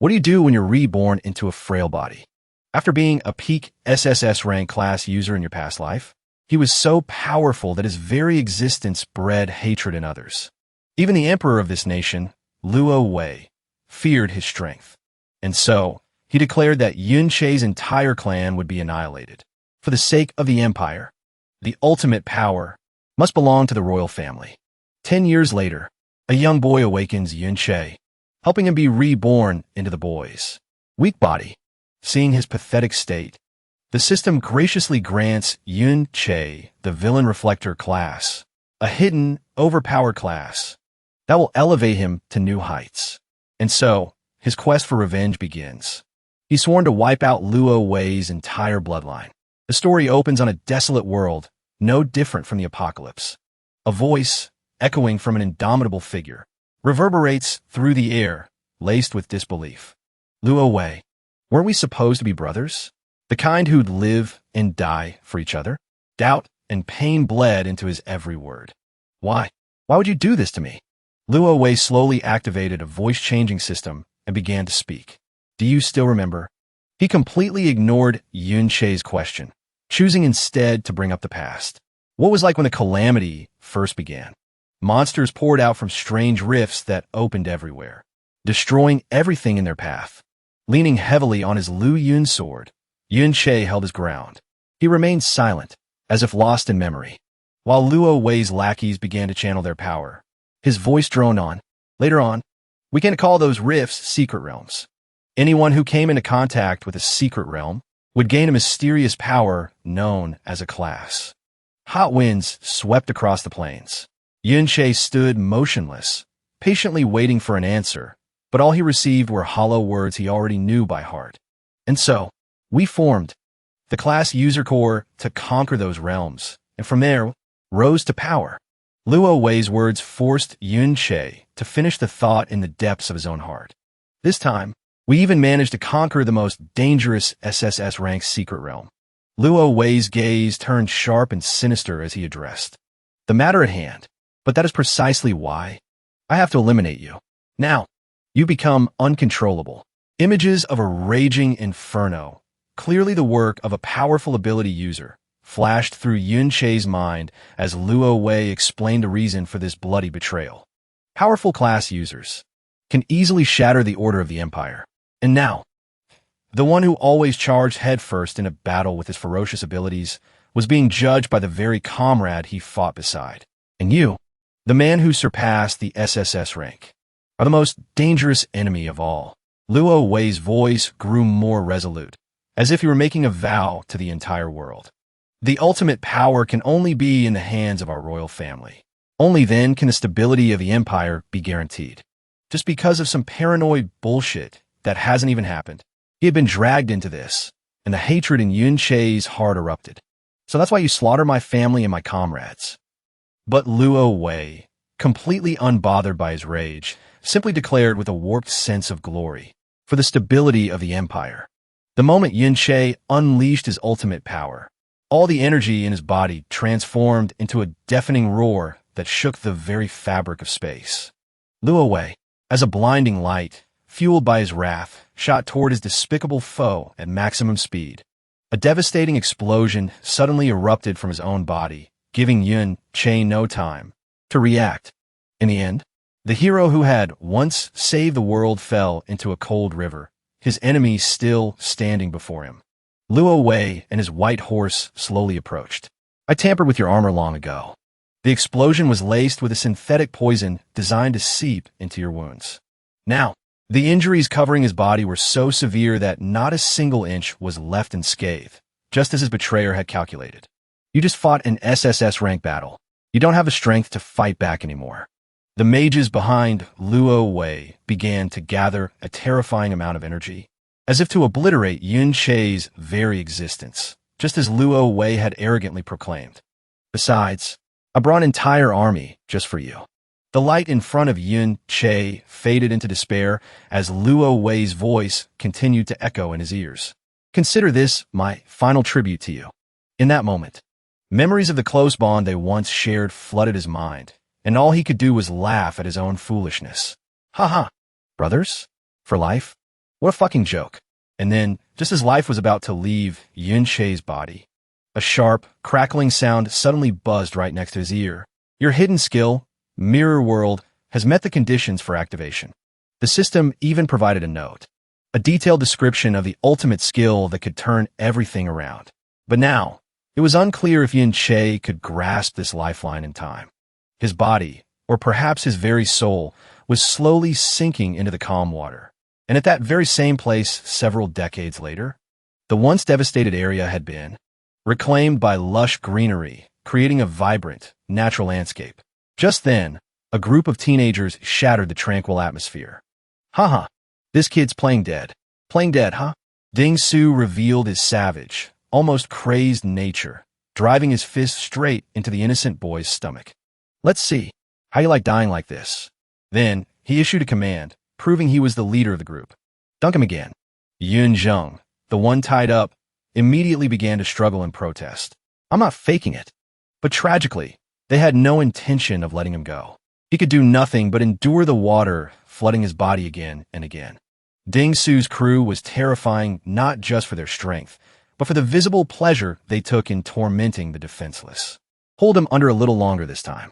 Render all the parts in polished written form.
What do you do when you're reborn into a frail body? After being a peak SSS rank class user in your past life, he was so powerful that his very existence bred hatred in others. Even the emperor of this nation, Luo Wei, feared his strength. And so, he declared that Yun Che's entire clan would be annihilated. For the sake of the empire, the ultimate power must belong to the royal family. 10 years later, a young boy awakens Yun Che, helping him be reborn into the boy's weak body. Seeing his pathetic state, the system graciously grants Yun Che the Villain Reflector class, a hidden, overpowered class that will elevate him to new heights. And so, his quest for revenge begins. He's sworn to wipe out Luo Wei's entire bloodline. The story opens on a desolate world, no different from the apocalypse. A voice, echoing from an indomitable figure, reverberates through the air, laced with disbelief. Luo Wei, weren't we supposed to be brothers? The kind who'd live and die for each other? Doubt and pain bled into his every word. Why? Why would you do this to me? Luo Wei slowly activated a voice-changing system and began to speak. Do you still remember? He completely ignored Yun Che's question, choosing instead to bring up the past. What was like when the calamity first began? Monsters poured out from strange rifts that opened everywhere, destroying everything in their path. Leaning heavily on his Lu Yun sword, Yun Che held his ground. He remained silent, as if lost in memory. While Luo Wei's lackeys began to channel their power, his voice droned on. Later on, we can call those rifts secret realms. Anyone who came into contact with a secret realm would gain a mysterious power known as a class. Hot winds swept across the plains. Yun Che stood motionless, patiently waiting for an answer, but all he received were hollow words he already knew by heart. And so, we formed the class user core to conquer those realms, and from there, rose to power. Luo Wei's words forced Yun Che to finish the thought in the depths of his own heart. This time, we even managed to conquer the most dangerous SSS-ranked secret realm. Luo Wei's gaze turned sharp and sinister as he addressed the matter at hand. But that is precisely why I have to eliminate you. Now, you become uncontrollable. Images of a raging inferno, clearly the work of a powerful ability user, flashed through Yun Che's mind as Luo Wei explained the reason for this bloody betrayal. Powerful class users can easily shatter the order of the empire. And now, the one who always charged headfirst in a battle with his ferocious abilities was being judged by the very comrade he fought beside. And you, the man who surpassed the SSS rank, are the most dangerous enemy of all. Luo Wei's voice grew more resolute, as if he were making a vow to the entire world. The ultimate power can only be in the hands of our royal family. Only then can the stability of the empire be guaranteed. Just because of some paranoid bullshit that hasn't even happened, he had been dragged into this, and the hatred in Yun Che's heart erupted. So that's why you slaughter my family and my comrades. But Luo Wei, completely unbothered by his rage, simply declared with a warped sense of glory for the stability of the empire. The moment Yun Che unleashed his ultimate power, all the energy in his body transformed into a deafening roar that shook the very fabric of space. Luo Wei, as a blinding light, fueled by his wrath, shot toward his despicable foe at maximum speed. A devastating explosion suddenly erupted from his own body, giving Yun Che no time to react. In the end, the hero who had once saved the world fell into a cold river, his enemy still standing before him. Luo Wei and his white horse slowly approached. I tampered with your armor long ago. The explosion was laced with a synthetic poison designed to seep into your wounds. Now, the injuries covering his body were so severe that not a single inch was left unscathed, just as his betrayer had calculated. You just fought an SSS rank battle. You don't have the strength to fight back anymore. The mages behind Luo Wei began to gather a terrifying amount of energy, as if to obliterate Yun Che's very existence, just as Luo Wei had arrogantly proclaimed. Besides, I brought an entire army just for you. The light in front of Yun Che faded into despair as Luo Wei's voice continued to echo in his ears. Consider this my final tribute to you. In that moment, memories of the close bond they once shared flooded his mind, and all he could do was laugh at his own foolishness. Ha ha! Brothers? For life? What a fucking joke. And then, just as life was about to leave Yun Che's body, a sharp, crackling sound suddenly buzzed right next to his ear. Your hidden skill, Mirror World, has met the conditions for activation. The system even provided a note, a detailed description of the ultimate skill that could turn everything around. But now, it was unclear if Yun Che could grasp this lifeline in time. His body, or perhaps his very soul, was slowly sinking into the calm water. And at that very same place several decades later, the once devastated area had been reclaimed by lush greenery, creating a vibrant, natural landscape. Just then, a group of teenagers shattered the tranquil atmosphere. Haha, this kid's playing dead. Playing dead, huh? Ding Su revealed his savage, almost crazed nature, driving his fist straight into the innocent boy's stomach. Let's see, how you like dying like this? Then, he issued a command, proving he was the leader of the group. Dunk him again. Yun Zheng, the one tied up, immediately began to struggle and protest. I'm not faking it. But tragically, they had no intention of letting him go. He could do nothing but endure the water flooding his body again and again. Ding Su's crew was terrifying not just for their strength, but for the visible pleasure they took in tormenting the defenseless. Hold him under a little longer this time.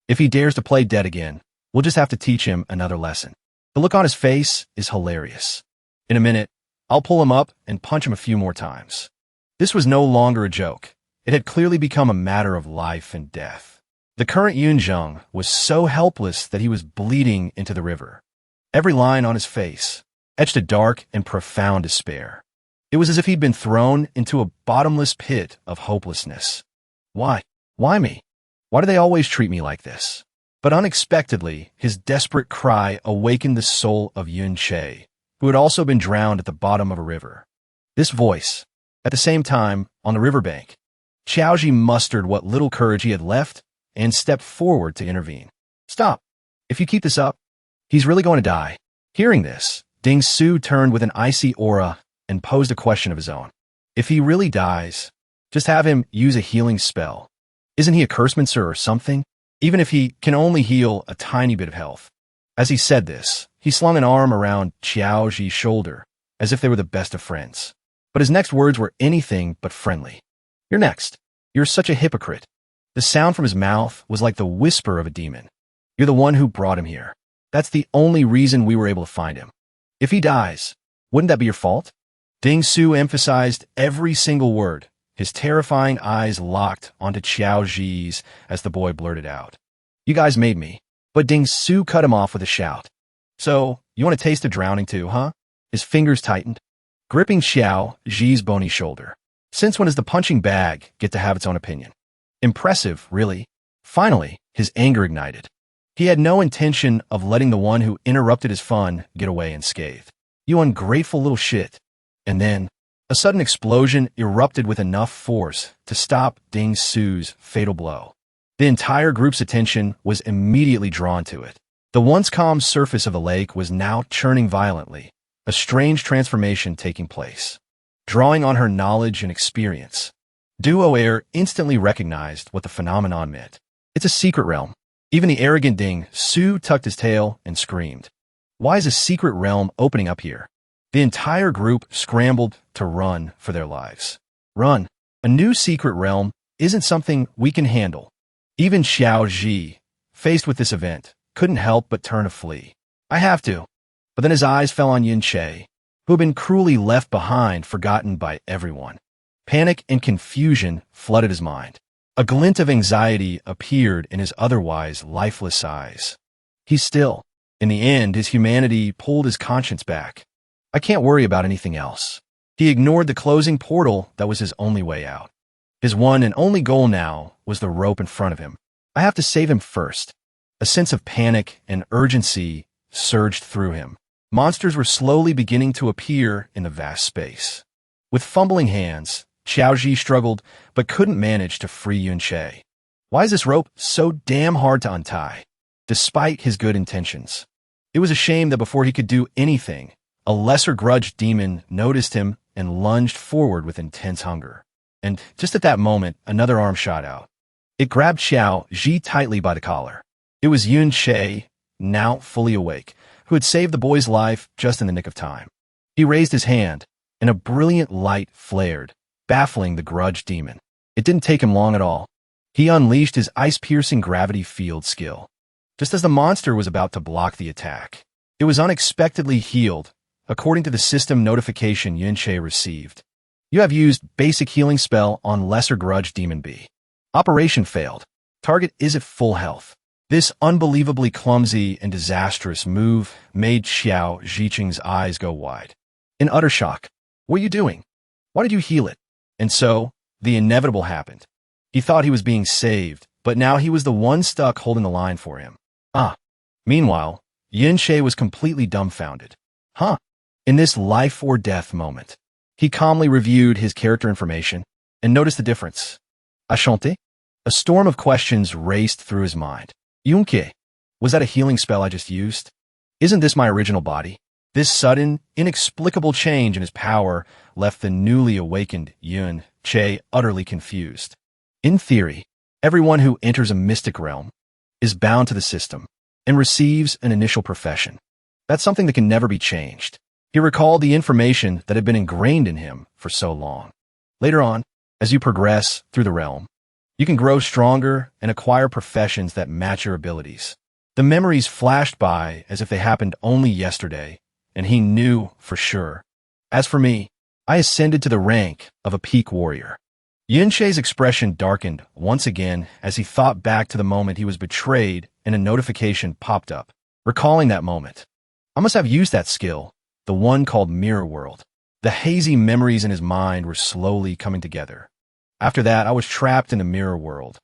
If he dares to play dead again, we'll just have to teach him another lesson. The look on his face is hilarious. In a minute, I'll pull him up and punch him a few more times. This was no longer a joke. It had clearly become a matter of life and death. The current Yun Zheng was so helpless that he was bleeding into the river. Every line on his face etched a dark and profound despair. It was as if he'd been thrown into a bottomless pit of hopelessness. Why? Why me? Why do they always treat me like this? But unexpectedly, his desperate cry awakened the soul of Yun Che, who had also been drowned at the bottom of a river. This voice, at the same time, on the riverbank, Xiaoji mustered what little courage he had left and stepped forward to intervene. Stop. If you keep this up, he's really going to die. Hearing this, Ding Su turned with an icy aura and posed a question of his own. If he really dies, just have him use a healing spell. Isn't he a cursemancer or something? Even if he can only heal a tiny bit of health. As he said this, he slung an arm around Xiaoji's shoulder, as if they were the best of friends. But his next words were anything but friendly. You're next. You're such a hypocrite. The sound from his mouth was like the whisper of a demon. You're the one who brought him here. That's the only reason we were able to find him. If he dies, wouldn't that be your fault? Ding Su emphasized every single word, his terrifying eyes locked onto Xiaoji's as the boy blurted out. You guys made me. But Ding Su cut him off with a shout. So, you want to taste of drowning too, huh? His fingers tightened, gripping Xiaoji's bony shoulder. Since when does the punching bag get to have its own opinion? Impressive, really. Finally, his anger ignited. He had no intention of letting the one who interrupted his fun get away unscathed. You ungrateful little shit. And then, a sudden explosion erupted with enough force to stop Ding Su's fatal blow. The entire group's attention was immediately drawn to it. The once calm surface of the lake was now churning violently, a strange transformation taking place. Drawing on her knowledge and experience, Duo Air instantly recognized what the phenomenon meant. It's a secret realm. Even the arrogant Ding Su tucked his tail and screamed. Why is a secret realm opening up here? The entire group scrambled to run for their lives. Run. A new secret realm isn't something we can handle. Even Xiao Ji, faced with this event, couldn't help but turn to flee. I have to. But then his eyes fell on Yun Che, who had been cruelly left behind, forgotten by everyone. Panic and confusion flooded his mind. A glint of anxiety appeared in his otherwise lifeless eyes. He's still. In the end, his humanity pulled his conscience back. I can't worry about anything else. He ignored the closing portal that was his only way out. His one and only goal now was the rope in front of him. I have to save him first. A sense of panic and urgency surged through him. Monsters were slowly beginning to appear in the vast space. With fumbling hands, Xiaoji struggled but couldn't manage to free Yun Che. Why is this rope so damn hard to untie? Despite his good intentions. It was a shame that before he could do anything, a lesser grudge demon noticed him and lunged forward with intense hunger. And just at that moment, another arm shot out. It grabbed Xiao Ji tightly by the collar. It was Yun Che, now fully awake, who had saved the boy's life just in the nick of time. He raised his hand, and a brilliant light flared, baffling the grudge demon. It didn't take him long at all. He unleashed his ice-piercing gravity field skill. Just as the monster was about to block the attack, it was unexpectedly healed, according to the system notification Yunche received. You have used basic healing spell on lesser grudge demon B. Operation failed. Target is at full health. This unbelievably clumsy and disastrous move made Xiao Zhiqing's eyes go wide. In utter shock. What are you doing? Why did you heal it? And so, the inevitable happened. He thought he was being saved, but now he was the one stuck holding the line for him. Meanwhile, Yunche was completely dumbfounded. In this life or death moment, he calmly reviewed his character information and noticed the difference. ActionToon? A storm of questions raced through his mind. Yunche, was that a healing spell I just used? Isn't this my original body? This sudden, inexplicable change in his power left the newly awakened Yunche utterly confused. In theory, everyone who enters a mystic realm is bound to the system and receives an initial profession. That's something that can never be changed. He recalled the information that had been ingrained in him for so long. Later on, as you progress through the realm, you can grow stronger and acquire professions that match your abilities. The memories flashed by as if they happened only yesterday, and he knew for sure. As for me, I ascended to the rank of a peak warrior. Yunche's expression darkened once again as he thought back to the moment he was betrayed and a notification popped up. Recalling that moment, I must have used that skill, the one called Mirror World. The hazy memories in his mind were slowly coming together. After that, I was trapped in the Mirror World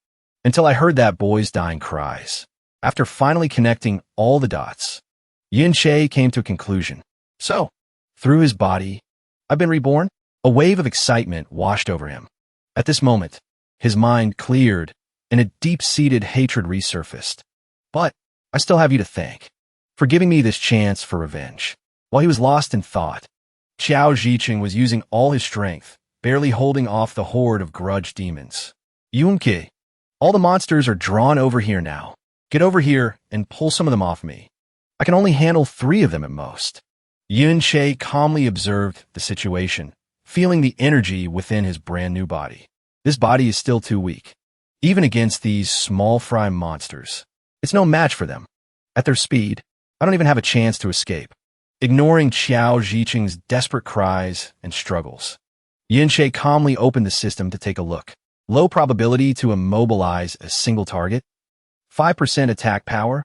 until I heard that boy's dying cries. After finally connecting all the dots, Yunche came to a conclusion. So, through his body, I've been reborn? A wave of excitement washed over him. At this moment, his mind cleared and a deep-seated hatred resurfaced. But I still have you to thank for giving me this chance for revenge. While he was lost in thought, Xiao Zhiqing was using all his strength, barely holding off the horde of grudge demons. Yunke, all the monsters are drawn over here now. Get over here and pull some of them off me. I can only handle 3 of them at most. Yunche calmly observed the situation, feeling the energy within his brand new body. This body is still too weak. Even against these small fry monsters, it's no match for them. At their speed, I don't even have a chance to escape. Ignoring Xiao Zhiqing's desperate cries and struggles, Yunche calmly opened the system to take a look. Low probability to immobilize a single target. 5% attack power.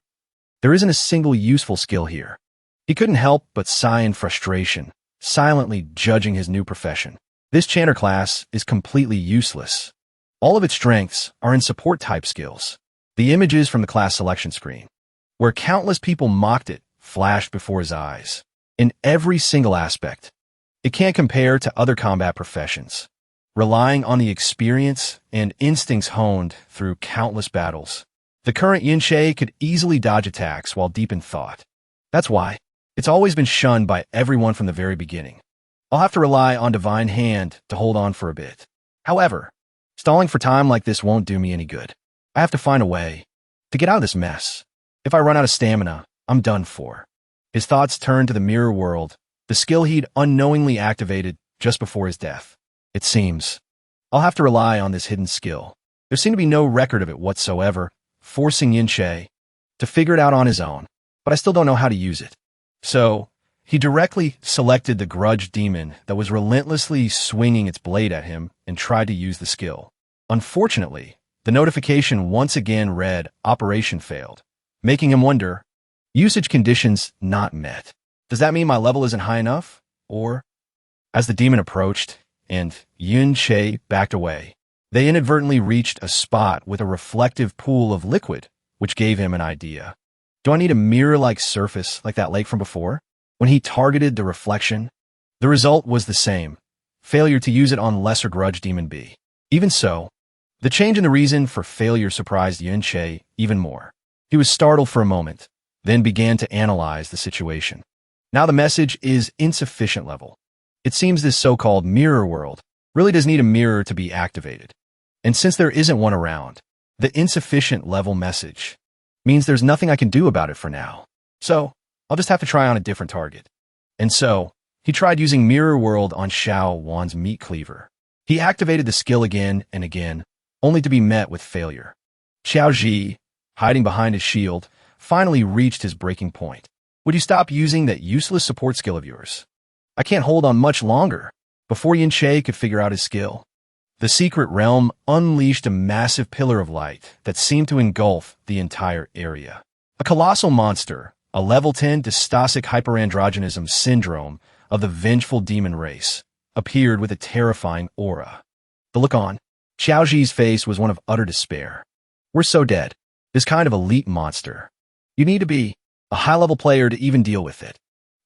There isn't a single useful skill here. He couldn't help but sigh in frustration, silently judging his new profession. This chanter class is completely useless. All of its strengths are in support type skills. The images from the class selection screen, where countless people mocked it, flashed before his eyes. In every single aspect, it can't compare to other combat professions, relying on the experience and instincts honed through countless battles. The current Yunche could easily dodge attacks while deep in thought. That's why it's always been shunned by everyone from the very beginning. I'll have to rely on Divine Hand to hold on for a bit. However, stalling for time like this won't do me any good. I have to find a way to get out of this mess. If I run out of stamina, I'm done for. His thoughts turned to the Mirror World, the skill he'd unknowingly activated just before his death. It seems I'll have to rely on this hidden skill. There seemed to be no record of it whatsoever, forcing Yunche to figure it out on his own, but I still don't know how to use it. So, he directly selected the grudge demon that was relentlessly swinging its blade at him and tried to use the skill. Unfortunately, the notification once again read Operation Failed, making him wonder, usage conditions not met. Does that mean my level isn't high enough? Or, as the demon approached and Yunche backed away, they inadvertently reached a spot with a reflective pool of liquid, which gave him an idea. Do I need a mirror-like surface like that lake from before? When he targeted the reflection, the result was the same, failure to use it on lesser grudge demon B. Even so, the change in the reason for failure surprised Yunche even more. He was startled for a moment, then began to analyze the situation. Now the message is insufficient level. It seems this so-called mirror world really does need a mirror to be activated. And since there isn't one around, the insufficient level message means there's nothing I can do about it for now. So, I'll just have to try on a different target. And so, He tried using Mirror World on Xiao Wan's meat cleaver. He activated the skill again and again, only to be met with failure. Xiao Ji, hiding behind his shield, finally reached his breaking point. Would you stop using that useless support skill of yours? I can't hold on much longer. Before Yin Che could figure out his skill, the secret realm unleashed a massive pillar of light that seemed to engulf the entire area. A colossal monster, a level 10 dystasic hyperandrogenism syndrome of the vengeful demon race, appeared with a terrifying aura. The look on Xiaoji's face was one of utter despair. We're so dead. This kind of elite monster. You need to be a high-level player to even deal with it.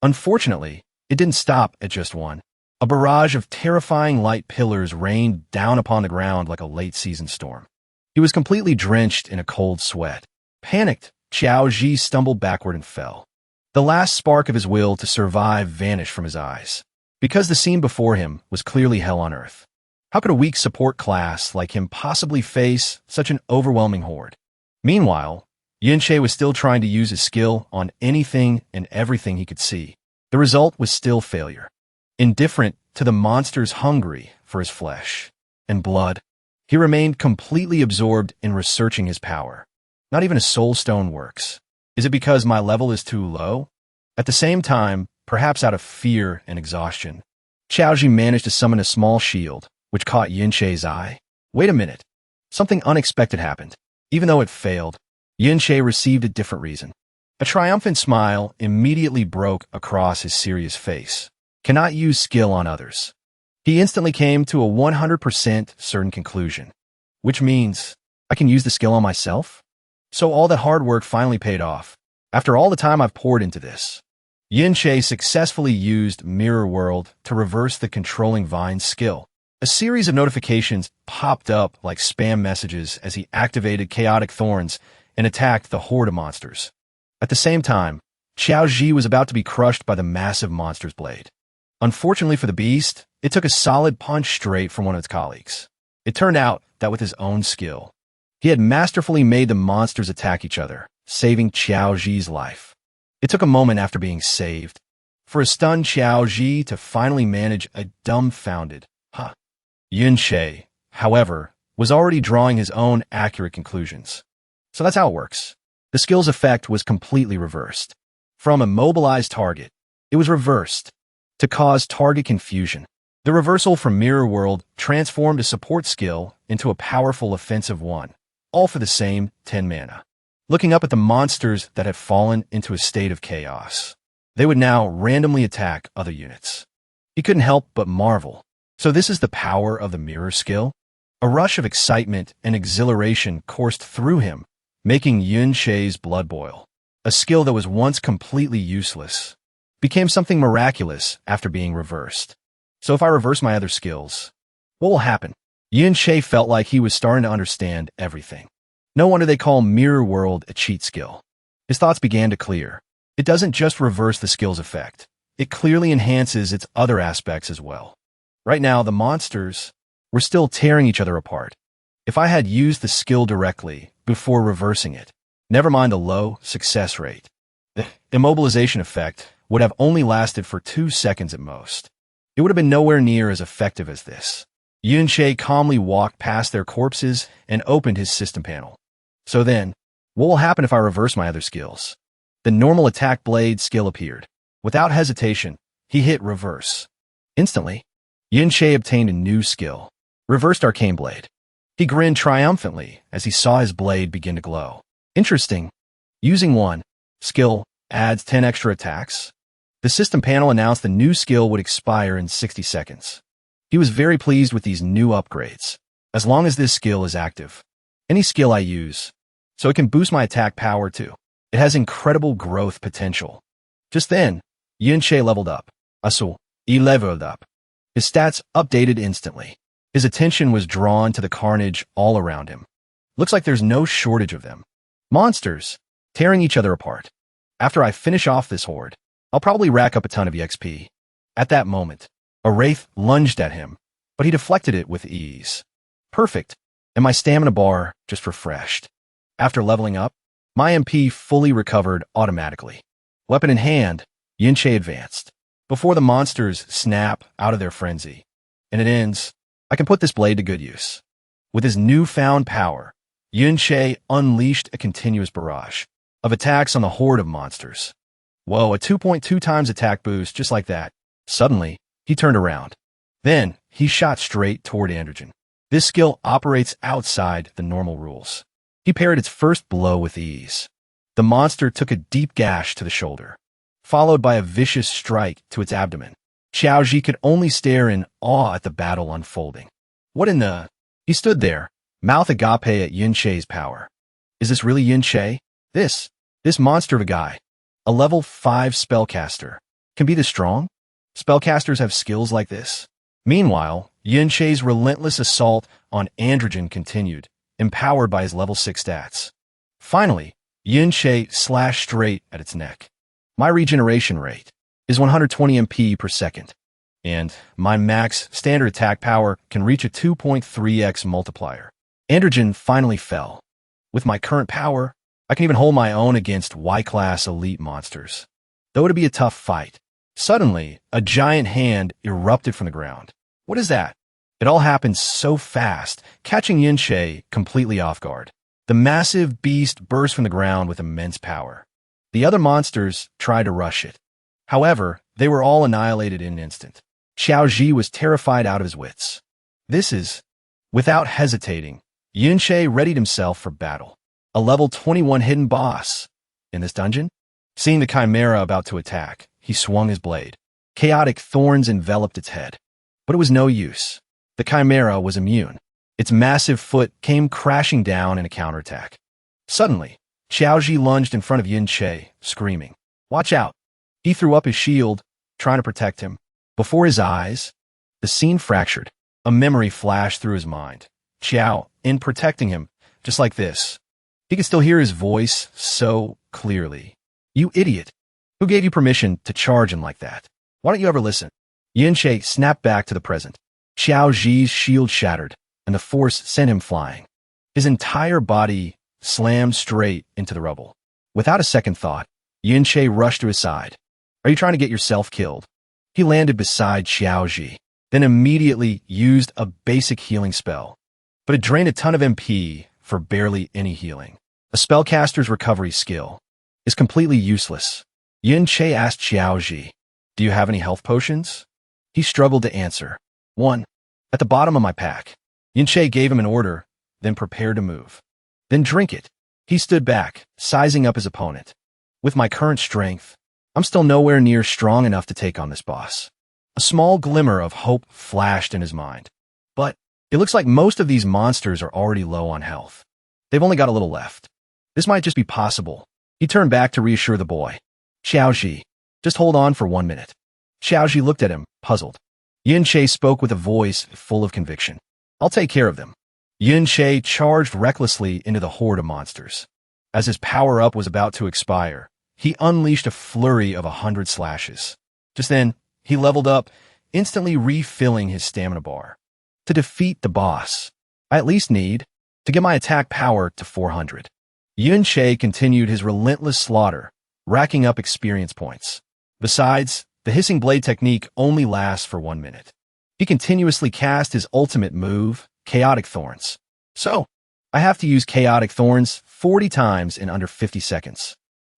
Unfortunately, it didn't stop at just one. A barrage of terrifying light pillars rained down upon the ground like a late-season storm. He was completely drenched in a cold sweat. Panicked, Xiao Ji stumbled backward and fell. The last spark of his will to survive vanished from his eyes. Because the scene before him was clearly hell on earth. How could a weak support class like him possibly face such an overwhelming horde? Meanwhile, Yin Che was still trying to use his skill on anything and everything he could see. The result was still failure. Indifferent to the monsters hungry for his flesh and blood, he remained completely absorbed in researching his power. Not even a soul stone works. Is it because my level is too low? At the same time, perhaps out of fear and exhaustion, Xiaoji managed to summon a small shield, which caught Yin Che's eye. Wait a minute. Something unexpected happened. Even though it failed, Yin Che received a different reason. A triumphant smile immediately broke across his serious face. Cannot use skill on others. He instantly came to a 100% certain conclusion, which means I can use the skill on myself? So all that hard work finally paid off. After all the time I've poured into this, Yin Che successfully used Mirror World to reverse the controlling vine skill. A series of notifications popped up like spam messages as he activated Chaotic Thorns and attacked the horde of monsters. At the same time, Xiao Ji was about to be crushed by the massive monster's blade. Unfortunately for the beast, it took a solid punch straight from one of its colleagues. It turned out that with his own skill, he had masterfully made the monsters attack each other, saving Xiao Ji's life. It took a moment after being saved for a stunned Xiao Ji to finally manage a dumbfounded, huh. Yin Che, however, was already drawing his own accurate conclusions. So that's how it works. The skill's effect was completely reversed. From a mobilized target, it was reversed to cause target confusion. The reversal from Mirror World transformed a support skill into a powerful offensive one, all for the same 10 mana. Looking up at the monsters that had fallen into a state of chaos, they would now randomly attack other units. He couldn't help but marvel. So this is the power of the mirror skill? A rush of excitement and exhilaration coursed through him, making Yin Che's blood boil. A skill that was once completely useless became something miraculous after being reversed. So if I reverse my other skills, what will happen? Yin Che felt like he was starting to understand everything. No wonder they call Mirror World a cheat skill. His thoughts began to clear. It doesn't just reverse the skill's effect. It clearly enhances its other aspects as well. Right now, the monsters were still tearing each other apart. If I had used the skill directly before reversing it, never mind the low success rate, the immobilization effect would have only lasted for 2 seconds at most. It would have been nowhere near as effective as this. Yin Che calmly walked past their corpses and opened his system panel. So then, what will happen if I reverse my other skills? The normal attack blade skill appeared. Without hesitation, he hit reverse. Instantly, Yin Che obtained a new skill, Reversed Arcane Blade. He grinned triumphantly as he saw his blade begin to glow. Interesting. Using one skill adds 10 extra attacks. The system panel announced the new skill would expire in 60 seconds. He was very pleased with these new upgrades. As long as this skill is active, any skill I use, so it can boost my attack power too. It has incredible growth potential. Just then, Yin Che leveled up. He leveled up. His stats updated instantly. His attention was drawn to the carnage all around him. Looks like there's no shortage of them. Monsters, tearing each other apart. After I finish off this horde, I'll probably rack up a ton of EXP. At that moment, a wraith lunged at him, but he deflected it with ease. Perfect, and my stamina bar just refreshed. After leveling up, my MP fully recovered automatically. Weapon in hand, Yin Che advanced. before the monsters snap out of their frenzy. And it ends, I can put this blade to good use. With his newfound power, Yunche unleashed a continuous barrage of attacks on the horde of monsters. Whoa, a 2.2 times attack boost just like that. Suddenly, he turned around. Then, he shot straight toward Androgen. This skill operates outside the normal rules. He parried its first blow with ease. The monster took a deep gash to the shoulder, followed by a vicious strike to its abdomen. Xiaoji could only stare in awe at the battle unfolding. What in the... He stood there, mouth agape at Yunche's power. Is this really Yunche? This monster of a guy, a level 5 spellcaster, can be this strong? Spellcasters have skills like this? Meanwhile, Yunche's relentless assault on Androgen continued, empowered by his level 6 stats. Finally, Yunche slashed straight at its neck. My regeneration rate is 120 MP per second, and my max standard attack power can reach a 2.3x multiplier. Androgen finally fell. With my current power, I can even hold my own against Y-class elite monsters. Though it'd be a tough fight. Suddenly, a giant hand erupted from the ground. What is that? It all happened so fast, catching Yunche completely off guard. The massive beast burst from the ground with immense power. The other monsters tried to rush it. However, they were all annihilated in an instant. Xiaoji was terrified out of his wits. Without hesitating, Yunche readied himself for battle. A level 21 hidden boss in this dungeon? Seeing the chimera about to attack, he swung his blade. Chaotic thorns enveloped its head. But it was no use. The chimera was immune. Its massive foot came crashing down in a counterattack. Suddenly, Xiaoji lunged in front of Yunche, screaming, "Watch out!" He threw up his shield, trying to protect him. Before his eyes, the scene fractured. A memory flashed through his mind. Xiao, in protecting him, just like this. He could still hear his voice so clearly. "You idiot! Who gave you permission to charge him like that? Why don't you ever listen?" Yunche snapped back to the present. Xiaoji's shield shattered, and the force sent him flying. His entire body slammed straight into the rubble. Without a second thought, Yunche rushed to his side. "Are you trying to get yourself killed?" He landed beside Xiaoji, then immediately used a basic healing spell. But it drained a ton of MP for barely any healing. A spellcaster's recovery skill is completely useless. Yunche asked Xiaoji, "Do you have any health potions?" He struggled to answer. "One, at the bottom of my pack." Yunche gave him an order, then prepared to move. "Then drink it." He stood back, sizing up his opponent. "With my current strength, I'm still nowhere near strong enough to take on this boss." A small glimmer of hope flashed in his mind. But it looks like most of these monsters are already low on health. They've only got a little left. This might just be possible. He turned back to reassure the boy. "Xiaoji, just hold on for 1 minute." Xiaoji looked at him, puzzled. Yunche spoke with a voice full of conviction. "I'll take care of them." Yunche charged recklessly into the horde of monsters. As his power-up was about to expire, he unleashed a flurry of 100 slashes. Just then, he leveled up, instantly refilling his stamina bar. To defeat the boss, I at least need to get my attack power to 400. Yunche continued his relentless slaughter, racking up experience points. Besides, the hissing blade technique only lasts for 1 minute. He continuously cast his ultimate move, Chaotic Thorns. So, I have to use Chaotic Thorns 40 times in under 50 seconds.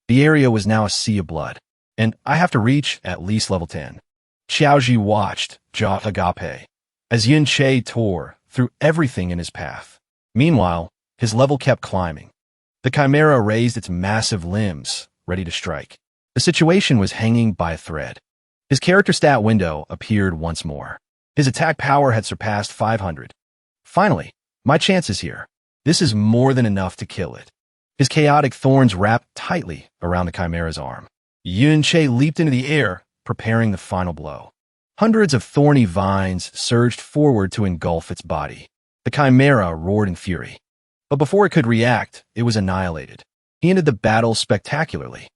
The area was now a sea of blood, and I have to reach at least level 10. Xiaoji watched, jaw agape, as Yunche tore through everything in his path. Meanwhile, his level kept climbing. The chimera raised its massive limbs, ready to strike. The situation was hanging by a thread. His character stat window appeared once more. His attack power had surpassed 500. Finally, my chance is here. This is more than enough to kill it. His chaotic thorns wrapped tightly around the chimera's arm. Yunche leaped into the air, preparing the final blow. Hundreds of thorny vines surged forward to engulf its body. The chimera roared in fury. But before it could react, it was annihilated. He ended the battle spectacularly.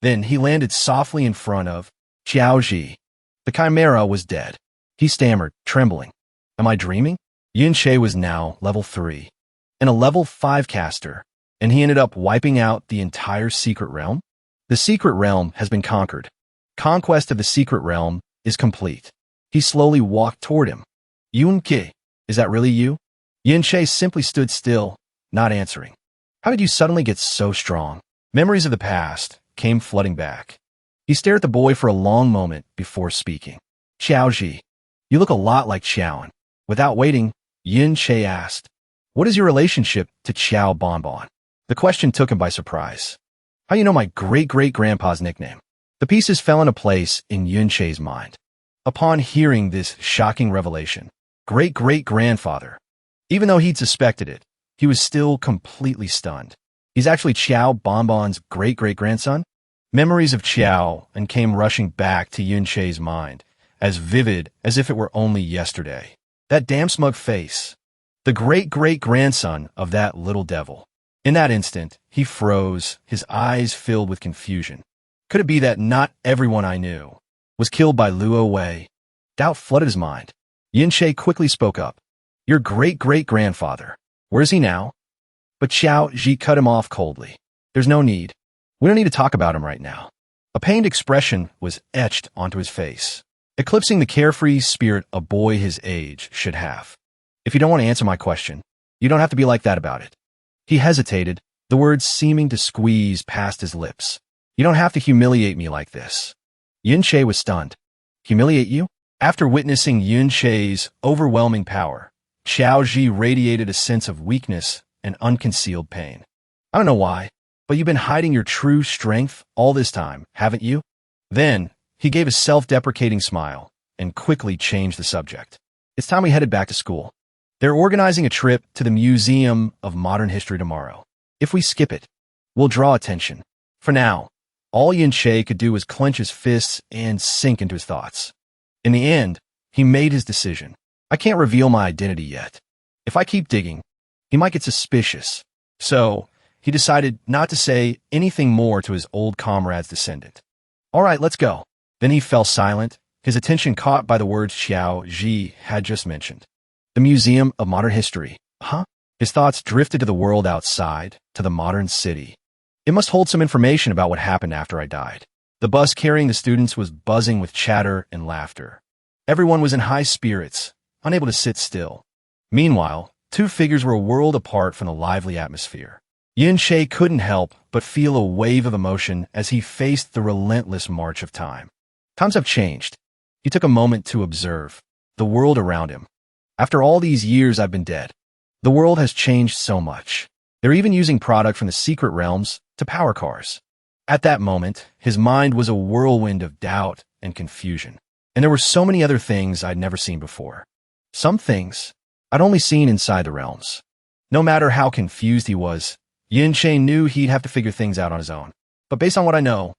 Then he landed softly in front of Xiaoji. The chimera was dead. He stammered, trembling. Am I dreaming? Yunche was now level 3 and a level 5 caster, and he ended up wiping out the entire secret realm. The secret realm has been conquered. conquest of the secret realm is complete. He slowly walked toward him. Yun-Ki, is that really you? Yin-Che simply stood still, not answering. How did you suddenly get so strong? Memories of the past came flooding back. He stared at the boy for a long moment before speaking. Xiaoji, you look a lot like Xiaoan. Without waiting, Yin-Che asked, what is your relationship to Xiao Bonbon? The question took him by surprise. How you know my great-great-grandpa's nickname? The pieces fell into place in Yin-Che's mind. Upon hearing this shocking revelation, great-great-grandfather, even though he'd suspected it, he was still completely stunned. He's actually Xiao Bonbon's great-great-grandson? Memories of Xiao and came rushing back to Yin-Che's mind, as vivid as if it were only yesterday. That damn smug face. The great-great-grandson of that little devil. In that instant, he froze, his eyes filled with confusion. Could it be that not everyone I knew was killed by Luo Wei? Doubt flooded his mind. Yin-Che quickly spoke up. Your great-great-grandfather. Where is he now? But Xiao Ji cut him off coldly. There's no need. We don't need to talk about him right now. A pained expression was etched onto his face, eclipsing the carefree spirit a boy his age should have. If you don't want to answer my question, you don't have to be like that about it. He hesitated, the words seeming to squeeze past his lips. You don't have to humiliate me like this. Yin-Che was stunned. Humiliate you? After witnessing Yin-Che's overwhelming power, Xiao Ji radiated a sense of weakness and unconcealed pain. I don't know why, but you've been hiding your true strength all this time, haven't you? Then, he gave a self-deprecating smile and quickly changed the subject. It's time we headed back to school. They're organizing a trip to the Museum of Modern History tomorrow. If we skip it, we'll draw attention. For now, all Yin-Che could do was clench his fists and sink into his thoughts. In the end, he made his decision. I can't reveal my identity yet. If I keep digging, he might get suspicious. So, he decided not to say anything more to his old comrade's descendant. All right, let's go. Then he fell silent, his attention caught by the words Xiao Ji had just mentioned. The Museum of Modern History. Huh? His thoughts drifted to the world outside, to the modern city. It must hold some information about what happened after I died. The bus carrying the students was buzzing with chatter and laughter. Everyone was in high spirits, unable to sit still. Meanwhile, two figures were a world apart from the lively atmosphere. Yin-Che couldn't help but feel a wave of emotion as he faced the relentless march of time. Times have changed. He took a moment to observe the world around him. After all these years I've been dead, the world has changed so much. They're even using product from the secret realms to power cars. At that moment, his mind was a whirlwind of doubt and confusion. And there were so many other things I'd never seen before. Some things I'd only seen inside the realms. No matter how confused he was, Yin-Che knew he'd have to figure things out on his own. But based on what I know,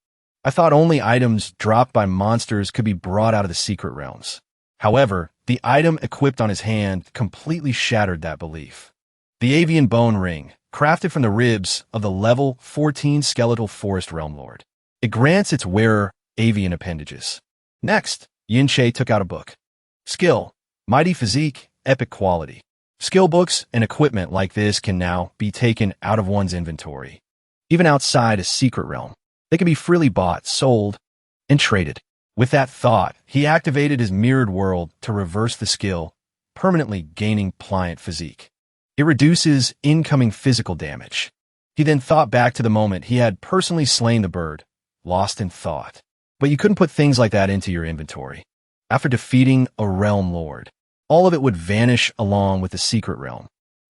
I thought only items dropped by monsters could be brought out of the secret realms. However, the item equipped on his hand completely shattered that belief. The avian bone ring, crafted from the ribs of the level 14 skeletal forest realm lord. It grants its wearer avian appendages. Next, Yin-Che took out a book. Skill, mighty physique, epic quality. Skill books and equipment like this can now be taken out of one's inventory. Even outside a secret realm, they can be freely bought, sold, and traded. With that thought, he activated his mirrored world to reverse the skill, permanently gaining pliant physique. It reduces incoming physical damage. He then thought back to the moment he had personally slain the bird, lost in thought. But you couldn't put things like that into your inventory. After defeating a realm lord, all of it would vanish along with the secret realm.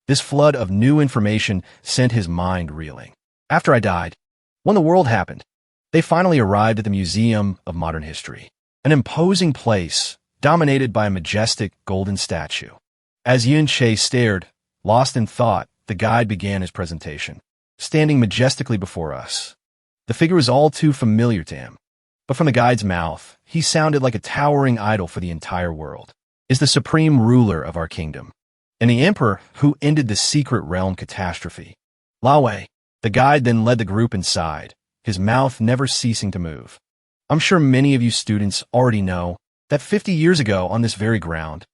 This flood of new information sent his mind reeling. After I died, when the world happened, they finally arrived at the Museum of Modern History, an imposing place dominated by a majestic golden statue. As Yin-Che stared, lost in thought, the guide began his presentation, standing majestically before us. The figure was all too familiar to him, but from the guide's mouth, he sounded like a towering idol for the entire world. Is the supreme ruler of our kingdom, and the emperor who ended the secret realm catastrophe. Laowei, the guide then led the group inside, his mouth never ceasing to move. I'm sure many of you students already know that 50 years ago on this very ground,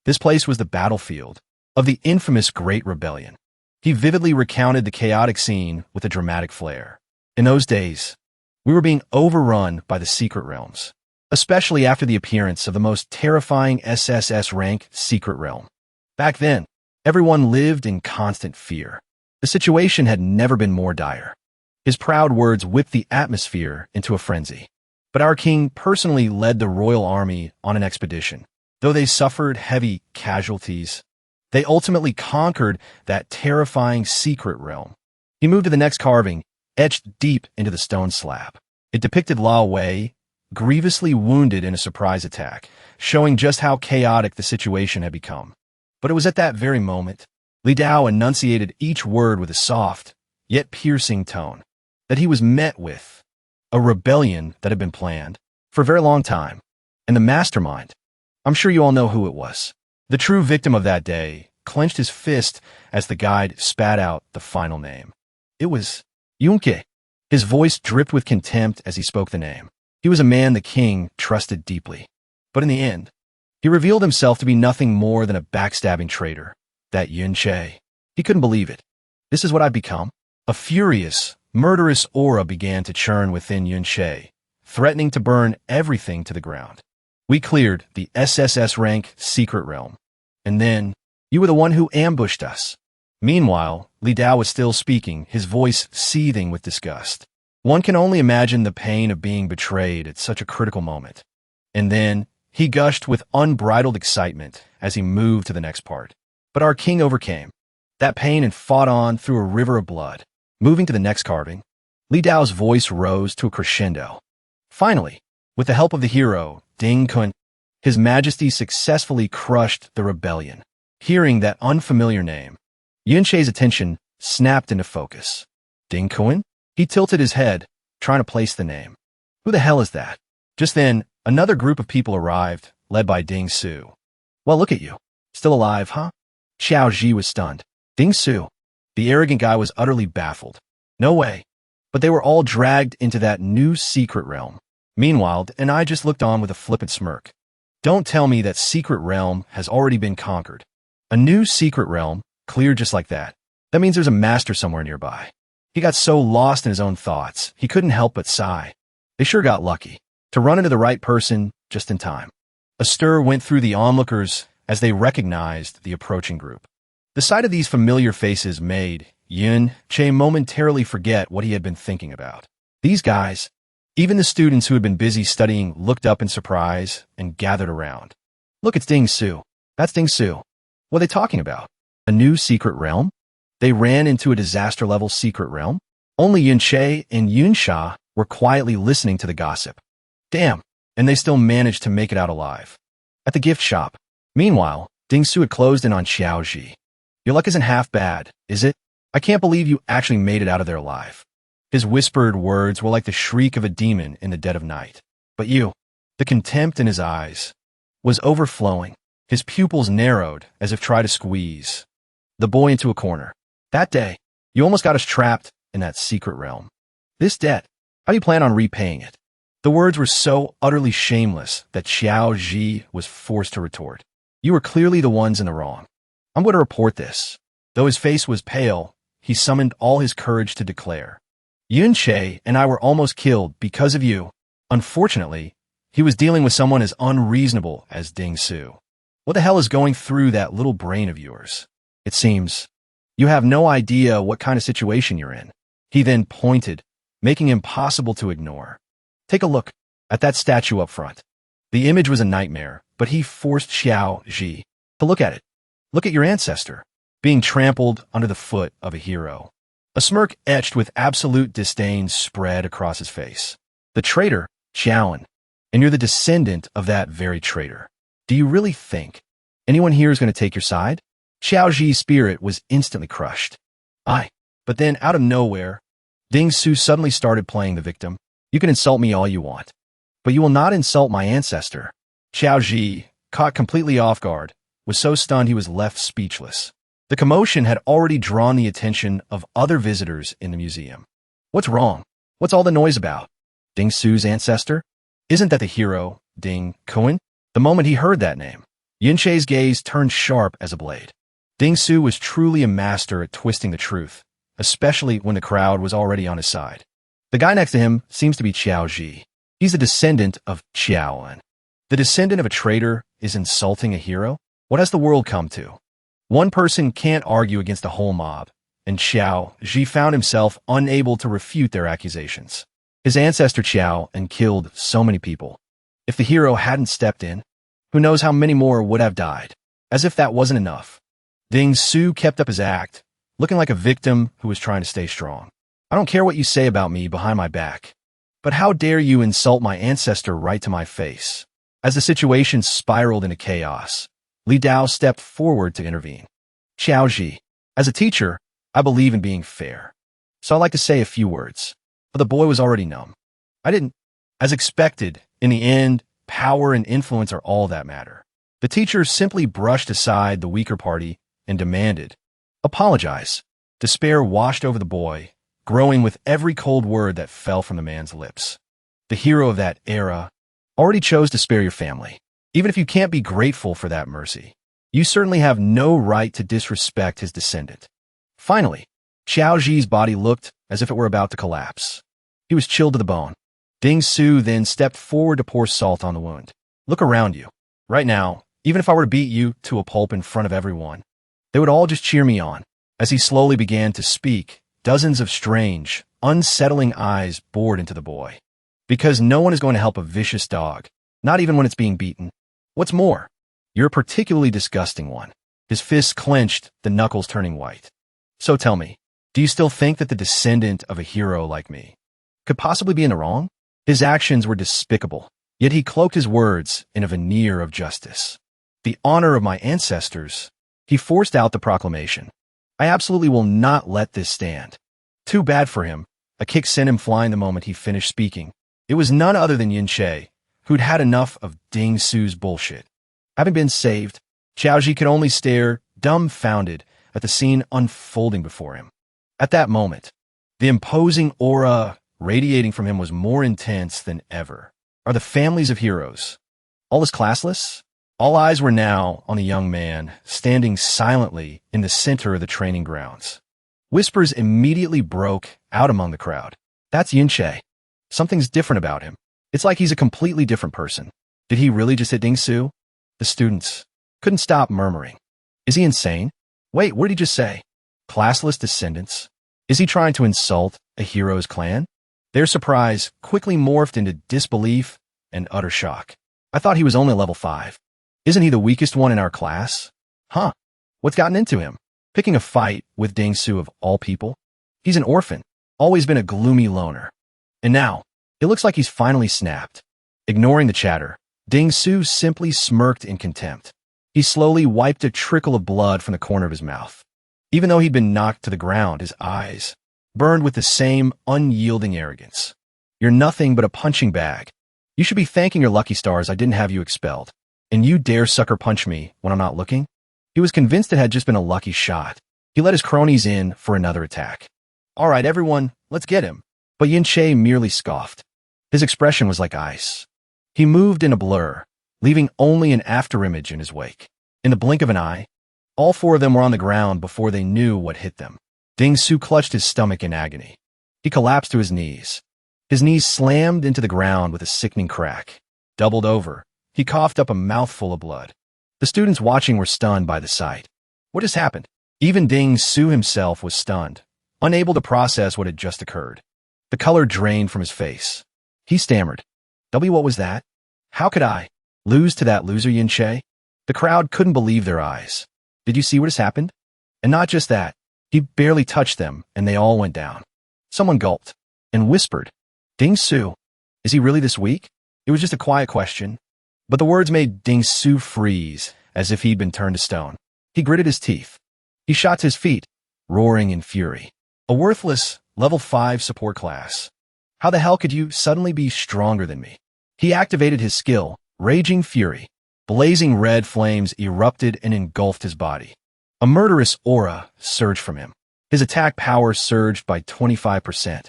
this place was the battlefield of the infamous Great Rebellion. He vividly recounted the chaotic scene with a dramatic flair. In those days, We were being overrun by the secret realms, especially after the appearance of the most terrifying SSS rank secret realm. Back then, everyone lived in constant fear. The situation had never been more dire. His proud words whipped the atmosphere into a frenzy. But our king personally led the royal army on an expedition. Though they suffered heavy casualties, they ultimately conquered that terrifying secret realm. He moved to the next carving, etched deep into the stone slab. It depicted Lao Wei, grievously wounded in a surprise attack, showing just how chaotic the situation had become. But it was at that very moment, Li Dao enunciated each word with a soft, yet piercing tone, that he was met with a rebellion that had been planned for a very long time. And the mastermind, I'm sure you all know who it was. The true victim of that day clenched his fist as the guide spat out the final name. It was Yunke. His voice dripped with contempt as he spoke the name. He was a man the king trusted deeply. But in the end, he revealed himself to be nothing more than a backstabbing traitor. That Yunche. He couldn't believe it. This is what I've become? A furious, murderous aura began to churn within Yunche, threatening to burn everything to the ground. We cleared the SSS rank secret realm. And then, you were the one who ambushed us. Meanwhile, Li Dao was still speaking, his voice seething with disgust. One can only imagine the pain of being betrayed at such a critical moment. And then, he gushed with unbridled excitement as he moved to the next part. But our king overcame that pain and fought on through a river of blood. Moving to the next carving, Li Dao's voice rose to a crescendo. Finally, with the help of the hero, Ding Kuan, His Majesty successfully crushed the rebellion. Hearing that unfamiliar name, Yunche's attention snapped into focus. Ding Kuan? He tilted his head, trying to place the name. Who the hell is that? Just then, another group of people arrived, led by Ding Su. Well, look at you. Still alive, huh? Xiao Ji was stunned. Ding Su. The arrogant guy was utterly baffled. No way. But they were all dragged into that new secret realm. Meanwhile, and I just looked on with a flippant smirk. Don't tell me that secret realm has already been conquered. A new secret realm, cleared just like that. That means there's a master somewhere nearby. He got so lost in his own thoughts, he couldn't help but sigh. They sure got lucky to run into the right person just in time. A stir went through the onlookers as they recognized the approaching group. The sight of these familiar faces made Yun Che momentarily forget what he had been thinking about. These guys, even the students who had been busy studying, looked up in surprise and gathered around. Look, it's Ding Su. That's Ding Su. What are they talking about? A new secret realm? They ran into a disaster-level secret realm? Only Yun Che and Yun Sha were quietly listening to the gossip. Damn, and they still managed to make it out alive. At the gift shop. Meanwhile, Ding Su had closed in on Xiao Ji. Your luck isn't half bad, is it? I can't believe you actually made it out of there alive. His whispered words were like the shriek of a demon in the dead of night. But you, the contempt in his eyes, was overflowing. His pupils narrowed as if trying to squeeze the boy into a corner. That day, you almost got us trapped in that secret realm. This debt, how do you plan on repaying it? The words were so utterly shameless that Xiao Ji was forced to retort. You were clearly the ones in the wrong. I'm going to report this. Though his face was pale, he summoned all his courage to declare. Yun Che and I were almost killed because of you. Unfortunately, he was dealing with someone as unreasonable as Ding Su. What the hell is going through that little brain of yours? It seems you have no idea what kind of situation you're in. He then pointed, making it impossible to ignore. Take a look at that statue up front. The image was a nightmare, but he forced Xiao Ji to look at it. Look at your ancestor, being trampled under the foot of a hero. A smirk etched with absolute disdain spread across his face. The traitor, Xiaoan, and you're the descendant of that very traitor. Do you really think anyone here is going to take your side? Xiao Ji's spirit was instantly crushed. But then out of nowhere, Ding Su suddenly started playing the victim. You can insult me all you want, but you will not insult my ancestor. Xiao Ji, caught completely off guard, was so stunned he was left speechless. The commotion had already drawn the attention of other visitors in the museum. What's wrong? What's all the noise about? Ding Su's ancestor? Isn't that the hero, Ding Kuan? The moment he heard that name, Yun Che's gaze turned sharp as a blade. Ding Su was truly a master at twisting the truth, especially when the crowd was already on his side. The guy next to him seems to be Qiao Ji. He's a descendant of Qiaoan. The descendant of a traitor is insulting a hero? What has the world come to? One person can't argue against a whole mob, and Qiao Ji found himself unable to refute their accusations. His ancestor Qiao and killed so many people. If the hero hadn't stepped in, who knows how many more would have died. As if that wasn't enough. Ding Su kept up his act, looking like a victim who was trying to stay strong. I don't care what you say about me behind my back, but how dare you insult my ancestor right to my face? As the situation spiraled into chaos, Li Dao stepped forward to intervene. Qiao Ji, as a teacher, I believe in being fair, so I'd like to say a few words. But the boy was already numb. I didn't. As expected, in the end, power and influence are all that matter. The teacher simply brushed aside the weaker party and demanded, "Apologize." Despair washed over the boy, growing with every cold word that fell from the man's lips. The hero of that era already chose to spare your family. Even if you can't be grateful for that mercy, you certainly have no right to disrespect his descendant. Finally, Qiao Ji's body looked as if it were about to collapse. He was chilled to the bone. Ding Su then stepped forward to pour salt on the wound. Look around you. Right now, even if I were to beat you to a pulp in front of everyone, they would all just cheer me on. As he slowly began to speak, dozens of strange, unsettling eyes bored into the boy. Because no one is going to help a vicious dog, not even when it's being beaten. What's more, you're a particularly disgusting one. His fists clenched, the knuckles turning white. So tell me, do you still think that the descendant of a hero like me could possibly be in the wrong? His actions were despicable, yet he cloaked his words in a veneer of justice. The honor of my ancestors. He forced out the proclamation. I absolutely will not let this stand. Too bad for him. A kick sent him flying the moment he finished speaking. It was none other than Yin Che, who'd had enough of Ding Su's bullshit. Having been saved, Qiao Ji could only stare, dumbfounded, at the scene unfolding before him. At that moment, the imposing aura radiating from him was more intense than ever. Are the families of heroes all is classless? All eyes were now on the young man, standing silently in the center of the training grounds. Whispers immediately broke out among the crowd. That's Yin Che. Something's different about him. It's like he's a completely different person. Did he really just hit Ding Su? The students couldn't stop murmuring. Is he insane? Wait, what did he just say? Classless descendants? Is he trying to insult a hero's clan? Their surprise quickly morphed into disbelief and utter shock. I thought he was only level 5. Isn't he the weakest one in our class? Huh? What's gotten into him? Picking a fight with Ding Su of all people? He's an orphan, always been a gloomy loner. And now, it looks like he's finally snapped. Ignoring the chatter, Ding Su simply smirked in contempt. He slowly wiped a trickle of blood from the corner of his mouth. Even though he'd been knocked to the ground, his eyes burned with the same unyielding arrogance. You're nothing but a punching bag. You should be thanking your lucky stars I didn't have you expelled. And you dare sucker punch me when I'm not looking? He was convinced it had just been a lucky shot. He let his cronies in for another attack. All right, everyone, let's get him. But Yin Che merely scoffed. His expression was like ice. He moved in a blur, leaving only an afterimage in his wake. In the blink of an eye, all 4 of them were on the ground before they knew what hit them. Ding Su clutched his stomach in agony. He collapsed to his knees. His knees slammed into the ground with a sickening crack. Doubled over, he coughed up a mouthful of blood. The students watching were stunned by the sight. What just happened? Even Ding Su himself was stunned, unable to process what had just occurred. The color drained from his face. He stammered. What was that? How could I lose to that loser Yin Che? The crowd couldn't believe their eyes. Did you see what has happened? And not just that, he barely touched them and they all went down. Someone gulped and whispered, Ding Su, is he really this weak? It was just a quiet question. But the words made Ding Su freeze, as if he'd been turned to stone. He gritted his teeth. He shot to his feet, roaring in fury. A worthless, level 5 support class. How the hell could you suddenly be stronger than me? He activated his skill, Raging Fury. Blazing red flames erupted and engulfed his body. A murderous aura surged from him. His attack power surged by 25%.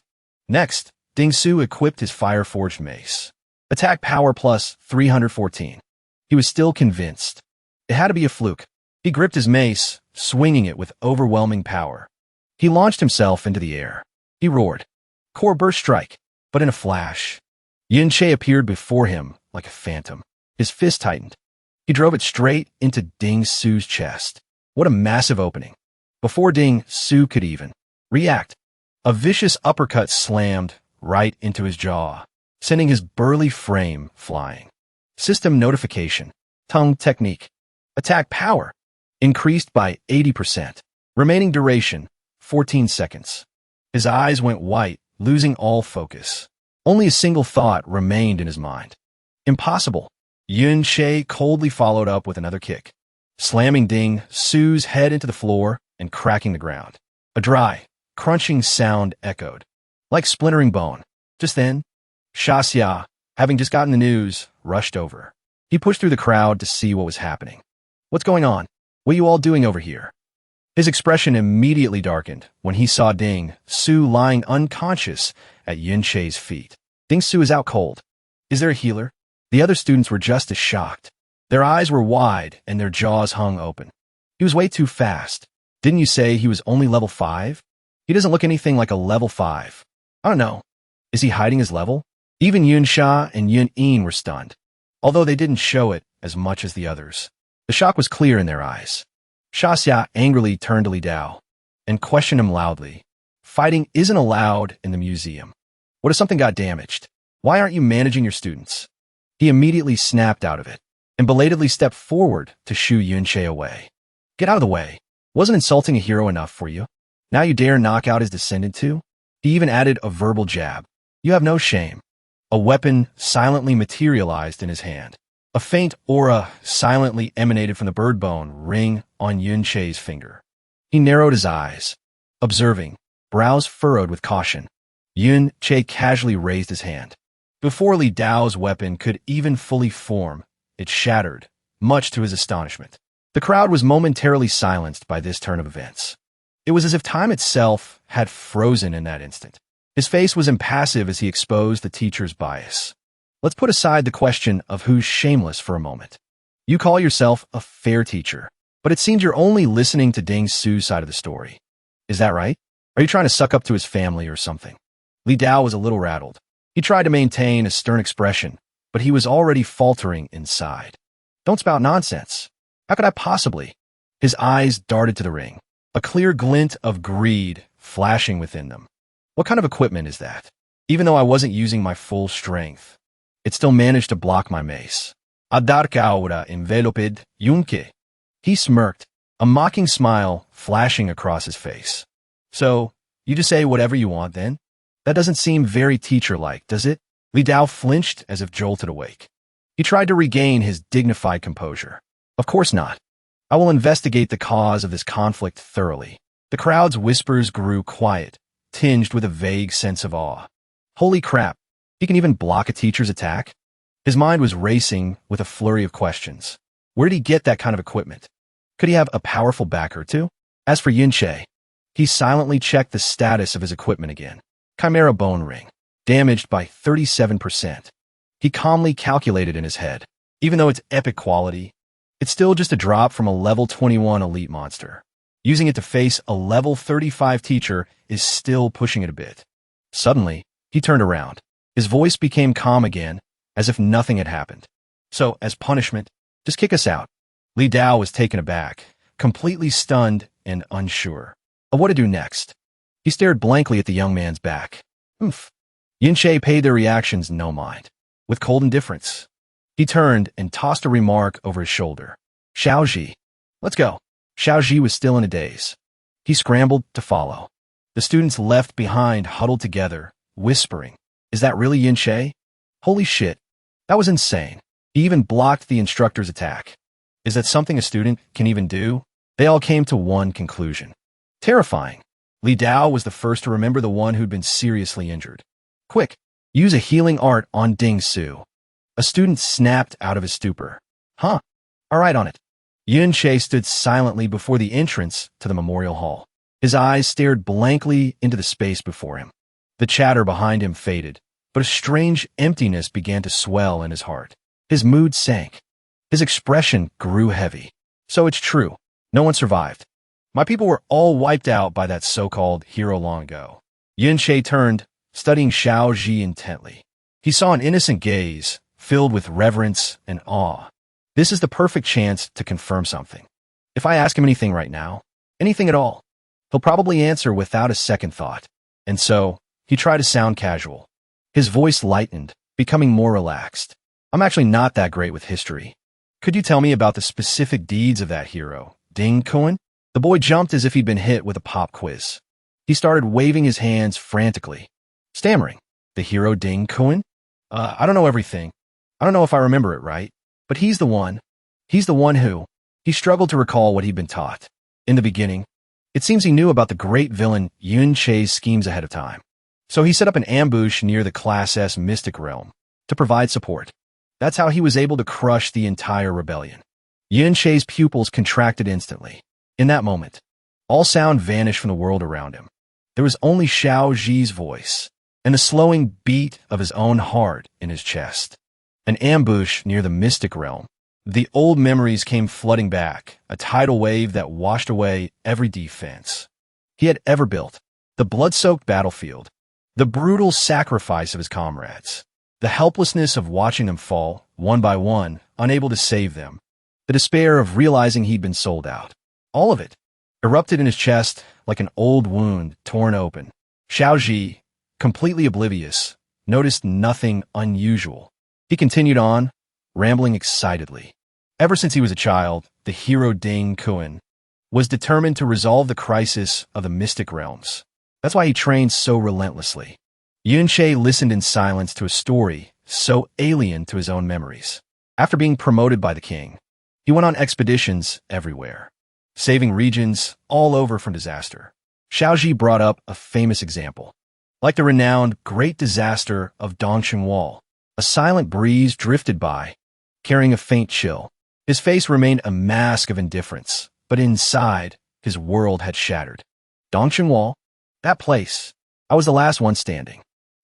Next, Ding Su equipped his fire-forged mace. Attack power plus 314. He was still convinced. It had to be a fluke. He gripped his mace, swinging it with overwhelming power. He launched himself into the air. He roared. Core burst strike. But in a flash, Yin-Che appeared before him like a phantom. His fist tightened. He drove it straight into Ding Su's chest. What a massive opening. Before Ding Su could even react, a vicious uppercut slammed right into his jaw, sending his burly frame flying. System notification. Tongue technique. Attack power increased by 80%. Remaining duration, 14 seconds. His eyes went white, losing all focus. Only a single thought remained in his mind. Impossible. Yin-Che coldly followed up with another kick, slamming Ding Su's head into the floor and cracking the ground. A dry, crunching sound echoed, like splintering bone. Just then, Xia, having just gotten the news, rushed over. He pushed through the crowd to see what was happening. What's going on? What are you all doing over here? His expression immediately darkened when he saw Ding Su lying unconscious at Yin-Che's feet. Ding Su is out cold. Is there a healer? The other students were just as shocked. Their eyes were wide and their jaws hung open. He was way too fast. Didn't you say he was only level 5? He doesn't look anything like a level 5. I don't know. Is he hiding his level? Even Yun-Sha and Yun-In were stunned, although they didn't show it as much as the others. The shock was clear in their eyes. Xia angrily turned to Li Dao and questioned him loudly. Fighting isn't allowed in the museum. What if something got damaged? Why aren't you managing your students? He immediately snapped out of it and belatedly stepped forward to shoo Yun-Che away. Get out of the way. Wasn't insulting a hero enough for you? Now you dare knock out his descendant too? He even added a verbal jab. You have no shame. A weapon silently materialized in his hand. A faint aura silently emanated from the bird bone ring on Yun-Che's finger. He narrowed his eyes, observing, brows furrowed with caution. Yun-Che casually raised his hand. Before Li Dao's weapon could even fully form, it shattered, much to his astonishment. The crowd was momentarily silenced by this turn of events. It was as if time itself had frozen in that instant. His face was impassive as he exposed the teacher's bias. Let's put aside the question of who's shameless for a moment. You call yourself a fair teacher, but it seems you're only listening to Ding Su's side of the story. Is that right? Are you trying to suck up to his family or something? Li Dao was a little rattled. He tried to maintain a stern expression, but he was already faltering inside. Don't spout nonsense. How could I possibly? His eyes darted to the ring, a clear glint of greed flashing within them. What kind of equipment is that? Even though I wasn't using my full strength, it still managed to block my mace. A dark aura enveloped Yunke. He smirked, a mocking smile flashing across his face. So, you just say whatever you want then? That doesn't seem very teacher-like, does it? Li Dao flinched as if jolted awake. He tried to regain his dignified composure. Of course not. I will investigate the cause of this conflict thoroughly. The crowd's whispers grew quiet, tinged with a vague sense of awe. Holy crap, he can even block a teacher's attack? His mind was racing with a flurry of questions. Where did he get that kind of equipment? Could he have a powerful backer too? As for Yin-Che, he silently checked the status of his equipment again. Chimera bone ring, damaged by 37%. He calmly calculated in his head. Even though it's epic quality, it's still just a drop from a level 21 elite monster. Using it to face a level 35 teacher is still pushing it a bit. Suddenly, he turned around. His voice became calm again, as if nothing had happened. So, as punishment, just kick us out. Li Dao was taken aback, completely stunned and unsure of what to do next. He stared blankly at the young man's back. Oomph. Yin-Che paid their reactions no mind. With cold indifference, he turned and tossed a remark over his shoulder. Xiaoji, let's go. Xiaoji was still in a daze. He scrambled to follow. The students left behind huddled together, whispering, Is that really Yin-Che? Holy shit, that was insane. He even blocked the instructor's attack. Is that something a student can even do? They all came to one conclusion. Terrifying. Li Dao was the first to remember the one who'd been seriously injured. Quick, use a healing art on Ding Su. A student snapped out of his stupor. Huh, all right on it. Yin-Che stood silently before the entrance to the memorial hall. His eyes stared blankly into the space before him. The chatter behind him faded, but a strange emptiness began to swell in his heart. His mood sank. His expression grew heavy. So it's true. No one survived. My people were all wiped out by that so-called hero long ago. Yin-Che turned, studying Xiao Ji intently. He saw an innocent gaze, filled with reverence and awe. This is the perfect chance to confirm something. If I ask him anything right now, anything at all, he'll probably answer without a second thought. And so, he tried to sound casual. His voice lightened, becoming more relaxed. I'm actually not that great with history. Could you tell me about the specific deeds of that hero, Ding Kuan? The boy jumped as if he'd been hit with a pop quiz. He started waving his hands frantically, stammering. The hero Ding Kuan? I don't know everything. I don't know if I remember it right, but he's the one. He's the one who. He struggled to recall what he'd been taught. In the beginning, it seems he knew about the great villain Yun Che's schemes ahead of time. So he set up an ambush near the Class S Mystic Realm to provide support. That's how he was able to crush the entire rebellion. Yun Che's pupils contracted instantly. In that moment, all sound vanished from the world around him. There was only Xiao Ji's voice and the slowing beat of his own heart in his chest. An ambush near the Mystic Realm. The old memories came flooding back, a tidal wave that washed away every defense he had ever built. The blood-soaked battlefield, the brutal sacrifice of his comrades, the helplessness of watching them fall, one by one, unable to save them, the despair of realizing he'd been sold out. All of it erupted in his chest like an old wound torn open. Xiao Ji, completely oblivious, noticed nothing unusual. He continued on, rambling excitedly. Ever since he was a child, the hero Ding Kuan was determined to resolve the crisis of the mystic realms. That's why he trained so relentlessly. Yun Che listened in silence to a story so alien to his own memories. After being promoted by the king, he went on expeditions everywhere, saving regions all over from disaster. Xiao Ji brought up a famous example. Like the renowned Great Disaster of Dongchen Wall, a silent breeze drifted by, carrying a faint chill. His face remained a mask of indifference, but inside, his world had shattered. Dongchen Wall? That place. I was the last one standing.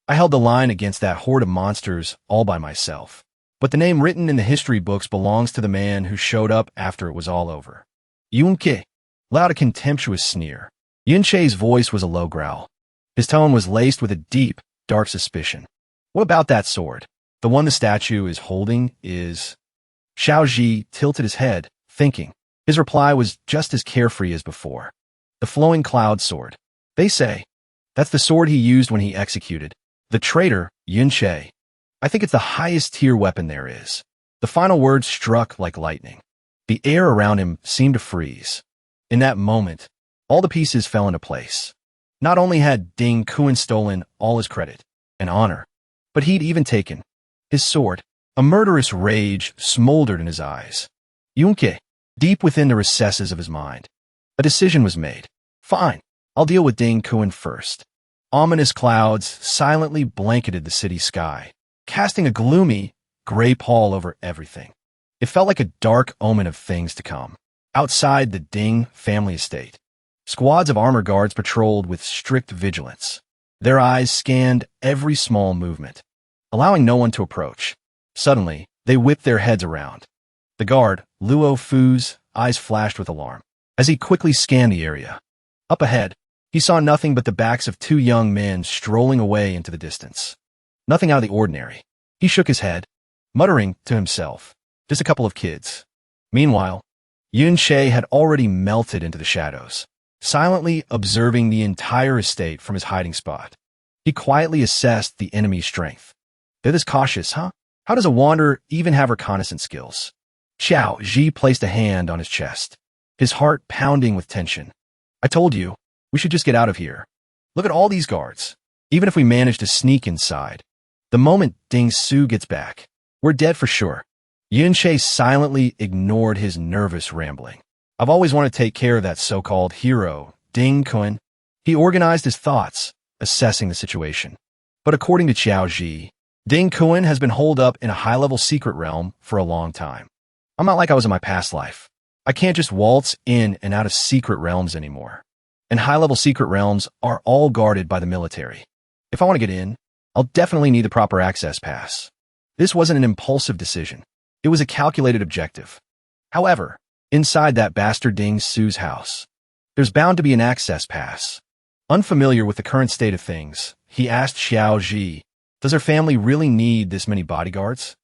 I held the line against that horde of monsters all by myself. But the name written in the history books belongs to the man who showed up after it was all over. Yun Ke let out a contemptuous sneer. Yun Che's voice was a low growl. His tone was laced with a deep, dark suspicion. What about that sword? The one the statue is holding is... Xiao Ji tilted his head, thinking. His reply was just as carefree as before. The flowing cloud sword. They say. That's the sword he used when he executed the traitor, Yun Che. I think it's the highest tier weapon there is. The final words struck like lightning. The air around him seemed to freeze. In that moment, all the pieces fell into place. Not only had Ding Kuan stolen all his credit and honor, but he'd even taken his sword. A murderous rage smoldered in his eyes. Yun Ke, deep within the recesses of his mind, a decision was made. Fine, I'll deal with Ding Kuan first. Ominous clouds silently blanketed the city sky, casting a gloomy, gray pall over everything. It felt like a dark omen of things to come. Outside the Ding family estate, squads of armor guards patrolled with strict vigilance. Their eyes scanned every small movement, allowing no one to approach. Suddenly, they whipped their heads around. The guard, Luo Fu's, eyes flashed with alarm as he quickly scanned the area. Up ahead, he saw nothing but the backs of two young men strolling away into the distance. Nothing out of the ordinary. He shook his head, muttering to himself, just a couple of kids. Meanwhile, Yun Che had already melted into the shadows, silently observing the entire estate from his hiding spot. He quietly assessed the enemy's strength. They're this cautious, huh? How does a wanderer even have reconnaissance skills? Xiao Ji placed a hand on his chest, his heart pounding with tension. I told you, we should just get out of here. Look at all these guards. Even if we manage to sneak inside, the moment Ding Su gets back, we're dead for sure. Yun Che silently ignored his nervous rambling. I've always wanted to take care of that so-called hero, Ding Kuan. He organized his thoughts, assessing the situation. But according to Xiao Ji, Ding Kuan has been holed up in a high-level secret realm for a long time. I'm not like I was in my past life. I can't just waltz in and out of secret realms anymore. And high-level secret realms are all guarded by the military. If I want to get in, I'll definitely need the proper access pass. This wasn't an impulsive decision. It was a calculated objective. However, inside that bastard Ding Su's house, there's bound to be an access pass. Unfamiliar with the current state of things, he asked Xiao Ji, does her family really need this many bodyguards?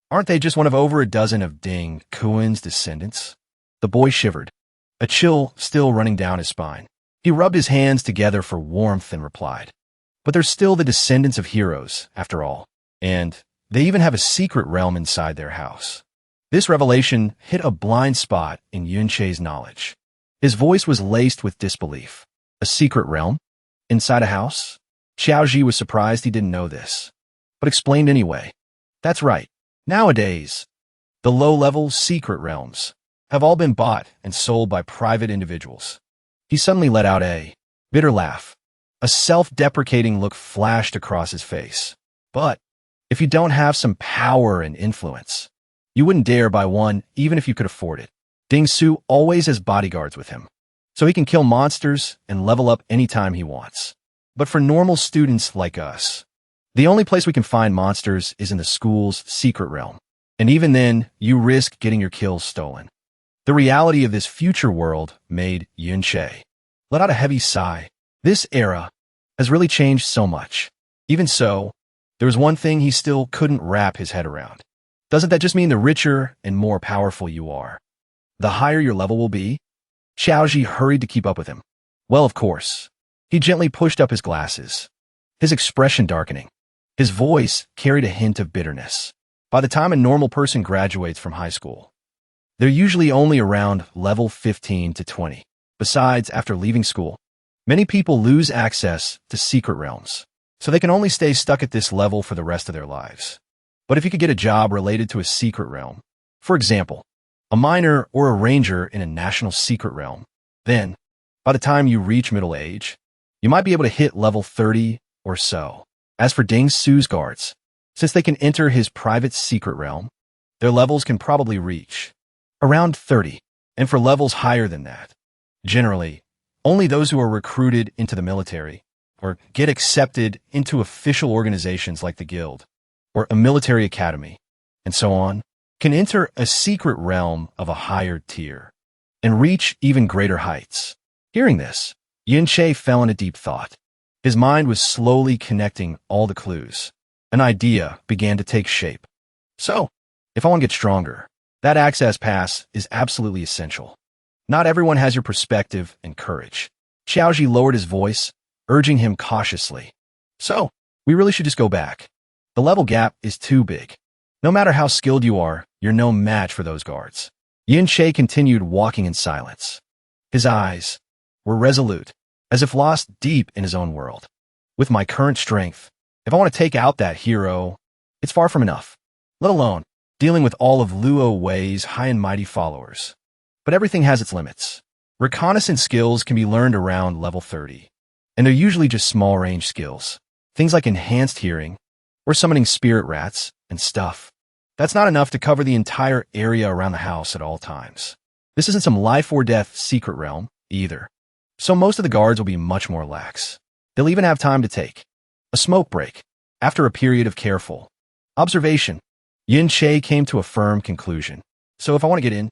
Aren't they just one of over a dozen of Ding Kuan's descendants? The boy shivered, a chill still running down his spine. He rubbed his hands together for warmth and replied, but they're still the descendants of heroes, after all, and they even have a secret realm inside their house. This revelation hit a blind spot in Yunche's knowledge. His voice was laced with disbelief. A secret realm? Inside a house? Xiaoji was surprised he didn't know this, but explained anyway. That's right. Nowadays, the low-level secret realms have all been bought and sold by private individuals. He suddenly let out a bitter laugh. A self-deprecating look flashed across his face. But if you don't have some power and influence, you wouldn't dare buy one even if you could afford it. Ding Su always has bodyguards with him, so he can kill monsters and level up anytime he wants. But for normal students like us, the only place we can find monsters is in the school's secret realm. And even then, you risk getting your kills stolen. The reality of this future world made Yunche let out a heavy sigh. This era has really changed so much. Even so, there was one thing he still couldn't wrap his head around. Doesn't that just mean the richer and more powerful you are, the higher your level will be? Xiaoji hurried to keep up with him. Well, of course. He gently pushed up his glasses, his expression darkening. His voice carried a hint of bitterness. By the time a normal person graduates from high school, they're usually only around level 15 to 20. Besides, after leaving school, many people lose access to secret realms, so they can only stay stuck at this level for the rest of their lives. But if you could get a job related to a secret realm, for example, a miner or a ranger in a national secret realm, then, by the time you reach middle age, you might be able to hit level 30 or so. As for Ding Su's guards, since they can enter his private secret realm, their levels can probably reach around 30, and for levels higher than that, generally, only those who are recruited into the military or get accepted into official organizations like the guild or a military academy, and so on, can enter a secret realm of a higher tier and reach even greater heights. Hearing this, Yunche fell into deep thought. His mind was slowly connecting all the clues. An idea began to take shape. So, if I want to get stronger, that access pass is absolutely essential. Not everyone has your perspective and courage. Xiaoji lowered his voice, urging him cautiously. So, we really should just go back. The level gap is too big. No matter how skilled you are, you're no match for those guards. Yunche continued walking in silence. His eyes were resolute, as if lost deep in his own world. With my current strength, if I want to take out that hero, it's far from enough, let alone dealing with all of Luo Wei's high and mighty followers. But everything has its limits. Reconnaissance skills can be learned around level 30, and they're usually just small-range skills. Things like enhanced hearing, or summoning spirit rats, and stuff. That's not enough to cover the entire area around the house at all times. This isn't some life-or-death secret realm, either. So most of the guards will be much more lax. They'll even have time to take a smoke break after a period of careful observation. Yunche came to a firm conclusion. So if I want to get in,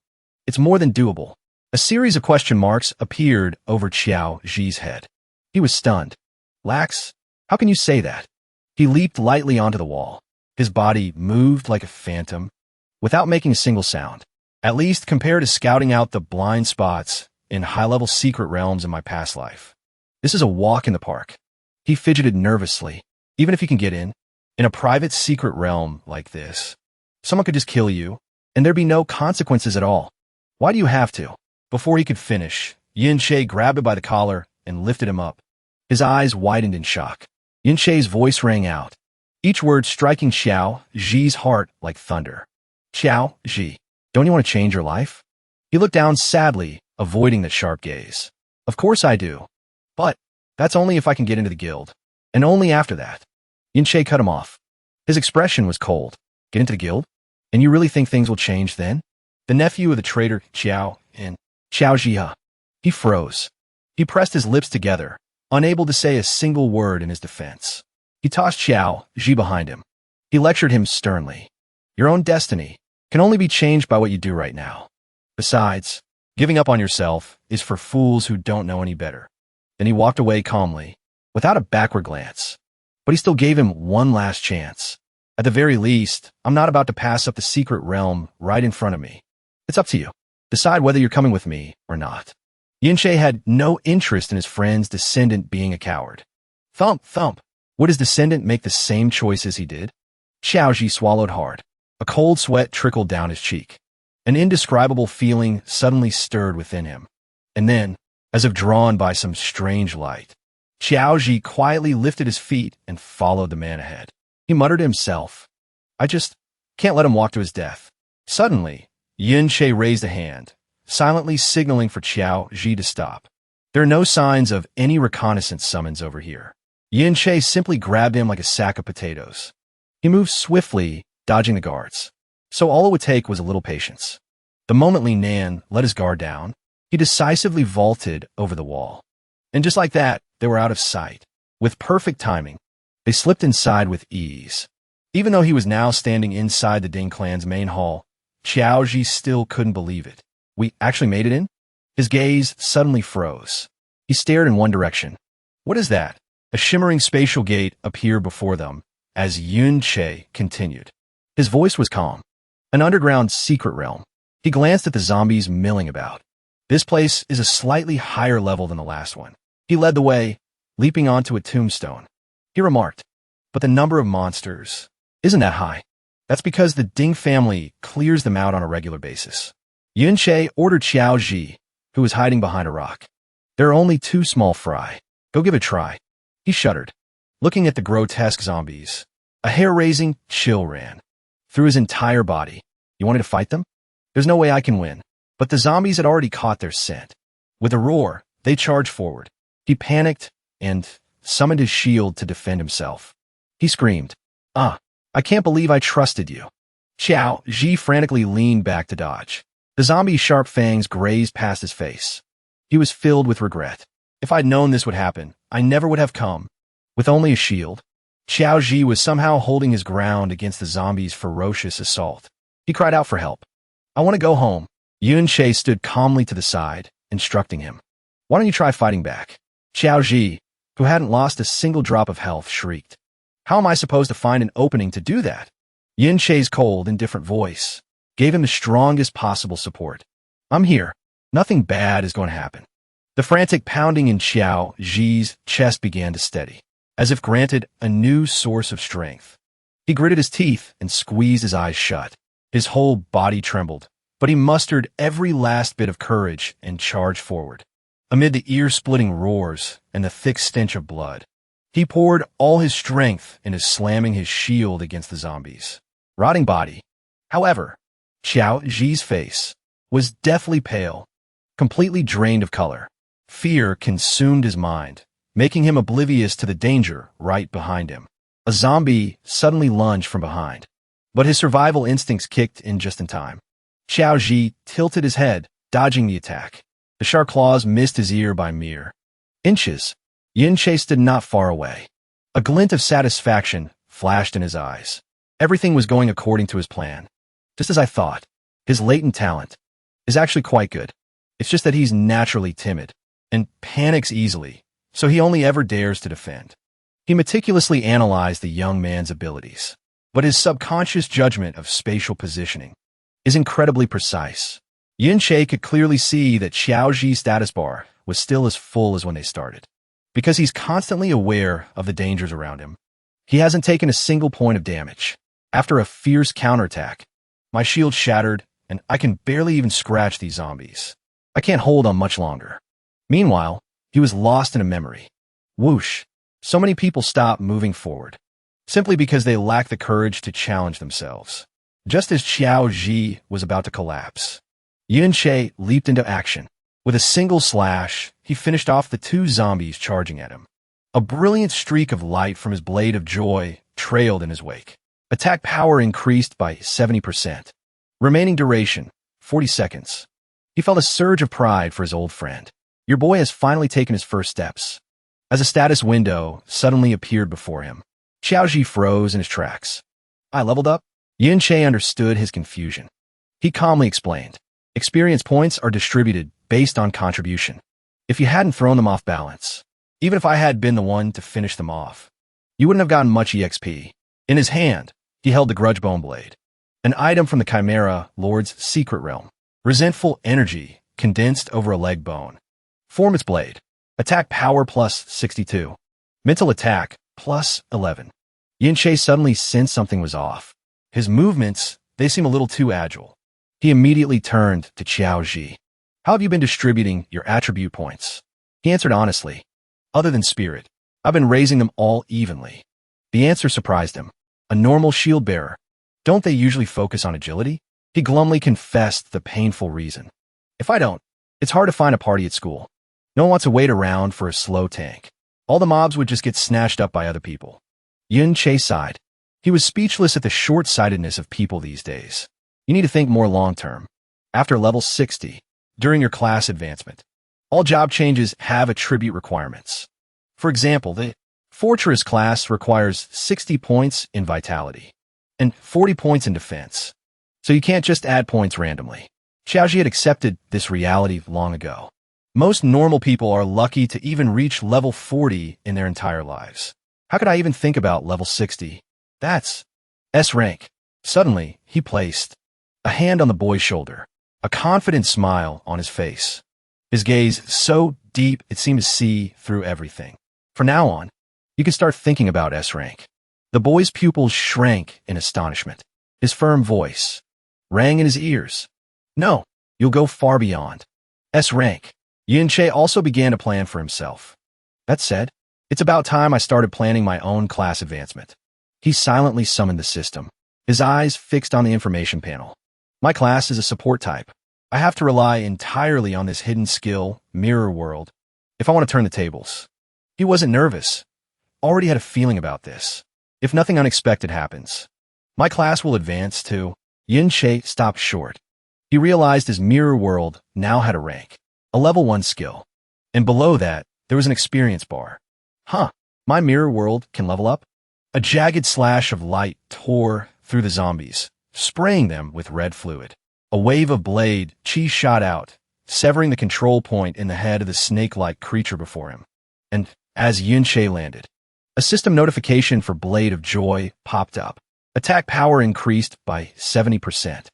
it's more than doable. A series of question marks appeared over Xiao Ji's head. He was stunned. Lax? How can you say that? He leaped lightly onto the wall. His body moved like a phantom, without making a single sound. At least compared to scouting out the blind spots in high-level secret realms in my past life. This is a walk in the park. He fidgeted nervously. Even if you can get in a private secret realm like this, someone could just kill you, and there'd be no consequences at all. Why do you have to? Before he could finish, Yunche grabbed him by the collar and lifted him up. His eyes widened in shock. Yunche's voice rang out, each word striking Xiao Ji's heart like thunder. Xiao Ji, don't you want to change your life? He looked down sadly, avoiding the sharp gaze. Of course I do. But that's only if I can get into the guild. And only after that. Yunche cut him off. His expression was cold. Get into the guild? And you really think things will change then? The nephew of the traitor Xiao and Xiao Jia. He froze. He pressed his lips together, unable to say a single word in his defense. He tossed Xiao Ji behind him. He lectured him sternly. Your own destiny can only be changed by what you do right now. Besides, giving up on yourself is for fools who don't know any better. Then he walked away calmly, without a backward glance. but he still gave him one last chance. At the very least, I'm not about to pass up the secret realm right in front of me. It's up to you. Decide whether you're coming with me or not. Yunche had no interest in his friend's descendant being a coward. Thump, thump. Would his descendant make the same choices he did? Xiaoji swallowed hard. A cold sweat trickled down his cheek. An indescribable feeling suddenly stirred within him. And then, as if drawn by some strange light, Xiaoji quietly lifted his feet and followed the man ahead. He muttered to himself, I just can't let him walk to his death. Suddenly, Yunche raised a hand, silently signaling for Xiaoji to stop. There are no signs of any reconnaissance summons over here. Yunche simply grabbed him like a sack of potatoes. He moved swiftly, dodging the guards. So all it would take was a little patience. The moment Li Nan let his guard down, he decisively vaulted over the wall. And just like that, they were out of sight. With perfect timing, they slipped inside with ease. Even though he was now standing inside the Ding clan's main hall, Xiaoji still couldn't believe it. We actually made it in? His gaze suddenly froze. He stared in one direction. What is that? A shimmering spatial gate appeared before them as Yunche continued. His voice was calm. An underground secret realm. He glanced at the zombies milling about. This place is a slightly higher level than the last one. He led the way, leaping onto a tombstone. He remarked, but the number of monsters isn't that high. That's because the Ding family clears them out on a regular basis. Yunche ordered Xiaoji, who was hiding behind a rock. There are only 2 small fry. Go give it a try. He shuddered, looking at the grotesque zombies. A hair-raising chill ran through his entire body. You wanted to fight them? There's no way I can win. But the zombies had already caught their scent. With a roar, they charged forward. He panicked and summoned his shield to defend himself. He screamed, I can't believe I trusted you. Xiaoji frantically leaned back to dodge. The zombie's sharp fangs grazed past his face. He was filled with regret. If I'd known this would happen, I never would have come. With only a shield, Xiaoji was somehow holding his ground against the zombie's ferocious assault. He cried out for help. I want to go home. Yunche stood calmly to the side, instructing him. Why don't you try fighting back? Xiaoji, who hadn't lost a single drop of health, shrieked. How am I supposed to find an opening to do that? Yunche's cold, indifferent voice gave him the strongest possible support. I'm here. Nothing bad is going to happen. The frantic pounding in Xiaoji's chest began to steady, as if granted a new source of strength. He gritted his teeth and squeezed his eyes shut. His whole body trembled, but he mustered every last bit of courage and charged forward. Amid the ear-splitting roars and the thick stench of blood, he poured all his strength into slamming his shield against the zombies' rotting body. However, Xiaoji's face was deathly pale, completely drained of color. Fear consumed his mind, making him oblivious to the danger right behind him. A zombie suddenly lunged from behind, but his survival instincts kicked in just in time. Xiaoji tilted his head, dodging the attack. The sharp claws missed his ear by mere inches. Yunche stood not far away. A glint of satisfaction flashed in his eyes. Everything was going according to his plan. Just as I thought, his latent talent is actually quite good. It's just that he's naturally timid and panics easily, so he only ever dares to defend. He meticulously analyzed the young man's abilities, but his subconscious judgment of spatial positioning is incredibly precise. Yunche could clearly see that Xiaoji's status bar was still as full as when they started. Because he's constantly aware of the dangers around him, he hasn't taken a single point of damage. After a fierce counterattack, my shield shattered, and I can barely even scratch these zombies. I can't hold on much longer. Meanwhile, he was lost in a memory. Whoosh! So many people stopped moving forward, simply because they lacked the courage to challenge themselves. Just as Xiaoji was about to collapse, Yunche leaped into action. With a single slash, he finished off the 2 zombies charging at him. A brilliant streak of light from his blade of joy trailed in his wake. Attack power increased by 70%. Remaining duration, 40 seconds. He felt a surge of pride for his old friend. Your boy has finally taken his first steps. As a status window suddenly appeared before him, Xiaoji froze in his tracks. I leveled up? Yunche understood his confusion. He calmly explained. Experience points are distributed based on contribution. If you hadn't thrown them off balance, even if I had been the one to finish them off, you wouldn't have gotten much EXP. In his hand, he held the Grudge Bone Blade, an item from the Chimera Lord's secret realm. Resentful energy condensed over a leg bone. Form its blade. Attack power plus 62. Mental attack plus 11. Yin-Che suddenly sensed something was off. His movements, they seem a little too agile. He immediately turned to Qiao Ji. How have you been distributing your attribute points? He answered honestly. Other than spirit, I've been raising them all evenly. The answer surprised him. A normal shield bearer. Don't they usually focus on agility? He glumly confessed the painful reason. If I don't, it's hard to find a party at school. No one wants to wait around for a slow tank. All the mobs would just get snatched up by other people. Yin-Che sighed. He was speechless at the short-sightedness of people these days. You need to think more long-term. After level 60, during your class advancement, all job changes have attribute requirements. For example, the Fortress class requires 60 points in vitality and 40 points in defense. So you can't just add points randomly. Xiaoji had accepted this reality long ago. Most normal people are lucky to even reach level 40 in their entire lives. How could I even think about level 60? That's S rank. Suddenly, he placed a hand on the boy's shoulder, a confident smile on his face. His gaze so deep it seemed to see through everything. From now on, you can start thinking about S rank. The boy's pupils shrank in astonishment. His firm voice rang in his ears. No, you'll go far beyond S rank. Yin-Che also began to plan for himself. That said, it's about time I started planning my own class advancement. He silently summoned the system, his eyes fixed on the information panel. My class is a support type. I have to rely entirely on this hidden skill, Mirror World, if I want to turn the tables. He wasn't nervous. Already had a feeling about this. If nothing unexpected happens, my class will advance to... Yin-Che stopped short. He realized his Mirror World now had a rank, a level 1 skill. And below that, there was an experience bar. Huh, my Mirror World can level up? A jagged slash of light tore through the zombies, spraying them with red fluid. A wave of blade chi shot out, severing the control point in the head of the snake-like creature before him. And as Yin-Che landed, a system notification for Blade of Joy popped up. Attack power increased by 70%.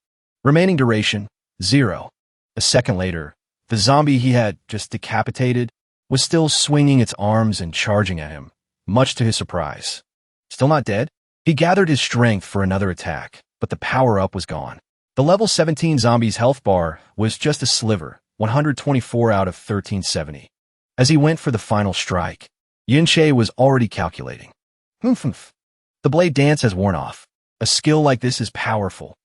Remaining duration, 0. A second later, the zombie he had just decapitated was still swinging its arms and charging at him, much to his surprise. Still not dead? He gathered his strength for another attack, but the power-up was gone. The level 17 zombie's health bar was just a sliver, 124 out of 1370. As he went for the final strike, Yin-Che was already calculating. Humph. The blade dance has worn off. A skill like this is powerful,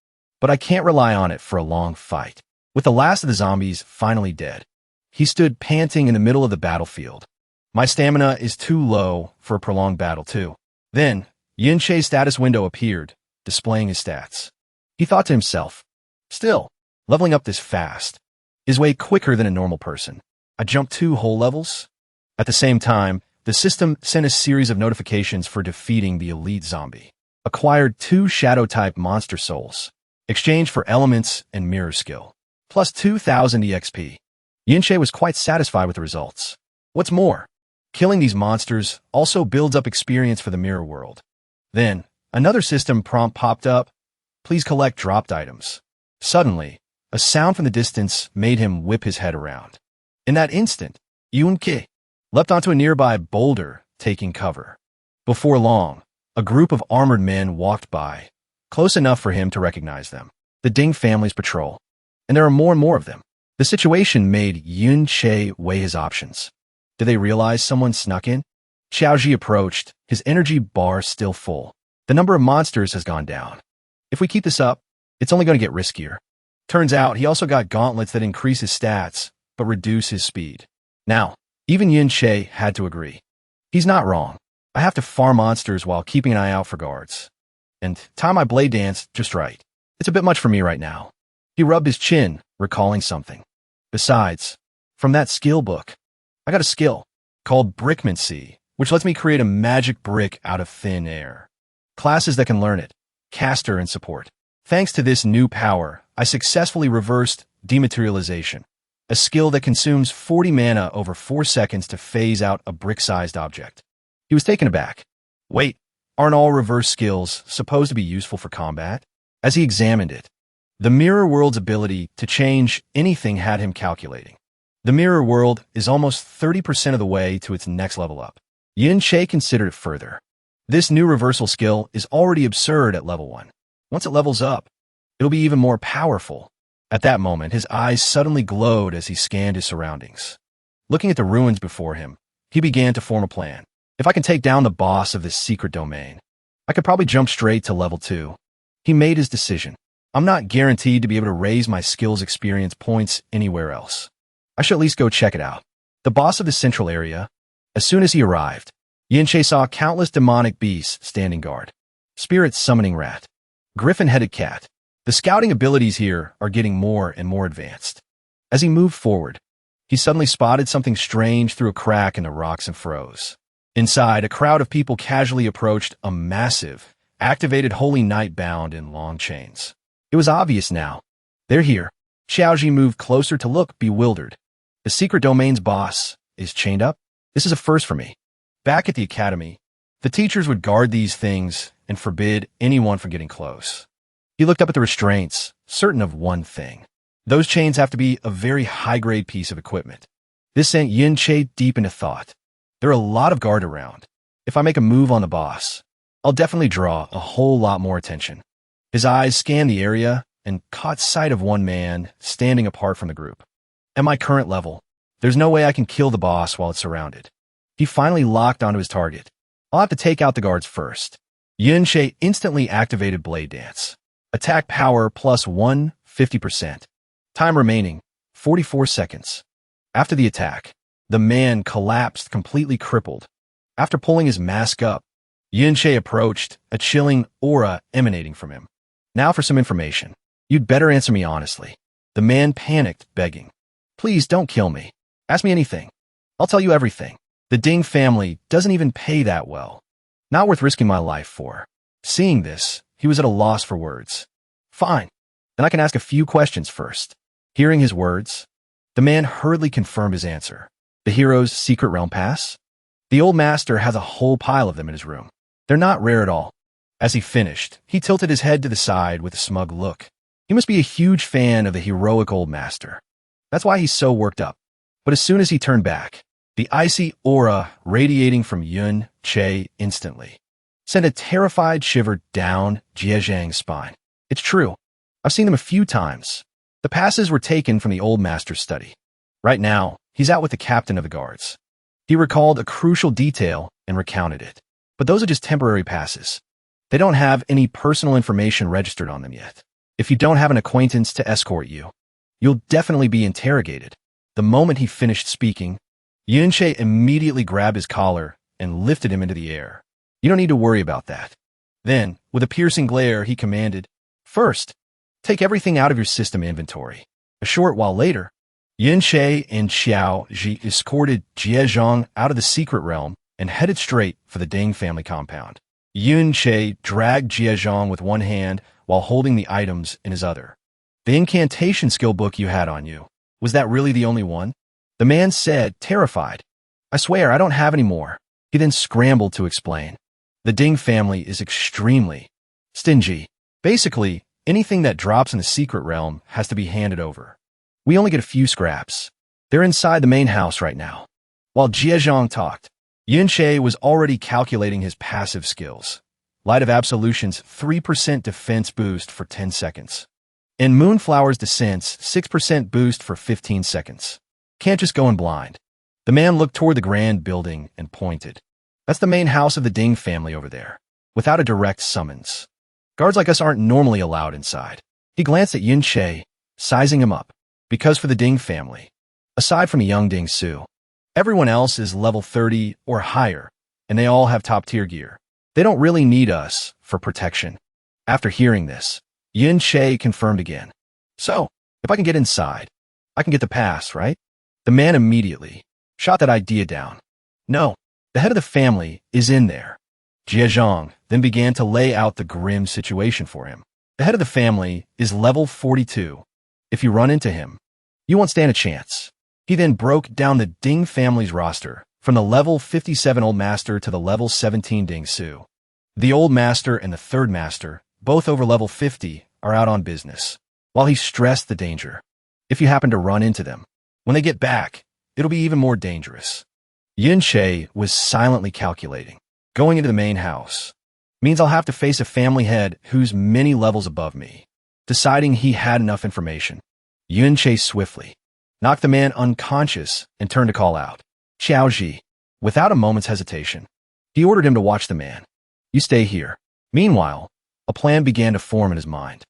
but I can't rely on it for a long fight. With the last of the zombies finally dead, he stood panting in the middle of the battlefield. My stamina is too low for a prolonged battle too. Then, Yin-Che's status window appeared, displaying his stats. He thought to himself, still, leveling up this fast is way quicker than a normal person. I jumped 2 whole levels? At the same time, the system sent a series of notifications for defeating the elite zombie. Acquired 2 shadow-type monster souls. Exchange for elements and mirror skill. Plus 2,000 EXP. Yin-Che was quite satisfied with the results. What's more, killing these monsters also builds up experience for the mirror world. Then, another system prompt popped up. Please collect dropped items. Suddenly, a sound from the distance made him whip his head around. In that instant, Yun-Ke leapt onto a nearby boulder, taking cover. Before long, a group of armored men walked by, close enough for him to recognize them. The Ding family's patrol. And there are more and more of them. The situation made Yin-Che weigh his options. Did they realize someone snuck in? Xiaoji approached, his energy bar still full. The number of monsters has gone down. If we keep this up, it's only going to get riskier. Turns out he also got gauntlets that increase his stats, but reduce his speed. Now, even Yin-Che had to agree. He's not wrong. I have to farm monsters while keeping an eye out for guards. And time my blade dance just right. It's a bit much for me right now. He rubbed his chin, recalling something. Besides, from that skill book, I got a skill called Brickmancy, which lets me create a magic brick out of thin air. Classes that can learn it, caster and support. Thanks to this new power, I successfully reversed dematerialization, a skill that consumes 40 mana over 4 seconds to phase out a brick-sized object. He was taken aback. Wait, aren't all reverse skills supposed to be useful for combat? As he examined it, the mirror world's ability to change anything had him calculating. The mirror world is almost 30% of the way to its next level up. Yin Che considered it further. This new reversal skill is already absurd at level 1. Once it levels up, it'll be even more powerful. At that moment, his eyes suddenly glowed as he scanned his surroundings. Looking at the ruins before him, he began to form a plan. If I can take down the boss of this secret domain, I could probably jump straight to level 2. He made his decision. I'm not guaranteed to be able to raise my skills experience points anywhere else. I should at least go check it out. The boss of the central area. As soon as he arrived, Yin Che saw countless demonic beasts standing guard. Spirit summoning rat. Griffin-headed cat. The scouting abilities here are getting more and more advanced. As he moved forward, he suddenly spotted something strange through a crack in the rocks and froze. Inside, a crowd of people casually approached a massive, activated holy knight bound in long chains. It was obvious now. They're here. Xiaoji moved closer to look, bewildered. The secret domain's boss is chained up? This is a first for me. Back at the academy, the teachers would guard these things and forbid anyone from getting close. He looked up at the restraints, certain of one thing. Those chains have to be a very high-grade piece of equipment. This sent Yin Che deep into thought. There are a lot of guard around. If I make a move on the boss, I'll definitely draw a whole lot more attention. His eyes scanned the area and caught sight of one man standing apart from the group. At my current level, there's no way I can kill the boss while it's surrounded. He finally locked onto his target. I'll have to take out the guards first. Yin Che instantly activated Blade Dance. Attack power +1, 50%. Time remaining, 44 seconds. After the attack, the man collapsed completely crippled. After pulling his mask up, Yin Che approached, a chilling aura emanating from him. Now for some information. You'd better answer me honestly. The man panicked, begging. Please don't kill me. Ask me anything. I'll tell you everything. The Ding family doesn't even pay that well. Not worth risking my life for. Seeing this, he was at a loss for words. Fine. Then I can ask a few questions first. Hearing his words, the man hurriedly confirmed his answer. The hero's secret realm pass? The old master has a whole pile of them in his room. They're not rare at all. As he finished, he tilted his head to the side with a smug look. He must be a huge fan of the heroic old master. That's why he's so worked up. But as soon as he turned back, the icy aura radiating from Yin Che instantly sent a terrified shiver down Jie Zhang's spine. It's true. I've seen them a few times. The passes were taken from the old master's study. Right now, he's out with the captain of the guards. He recalled a crucial detail and recounted it. But those are just temporary passes. They don't have any personal information registered on them yet. If you don't have an acquaintance to escort you, you'll definitely be interrogated. The moment he finished speaking, Yin Che immediately grabbed his collar and lifted him into the air. You don't need to worry about that. Then, with a piercing glare, he commanded, First, take everything out of your system inventory. A short while later, Yin Che and Xiao Ji escorted Jie Zhang out of the secret realm and headed straight for the Ding family compound. Yin Che dragged Jie Zhang with one hand while holding the items in his other. The incantation skill book you had on you, was that really the only one? The man said, terrified. I swear, I don't have any more. He then scrambled to explain. The Ding family is extremely stingy. Basically, anything that drops in the secret realm has to be handed over. We only get a few scraps. They're inside the main house right now. While Jie Zhang talked, Yin Che was already calculating his passive skills. Light of Absolution's 3% defense boost for 10 seconds. And Moonflower's Descent's 6% boost for 15 seconds. Can't just go in blind. The man looked toward the grand building and pointed. That's the main house of the Ding family over there, without a direct summons. Guards like us aren't normally allowed inside. He glanced at Yin Che, sizing him up. Because for the Ding family, aside from a young Ding Su, everyone else is level 30 or higher, and they all have top-tier gear. They don't really need us for protection. After hearing this, Yin Che confirmed again. So, if I can get inside, I can get the pass, right? The man immediately shot that idea down. No, the head of the family is in there. Jie Zhang then began to lay out the grim situation for him. The head of the family is level 42. If you run into him, you won't stand a chance. He then broke down the Ding family's roster from the level 57 Old Master to the level 17 Ding Su. The Old Master and the Third Master, both over level 50, are out on business. While he stressed the danger, if you happen to run into them, when they get back, it'll be even more dangerous. Yin Che was silently calculating. Going into the main house means I'll have to face a family head who's many levels above me. Deciding he had enough information, Yin Che swiftly knocked the man unconscious and turned to call out, "Xiao Ji." Without a moment's hesitation, he ordered him to watch the man. "You stay here." Meanwhile, a plan began to form in his mind.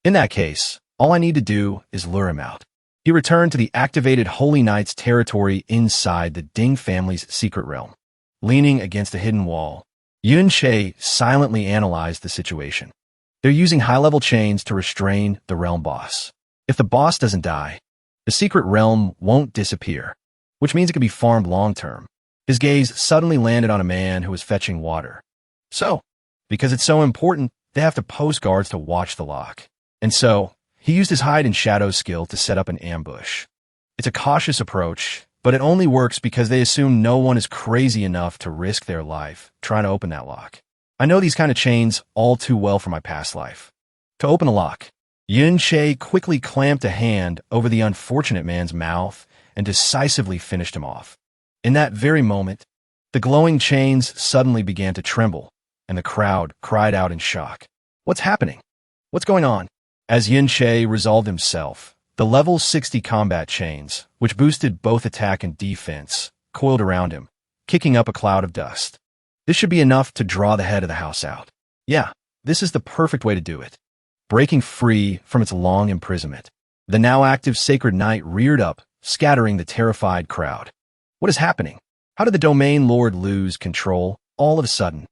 In that case, all I need to do is lure him out. He returned to the activated Holy Knight's territory inside the Ding family's secret realm. Leaning against a hidden wall, Yun Che silently analyzed the situation. They're using high-level chains to restrain the realm boss. If the boss doesn't die, the secret realm won't disappear, which means it can be farmed long-term. His gaze suddenly landed on a man who was fetching water. So, because it's so important, they have to post guards to watch the lock. And so, he used his hide and shadow skill to set up an ambush. It's a cautious approach, but it only works because they assume no one is crazy enough to risk their life trying to open that lock. I know these kind of chains all too well from my past life. To open a lock, Yun Che quickly clamped a hand over the unfortunate man's mouth and decisively finished him off. In that very moment, the glowing chains suddenly began to tremble, and the crowd cried out in shock. "What's happening? What's going on?" As Yin Che resolved himself, the level 60 combat chains, which boosted both attack and defense, coiled around him, kicking up a cloud of dust. This should be enough to draw the head of the house out. Yeah, this is the perfect way to do it. Breaking free from its long imprisonment, the now active Sacred Knight reared up, scattering the terrified crowd. What is happening? How did the Domain Lord lose control all of a sudden?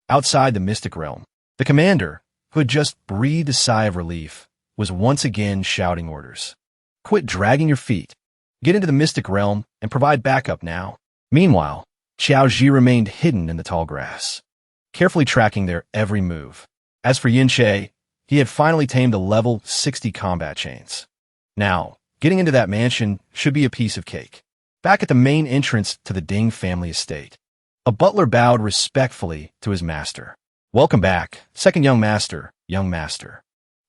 Outside the Mystic Realm, the commander, who had just breathed a sigh of relief, was once again shouting orders. "Quit dragging your feet. Get into the Mystic Realm and provide backup now." Meanwhile, Xiao Ji remained hidden in the tall grass, carefully tracking their every move. As for Yin Che, he had finally tamed the level 60 combat chains. Now, getting into that mansion should be a piece of cake. Back at the main entrance to the Ding family estate, a butler bowed respectfully to his master. "Welcome back, second young master, young master."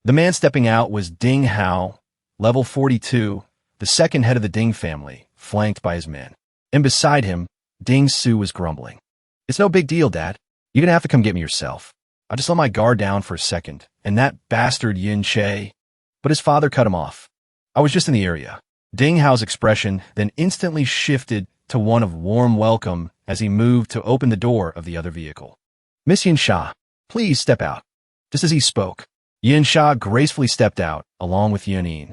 The man stepping out was Ding Hao, level 42, the second head of the Ding family, flanked by his men. And beside him, Ding Su was grumbling. "It's no big deal, Dad. You're gonna have to come get me yourself. I just let my guard down for a second, and that bastard Yin Che..." But his father cut him off. "I was just in the area." Ding Hao's expression then instantly shifted to one of warm welcome as he moved to open the door of the other vehicle. "Miss Yin Sha, please step out." Just as he spoke, Yin Sha gracefully stepped out, along with Yin Yin.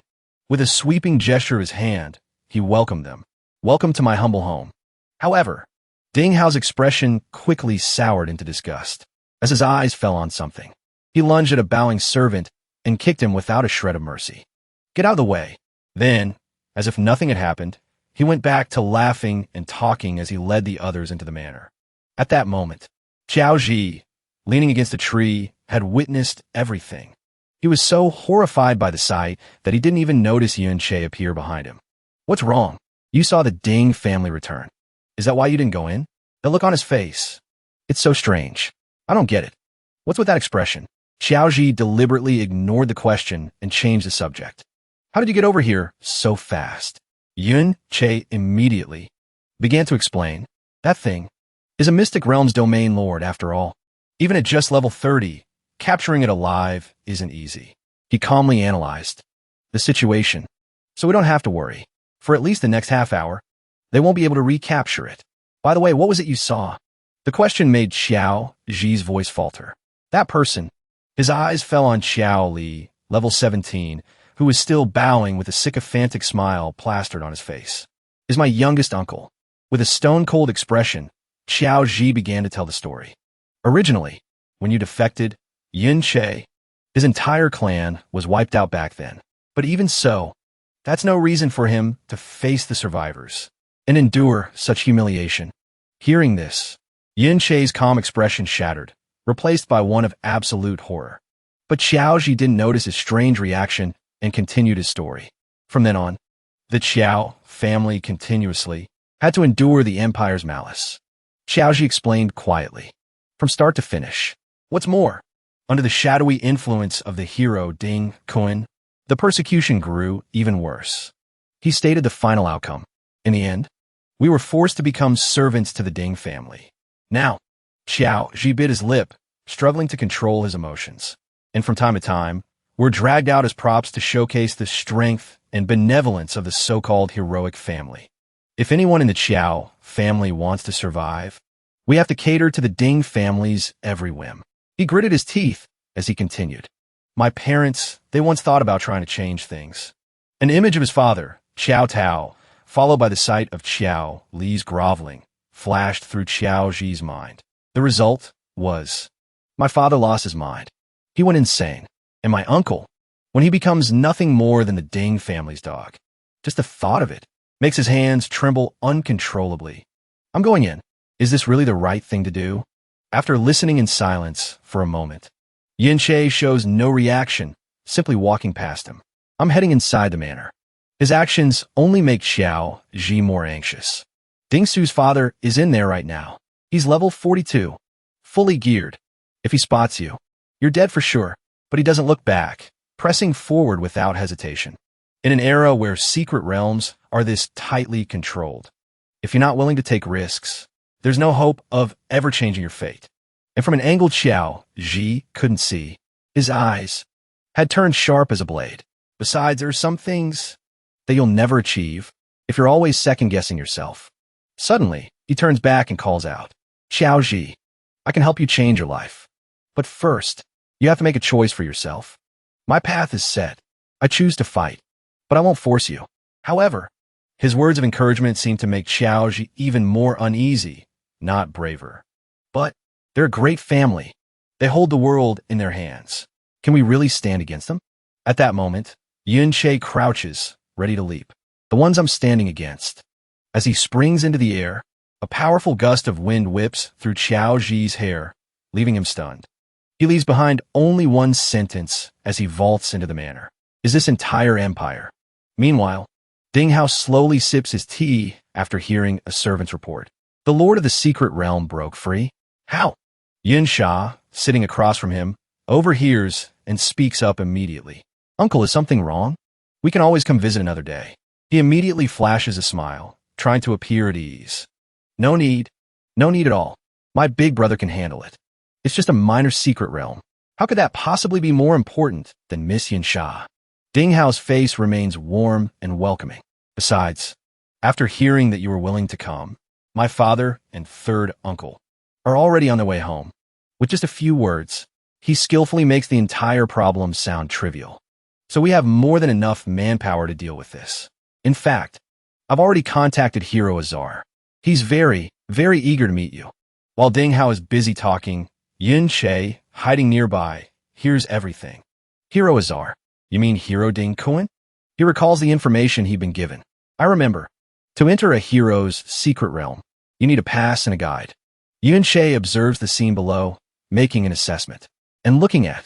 With a sweeping gesture of his hand, he welcomed them. "Welcome to my humble home." However, Ding Hao's expression quickly soured into disgust, as his eyes fell on something. He lunged at a bowing servant and kicked him without a shred of mercy. "Get out of the way." Then, as if nothing had happened, he went back to laughing and talking as he led the others into the manor. At that moment, Xiao Ji, leaning against a tree, had witnessed everything. He was so horrified by the sight that he didn't even notice Yun Che appear behind him. "What's wrong? You saw the Ding family return. Is that why you didn't go in?" The look on his face. "It's so strange. I don't get it. What's with that expression?" Xiao Ji deliberately ignored the question and changed the subject. "How did you get over here so fast?" Yun Che immediately began to explain. "That thing is a Mystic Realm's Domain Lord after all. Even at just level 30, capturing it alive isn't easy." He calmly analyzed the situation. "So we don't have to worry. For at least the next half hour, they won't be able to recapture it. By the way, what was it you saw?" The question made Xiao Ji's voice falter. "That person." His eyes fell on Xiao Li, level 17, who was still bowing with a sycophantic smile plastered on his face. "Is my youngest uncle." With a stone-cold expression, Xiao Ji began to tell the story. "Originally, when you defected, Yin Che, his entire clan was wiped out back then. But even so, that's no reason for him to face the survivors and endure such humiliation." Hearing this, Yin Che's calm expression shattered, replaced by one of absolute horror. But Xiao Ji didn't notice his strange reaction and continued his story. From then on, the Qiao family continuously had to endure the Empire's malice. Xiaoji explained quietly. From start to finish. What's more, under the shadowy influence of the hero Ding Kuan, the persecution grew even worse. He stated the final outcome. In the end, we were forced to become servants to the Ding family. Now, Xiaoji bit his lip, struggling to control his emotions. And from time to time, we're dragged out as props to showcase the strength and benevolence of the so-called heroic family. If anyone in the Xiao family wants to survive, we have to cater to the Ding family's every whim. He gritted his teeth as he continued. My parents, they once thought about trying to change things. An image of his father, Qiao Tao, followed by the sight of Qiao Li's groveling, flashed through Xiaoji's mind. The result was, my father lost his mind. He went insane. And my uncle, when he becomes nothing more than the Ding family's dog, just the thought of it makes his hands tremble uncontrollably. I'm going in. Is this really the right thing to do? After listening in silence for a moment, Yin-che shows no reaction, simply walking past him. I'm heading inside the manor. His actions only make Xiao Ji more anxious. Ding Su's father is in there right now. He's level 42, fully geared. If he spots you, you're dead for sure. But he doesn't look back, pressing forward without hesitation. In an era where secret realms are this tightly controlled, if you're not willing to take risks, there's no hope of ever changing your fate. And from an angle Xiao Ji couldn't see, his eyes had turned sharp as a blade. Besides, there are some things that you'll never achieve if you're always second-guessing yourself. Suddenly, he turns back and calls out, Xiao Ji, I can help you change your life. But first, you have to make a choice for yourself. My path is set. I choose to fight, but I won't force you. However, his words of encouragement seemed to make Xiaoji even more uneasy, not braver. But they're a great family. They hold the world in their hands. Can we really stand against them? At that moment, Yin-che crouches, ready to leap. The ones I'm standing against. As he springs into the air, a powerful gust of wind whips through Xiaoji's hair, leaving him stunned. He leaves behind only one sentence as he vaults into the manor. Is this entire empire? Meanwhile, Ding Hao slowly sips his tea after hearing a servant's report. The lord of the secret realm broke free. How? Yin Sha, sitting across from him, overhears and speaks up immediately. Uncle, is something wrong? We can always come visit another day. He immediately flashes a smile, trying to appear at ease. No need. No need at all. My big brother can handle it. It's just a minor secret realm. How could that possibly be more important than Miss Yin Sha? Ding Hao's face remains warm and welcoming. Besides, after hearing that you were willing to come, my father and third uncle are already on their way home. With just a few words, he skillfully makes the entire problem sound trivial. So we have more than enough manpower to deal with this. In fact, I've already contacted Hero Azar. He's very, very eager to meet you. While Ding Hao is busy talking, Yin-che, hiding nearby, hears everything. Hero Azar? You mean Hero Ding Kuan? He recalls the information he'd been given. I remember. To enter a hero's secret realm, you need a pass and a guide. Yin-che observes the scene below, making an assessment. And looking at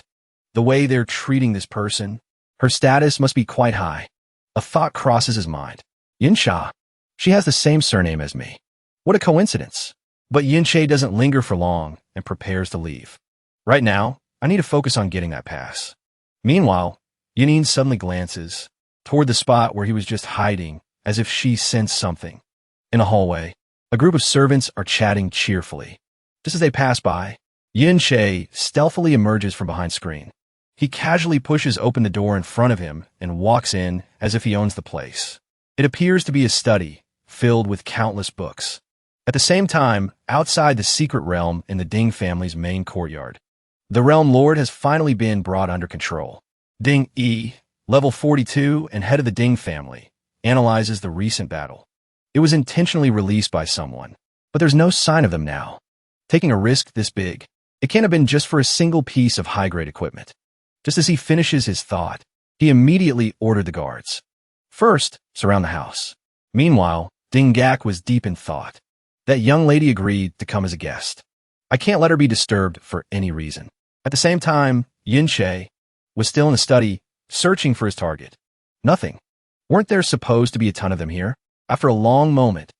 the way they're treating this person, her status must be quite high. A thought crosses his mind. Yin-sha. She has the same surname as me. What a coincidence. But Yin-che doesn't linger for long and prepares to leave. Right now, I need to focus on getting that pass. Meanwhile, Yanin suddenly glances toward the spot where he was just hiding, as if she sensed something. In a hallway, a group of servants are chatting cheerfully. Just as they pass by, Yin-che stealthily emerges from behind screen. He casually pushes open the door in front of him and walks in as if he owns the place. It appears to be a study, filled with countless books. At the same time, outside the secret realm in the Ding family's main courtyard, the realm lord has finally been brought under control. Ding Yi, level 42 and head of the Ding family, analyzes the recent battle. It was intentionally released by someone, but there's no sign of them now. Taking a risk this big, it can't have been just for a single piece of high-grade equipment. Just as he finishes his thought, he immediately ordered the guards. First, surround the house. Meanwhile, Ding Gak was deep in thought. That young lady agreed to come as a guest. I can't let her be disturbed for any reason. At the same time, Yin-che was still in the study, searching for his target. Nothing. Weren't there supposed to be a ton of them here? After a long moment,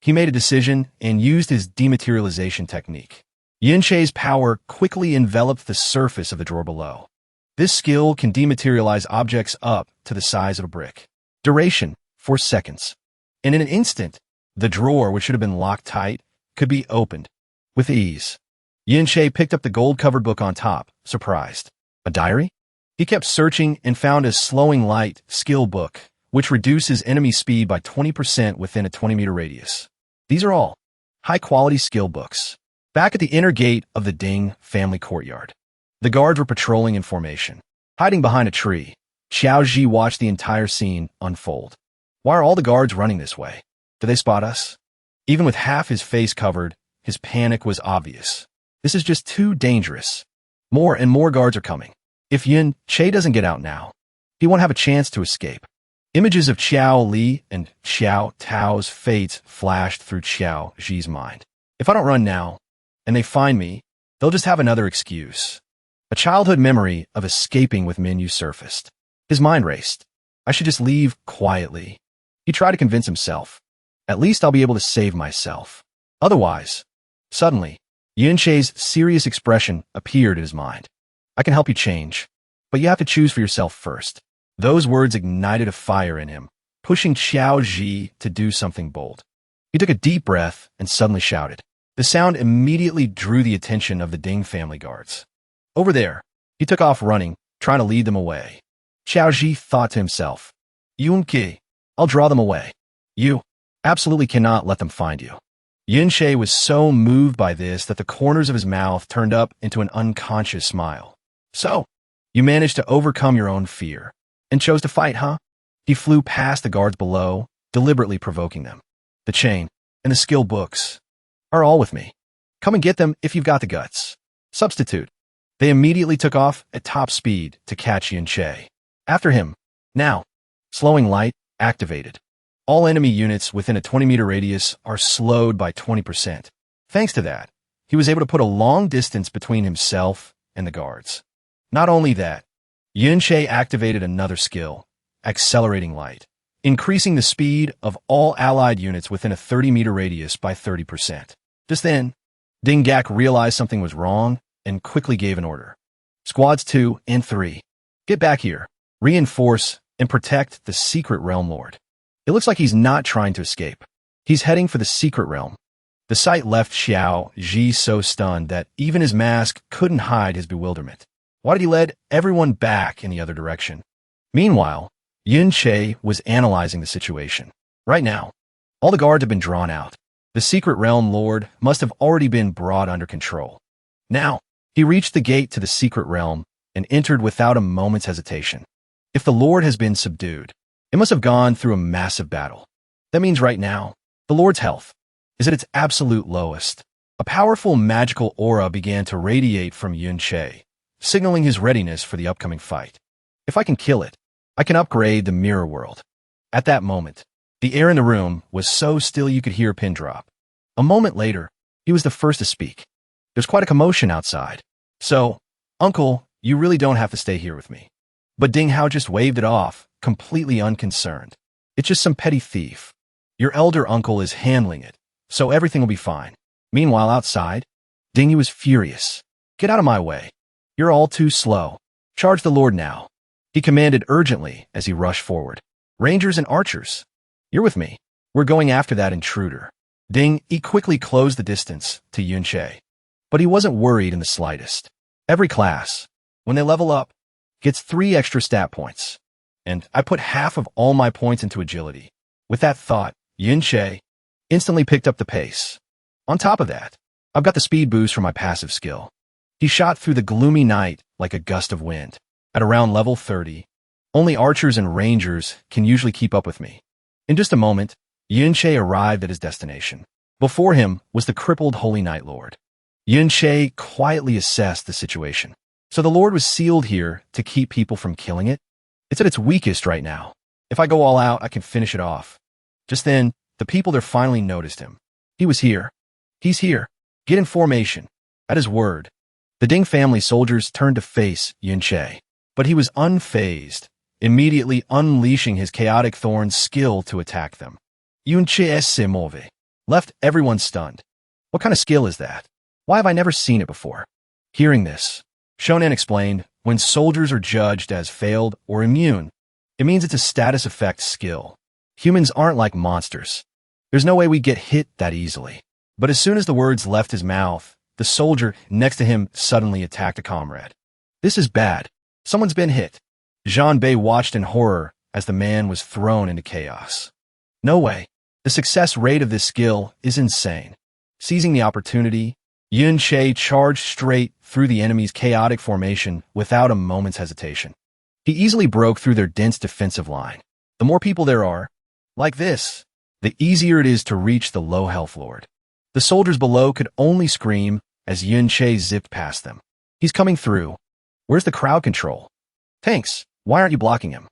He made a decision and used his dematerialization technique. Yunche's power quickly enveloped the surface of the drawer below. This skill can dematerialize objects up to the size of a brick. Duration, 4 seconds. And in an instant, the drawer, which should have been locked tight, could be opened with ease. Yunche picked up the gold-covered book on top, surprised. A diary? He kept searching and found a slowing light skill book, which reduces enemy speed by 20% within a 20-meter radius. These are all high-quality skill books. Back at the inner gate of the Ding family courtyard, the guards were patrolling in formation. Hiding behind a tree, Xiaoji watched the entire scene unfold. Why are all the guards running this way? Do they spot us? Even with half his face covered, his panic was obvious. This is just too dangerous. More and more guards are coming. If Yun Che doesn't get out now, he won't have a chance to escape. Images of Xiao Li and Xiao Tao's fates flashed through Xiao Ji's mind. If I don't run now, and they find me, they'll just have another excuse. A childhood memory of escaping with Minyu surfaced. His mind raced. I should just leave quietly. He tried to convince himself. At least I'll be able to save myself. Otherwise, suddenly, Yunche's serious expression appeared in his mind. I can help you change, but you have to choose for yourself first. Those words ignited a fire in him, pushing Xiao Ji to do something bold. He took a deep breath and suddenly shouted. The sound immediately drew the attention of the Ding family guards. Over there, he took off running, trying to lead them away. Xiao Ji thought to himself, Yunqi, I'll draw them away. You absolutely cannot let them find you. Yunche was so moved by this that the corners of his mouth turned up into an unconscious smile. So, you managed to overcome your own fear and chose to fight, huh? He flew past the guards below, deliberately provoking them. The chain and the skill books are all with me. Come and get them if you've got the guts. Substitute. They immediately took off at top speed to catch Yunche. After him. Now. Slowing light activated. All enemy units within a 20-meter radius are slowed by 20%. Thanks to that, he was able to put a long distance between himself and the guards. Not only that, Yunche activated another skill, accelerating light, increasing the speed of all allied units within a 30-meter radius by 30%. Just then, Ding Gak realized something was wrong and quickly gave an order. Squads 2 and 3, get back here, reinforce, and protect the Secret Realm Lord. It looks like he's not trying to escape. He's heading for the Secret Realm. The sight left Xiao Ji so stunned that even his mask couldn't hide his bewilderment. Why did he lead everyone back in the other direction? Meanwhile, Yunche was analyzing the situation. Right now, all the guards have been drawn out. The Secret Realm Lord must have already been brought under control. Now, he reached the gate to the Secret Realm and entered without a moment's hesitation. If the Lord has been subdued, it must have gone through a massive battle. That means right now, the Lord's health is at its absolute lowest. A powerful magical aura began to radiate from Yunche, signaling his readiness for the upcoming fight. If I can kill it, I can upgrade the mirror world. At that moment, the air in the room was so still you could hear a pin drop. A moment later, he was the first to speak. There's quite a commotion outside. So, Uncle, you really don't have to stay here with me. But Ding Hao just waved it off, completely unconcerned. It's just some petty thief. Your elder uncle is handling it, so everything will be fine. Meanwhile, outside, Dingy was furious. Get out of my way. You're all too slow. Charge the Lord now. He commanded urgently as he rushed forward. Rangers and archers, you're with me. We're going after that intruder. Ding He quickly closed the distance to Yunche. But he wasn't worried in the slightest. Every class, when they level up, gets 3 extra stat points. And I put half of all my points into agility. With that thought, Yunche instantly picked up the pace. On top of that, I've got the speed boost from my passive skill. He shot through the gloomy night like a gust of wind. At around level 30, only archers and rangers can usually keep up with me. In just a moment, Yunche arrived at his destination. Before him was the crippled Holy Night Lord. Yunche quietly assessed the situation. So the Lord was sealed here to keep people from killing it? It's at its weakest right now. If I go all out, I can finish it off. Just then, the people there finally noticed him. He was here. He's here. Get in formation. At his word, the Ding family soldiers turned to face Yunche. But he was unfazed, immediately unleashing his chaotic thorn's skill to attack them. Yunche se move. left everyone stunned. What kind of skill is that? Why have I never seen it before? Hearing this, Shonen explained, when soldiers are judged as failed or immune, it means it's a status effect skill. Humans aren't like monsters. There's no way we get hit that easily. But as soon as the words left his mouth, the soldier next to him suddenly attacked a comrade. This is bad. Someone's been hit. Jean Bei watched in horror as the man was thrown into chaos. No way. The success rate of this skill is insane. Seizing the opportunity, Yun Che charged straight through the enemy's chaotic formation without a moment's hesitation. He easily broke through their dense defensive line. The more people there are, like this, the easier it is to reach the low health lord. The soldiers below could only scream as Yun Che zipped past them. He's coming through. Where's the crowd control? Tanks, why aren't you blocking him?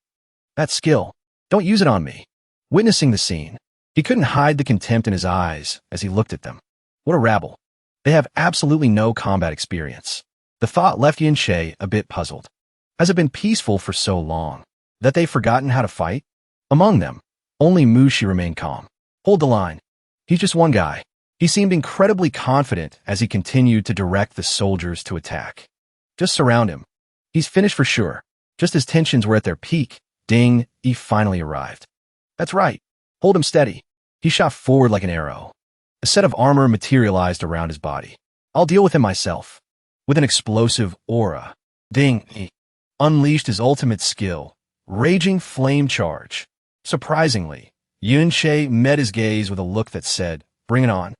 That skill. Don't use it on me. Witnessing the scene, he couldn't hide the contempt in his eyes as he looked at them. What a rabble. They have absolutely no combat experience. The thought left Yun Che a bit puzzled. Has it been peaceful for so long that they've forgotten how to fight? Among them, only Mushi remained calm. Hold the line. He's just one guy. He seemed incredibly confident as he continued to direct the soldiers to attack. Just surround him. He's finished for sure. Just as tensions were at their peak, Ding finally arrived. That's right. Hold him steady. He shot forward like an arrow. A set of armor materialized around his body. I'll deal with him myself. With an explosive aura, Ding unleashed his ultimate skill, Raging Flame Charge. Surprisingly, Yun Che met his gaze with a look that said, bring it on.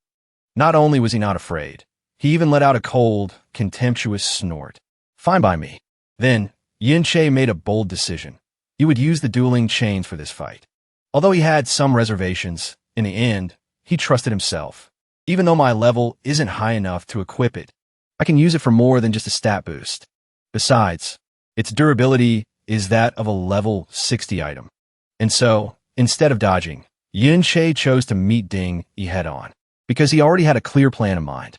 Not only was he not afraid, he even let out a cold, contemptuous snort. Fine by me. Then, Yun Che made a bold decision. He would use the dueling chains for this fight. Although he had some reservations, in the end, he trusted himself. Even though my level isn't high enough to equip it, I can use it for more than just a stat boost. Besides, its durability is that of a level 60 item. And so, instead of dodging, Yun Che chose to meet Ding head-on, because he already had a clear plan in mind.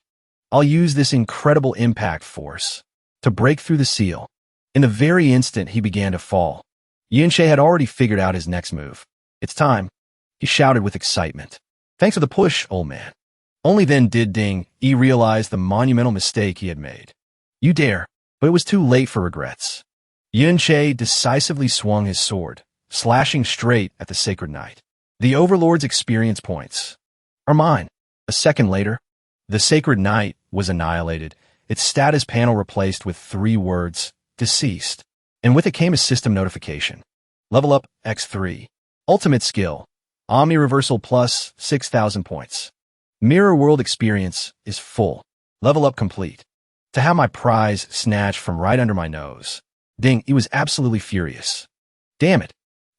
I'll use this incredible impact force to break through the seal. In the very instant he began to fall, Yun Che had already figured out his next move. It's time, he shouted with excitement. Thanks for the push, old man. Only then did Ding realize the monumental mistake he had made. You dare, but it was too late for regrets. Yun Che decisively swung his sword, slashing straight at the sacred knight. The overlord's experience points are mine. A second later, the sacred knight was annihilated, its status panel replaced with 3 words, deceased. And with it came a system notification. Level up X3. Ultimate skill. Omni reversal plus 6,000 points. Mirror world experience is full. Level up complete. To have my prize snatched from right under my nose. Ding, he was absolutely furious. Damn it.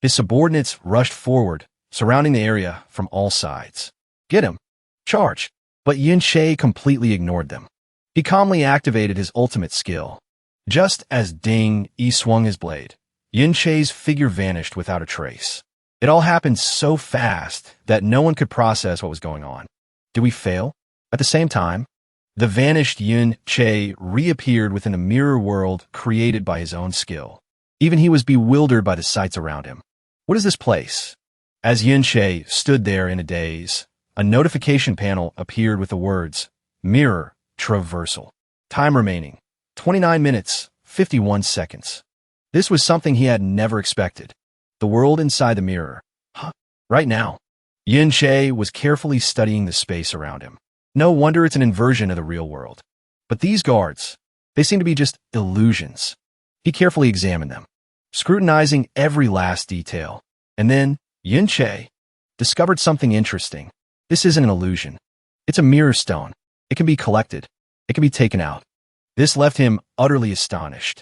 His subordinates rushed forward, surrounding the area from all sides. Get him. Charge. But Yun Che completely ignored them. He calmly activated his ultimate skill. Just as Ding swung his blade, Yun Che's figure vanished without a trace. It all happened so fast that no one could process what was going on. Did we fail? At the same time, the vanished Yun Che reappeared within the mirror world created by his own skill. Even he was bewildered by the sights around him. What is this place? As Yun Che stood there in a daze, a notification panel appeared with the words, Mirror Traversal. Time remaining, 29 minutes, 51 seconds. This was something he had never expected. The world inside the mirror. Huh? Right now. Yun Che was carefully studying the space around him. No wonder it's an inversion of the real world. But these guards, they seem to be just illusions. He carefully examined them, scrutinizing every last detail. And then, Yun Che discovered something interesting. This isn't an illusion. It's a mirror stone. It can be collected. It can be taken out. This left him utterly astonished.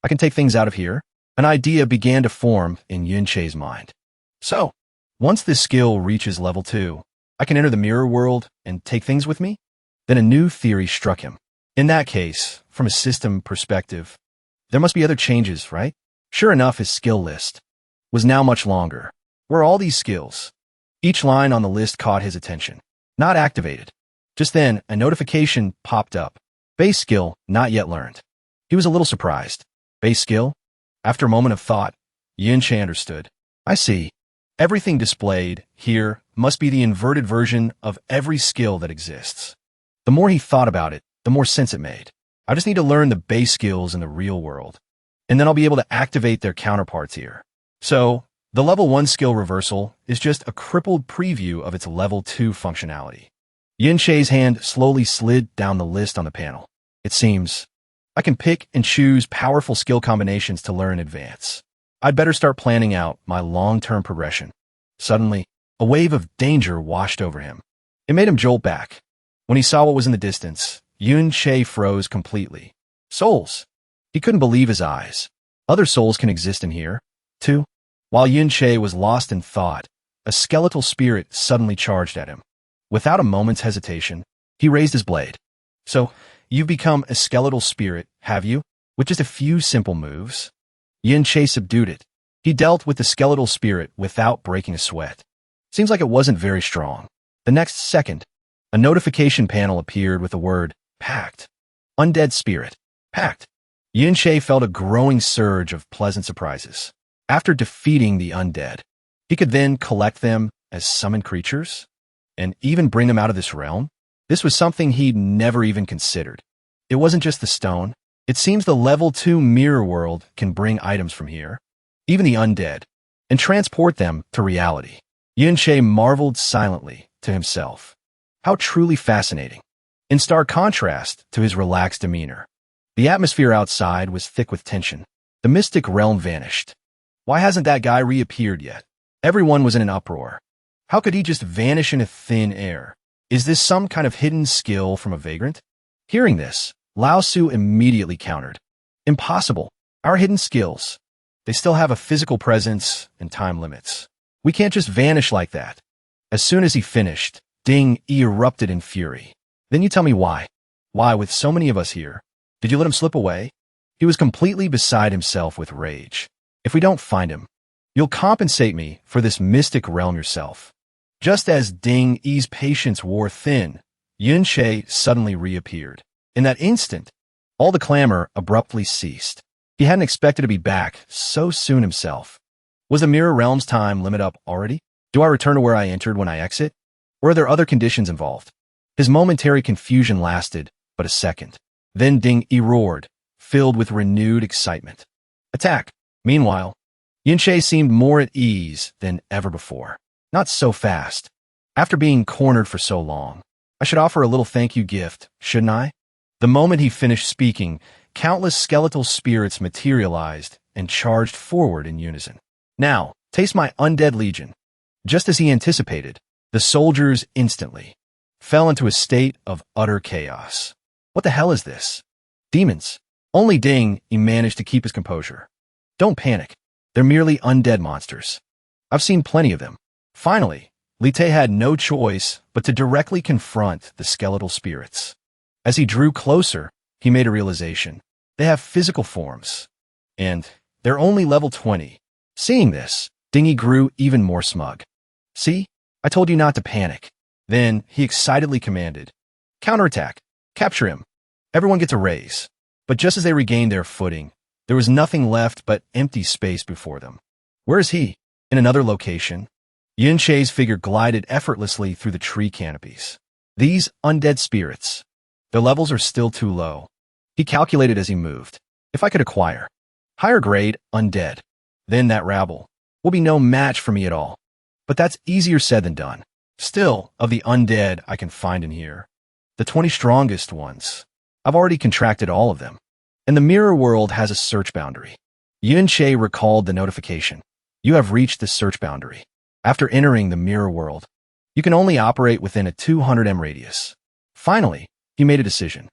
I can take things out of here? An idea began to form in Yun Che's mind. So, once this skill reaches level 2, I can enter the mirror world and take things with me? Then a new theory struck him. In that case, from a system perspective, there must be other changes, right? Sure enough, his skill list was now much longer. Where are all these skills? Each line on the list caught his attention. Not activated. Just then, a notification popped up. Base skill, not yet learned. He was a little surprised. Base skill? After a moment of thought, Yun Che understood. I see. Everything displayed here must be the inverted version of every skill that exists. The more he thought about it, the more sense it made. I just need to learn the base skills in the real world, and then I'll be able to activate their counterparts here. So, the level 1 skill reversal is just a crippled preview of its level 2 functionality. Yin-Che's hand slowly slid down the list on the panel. It seems I can pick and choose powerful skill combinations to learn in advance. I'd better start planning out my long-term progression. Suddenly, a wave of danger washed over him. It made him jolt back. When he saw what was in the distance, Yin-Che froze completely. Souls! He couldn't believe his eyes. Other souls can exist in here, too. While Yin-Che was lost in thought, a skeletal spirit suddenly charged at him. Without a moment's hesitation, he raised his blade. So, you've become a skeletal spirit, have you? With just a few simple moves? Yin-Che subdued it. He dealt with the skeletal spirit without breaking a sweat. Seems like it wasn't very strong. The next second, a notification panel appeared with the word, Pact. Undead spirit. Pact. Yin-Che felt a growing surge of pleasant surprises. After defeating the undead, he could then collect them as summoned creatures and even bring them out of this realm. This was something he'd never even considered. It wasn't just the stone. It seems the level 2 mirror world can bring items from here, even the undead, and transport them to reality. Yin-Che marveled silently to himself. How truly fascinating. In stark contrast to his relaxed demeanor, the atmosphere outside was thick with tension. The mystic realm vanished. Why hasn't that guy reappeared yet? Everyone was in an uproar. How could he just vanish into thin air? Is this some kind of hidden skill from a vagrant? Hearing this, Lao Su immediately countered. Impossible. Our hidden skills. They still have a physical presence and time limits. We can't just vanish like that. As soon as he finished, Ding erupted in fury. Then you tell me why. Why, with so many of us here, did you let him slip away? He was completely beside himself with rage. If we don't find him, you'll compensate me for this mystic realm yourself. Just as Ding Yi's patience wore thin, Yin-Che suddenly reappeared. In that instant, all the clamor abruptly ceased. He hadn't expected to be back so soon himself. Was the Mirror Realm's time limit up already? Do I return to where I entered when I exit? Or are there other conditions involved? His momentary confusion lasted but a second. Then Ding Yi roared, filled with renewed excitement. Attack! Meanwhile, Yin-Che seemed more at ease than ever before. Not so fast. After being cornered for so long, I should offer a little thank you gift, shouldn't I? The moment he finished speaking, countless skeletal spirits materialized and charged forward in unison. Now, taste my undead legion. Just as he anticipated, the soldiers instantly fell into a state of utter chaos. What the hell is this? Demons. Only Ding Yi managed to keep his composure. Don't panic. They're merely undead monsters. I've seen plenty of them. Finally, Li Te had no choice but to directly confront the skeletal spirits. As he drew closer, he made a realization. They have physical forms, and they're only level 20. Seeing this, Ding Yi grew even more smug. See? I told you not to panic. Then he excitedly commanded, counterattack, capture him. Everyone gets a raise. But just as they regained their footing, there was nothing left but empty space before them. Where is he? In another location. Yin-Che's figure glided effortlessly through the tree canopies. These undead spirits. Their levels are still too low. He calculated as he moved. If I could acquire higher grade undead, then that rabble will be no match for me at all. But that's easier said than done. Still, of the undead I can find in here, the 20 strongest ones, I've already contracted all of them. And the mirror world has a search boundary. Yin-Che recalled the notification. You have reached the search boundary. After entering the mirror world, you can only operate within a 200 m radius. Finally, he made a decision.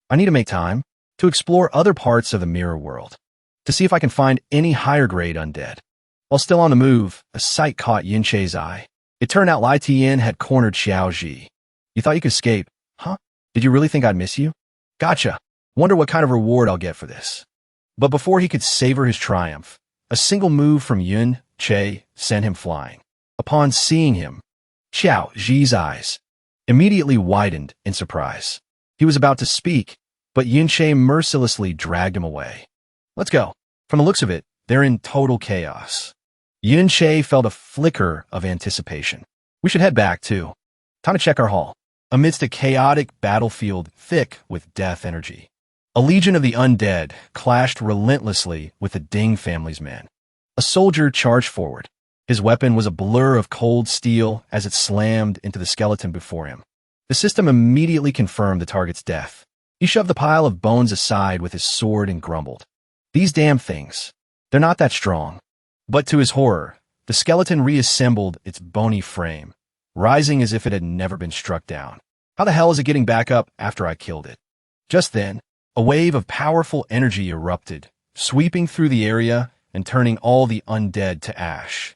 I need to make time to explore other parts of the mirror world, to see if I can find any higher grade undead. While still on the move, a sight caught Yin-Che's eye. It turned out Lai Tian had cornered Xiao Ji. You thought you could escape, huh? Did you really think I'd miss you? Gotcha. Wonder what kind of reward I'll get for this. But before he could savor his triumph, a single move from Yin-Che sent him flying. Upon seeing him, Xiao Ji's eyes immediately widened in surprise. He was about to speak, but Yin-Che mercilessly dragged him away. Let's go. From the looks of it, they're in total chaos. Yun-Che felt a flicker of anticipation. We should head back, too. Time to check our haul. Amidst a chaotic battlefield thick with death energy, a legion of the undead clashed relentlessly with the Ding family's men. A soldier charged forward. His weapon was a blur of cold steel as it slammed into the skeleton before him. The system immediately confirmed the target's death. He shoved the pile of bones aside with his sword and grumbled. These damn things. They're not that strong. But to his horror, the skeleton reassembled its bony frame, rising as if it had never been struck down. How the hell is it getting back up after I killed it? Just then, a wave of powerful energy erupted, sweeping through the area and turning all the undead to ash.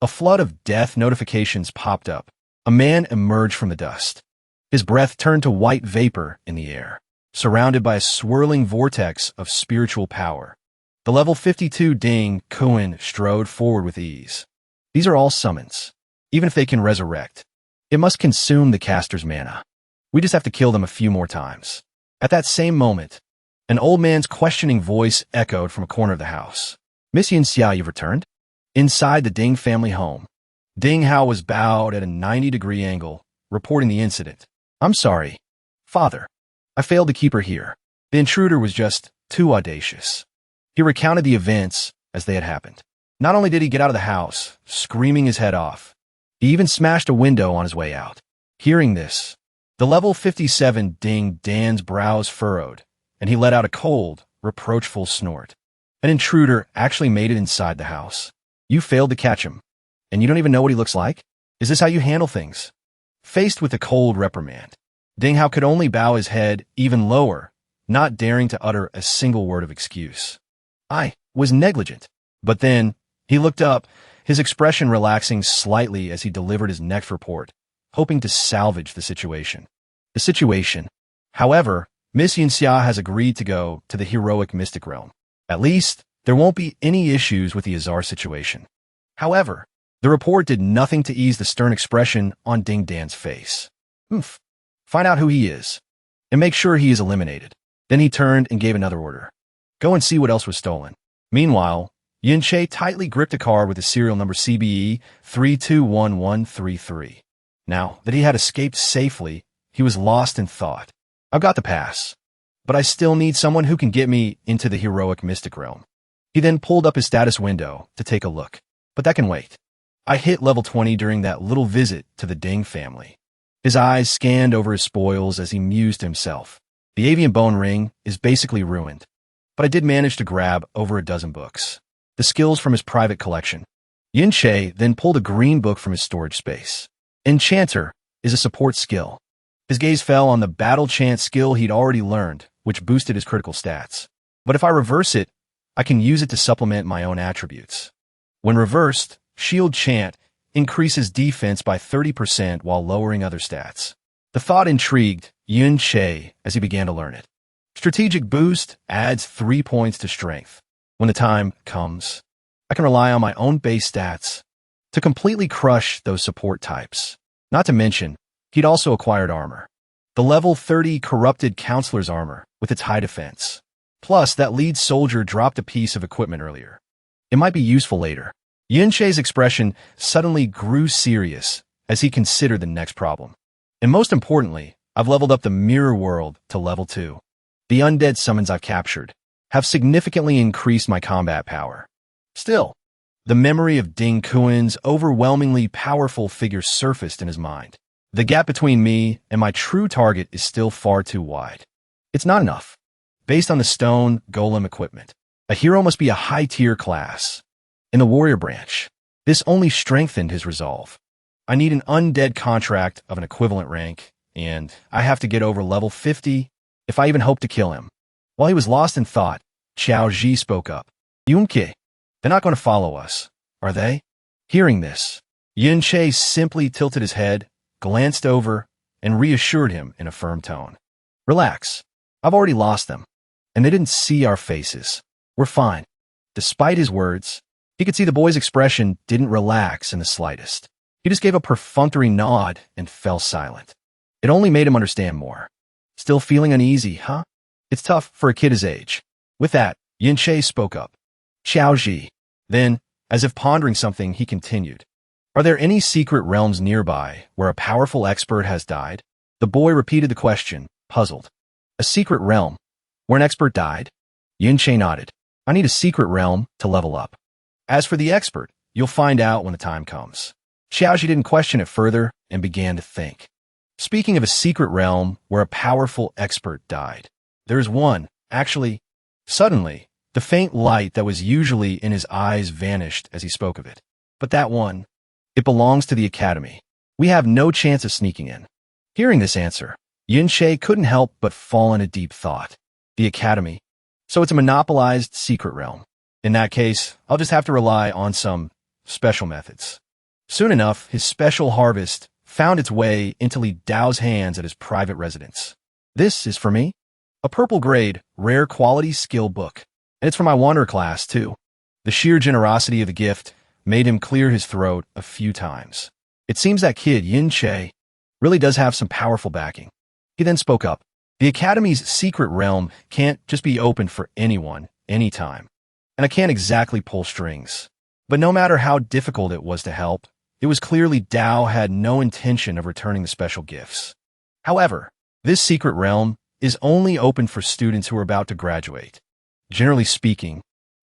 A flood of death notifications popped up. A man emerged from the dust. His breath turned to white vapor in the air, surrounded by a swirling vortex of spiritual power. The level 52 Ding Kuan strode forward with ease. These are all summons. Even if they can resurrect, it must consume the caster's mana. We just have to kill them a few more times. At that same moment, an old man's questioning voice echoed from a corner of the house. Miss Yin-Xia, you've returned? Inside the Ding family home, Ding Hao was bowed at a 90-degree angle, reporting the incident. I'm sorry, Father. I failed to keep her here. The intruder was just too audacious. He recounted the events as they had happened. Not only did he get out of the house, screaming his head off, he even smashed a window on his way out. Hearing this, the level 57 Ding Dan's brows furrowed, and he let out a cold, reproachful snort. An intruder actually made it inside the house. You failed to catch him, and you don't even know what he looks like? Is this how you handle things? Faced with a cold reprimand, Ding Hao could only bow his head even lower, not daring to utter a single word of excuse. I was negligent. But then, he looked up, his expression relaxing slightly as he delivered his next report, hoping to salvage the situation. However, Miss Yin-Xia has agreed to go to the heroic mystic realm. At least, there won't be any issues with the Azar situation. However, the report did nothing to ease the stern expression on Ding Dan's face. Find out who he is, and make sure he is eliminated. Then he turned and gave another order. Go and see what else was stolen. Meanwhile, Yun-Che tightly gripped a card with the serial number CBE 321133. Now that he had escaped safely, he was lost in thought. I've got the pass, but I still need someone who can get me into the heroic mystic realm. He then pulled up his status window to take a look, but that can wait. I hit level 20 during that little visit to the Ding family. His eyes scanned over his spoils as he mused to himself. The avian bone ring is basically ruined, but I did manage to grab over a dozen books. The skills from his private collection. Yun-Che then pulled a green book from his storage space. Enchanter is a support skill. His gaze fell on the battle chant skill he'd already learned, which boosted his critical stats. But if I reverse it, I can use it to supplement my own attributes. When reversed, Shield Chant increases defense by 30% while lowering other stats. The thought intrigued Yun-Che as he began to learn it. Strategic Boost adds 3 points to strength. When the time comes, I can rely on my own base stats to completely crush those support types. Not to mention, he'd also acquired armor. The level 30 Corrupted Counselor's armor with its high defense. Plus, that lead soldier dropped a piece of equipment earlier. It might be useful later. Yun-Che's expression suddenly grew serious as he considered the next problem. And most importantly, I've leveled up the mirror world to level 2. The undead summons I've captured have significantly increased my combat power. Still, the memory of Ding Kuan's overwhelmingly powerful figure surfaced in his mind. The gap between me and my true target is still far too wide. It's not enough. Based on the stone golem equipment, a hero must be a high-tier class. In the warrior branch, this only strengthened his resolve. I need an undead contract of an equivalent rank, and I have to get over level 50 if I even hope to kill him. While he was lost in thought, Xiao Ji spoke up. Yun-Che, they're not going to follow us, are they? Hearing this, Yun-Che simply tilted his head, glanced over, and reassured him in a firm tone. Relax. I've already lost them, and they didn't see our faces. We're fine. Despite his words, he could see the boy's expression didn't relax in the slightest. He just gave a perfunctory nod and fell silent. It only made him understand more. Still feeling uneasy, huh? It's tough for a kid his age. With that, Yun-Che spoke up. Xiao Ji. Then, As if pondering something, he continued. Are there any secret realms nearby where a powerful expert has died? The boy repeated the question, puzzled. A secret realm? Where an expert died? Yunche nodded. I need a secret realm to level up. As for the expert, you'll find out when the time comes. Xiaoxi didn't question it further and began to think. Speaking of a secret realm where a powerful expert died, there is one, actually. Suddenly, the faint light that was usually in his eyes vanished as he spoke of it. But that one, it belongs to the academy. We have no chance of sneaking in. Hearing this answer, Yunche couldn't help but fall in a deep thought. The academy. So it's a monopolized secret realm. In that case, I'll just have to rely on some special methods. Soon enough, his special harvest found its way into Li Dao's hands at his private residence. This is for me? A purple grade, rare quality skill book. And it's for my wanderer class, too. The sheer generosity of the gift made him clear his throat a few times. It seems that kid, Yunche, really does have some powerful backing. He then spoke up. The Academy's secret realm can't just be opened for anyone, anytime. And I can't exactly pull strings. But no matter how difficult it was to help, it was clearly Dao had no intention of returning the special gifts. However, this secret realm is only open for students who are about to graduate. Generally speaking,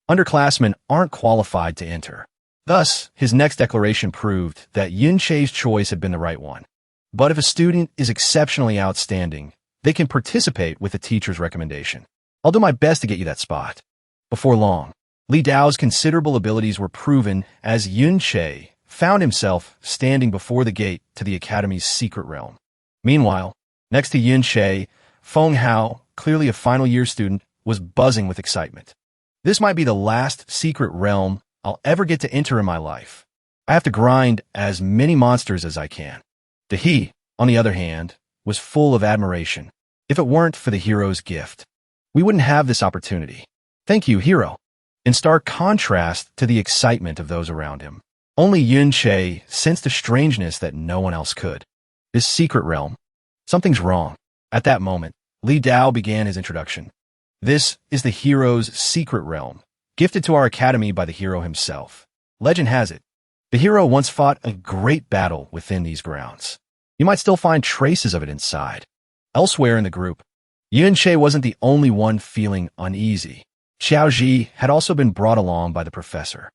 underclassmen aren't qualified to enter. Thus, his next declaration proved that Yunche's choice had been the right one. But if a student is exceptionally outstanding, they can participate with a teacher's recommendation. I'll do my best to get you that spot. Before long, Li Dao's considerable abilities were proven as Yunche found himself standing before the gate to the Academy's secret realm. Meanwhile, next to Yunche, Feng Hao, clearly a final year student, was buzzing with excitement. This might be the last secret realm I'll ever get to enter in my life. I have to grind as many monsters as I can. The he, on the other hand, was full of admiration. If it weren't for the hero's gift, we wouldn't have this opportunity. Thank you, hero. In stark contrast to the excitement of those around him, only Yunche sensed a strangeness that no one else could. This secret realm, something's wrong. At that moment, Li Dao began his introduction. This is the hero's secret realm, gifted to our academy by the hero himself. Legend has it, the hero once fought a great battle within these grounds. You might still find traces of it inside. Elsewhere in the group, Yunche wasn't the only one feeling uneasy. Xiaoxi had also been brought along by the professor.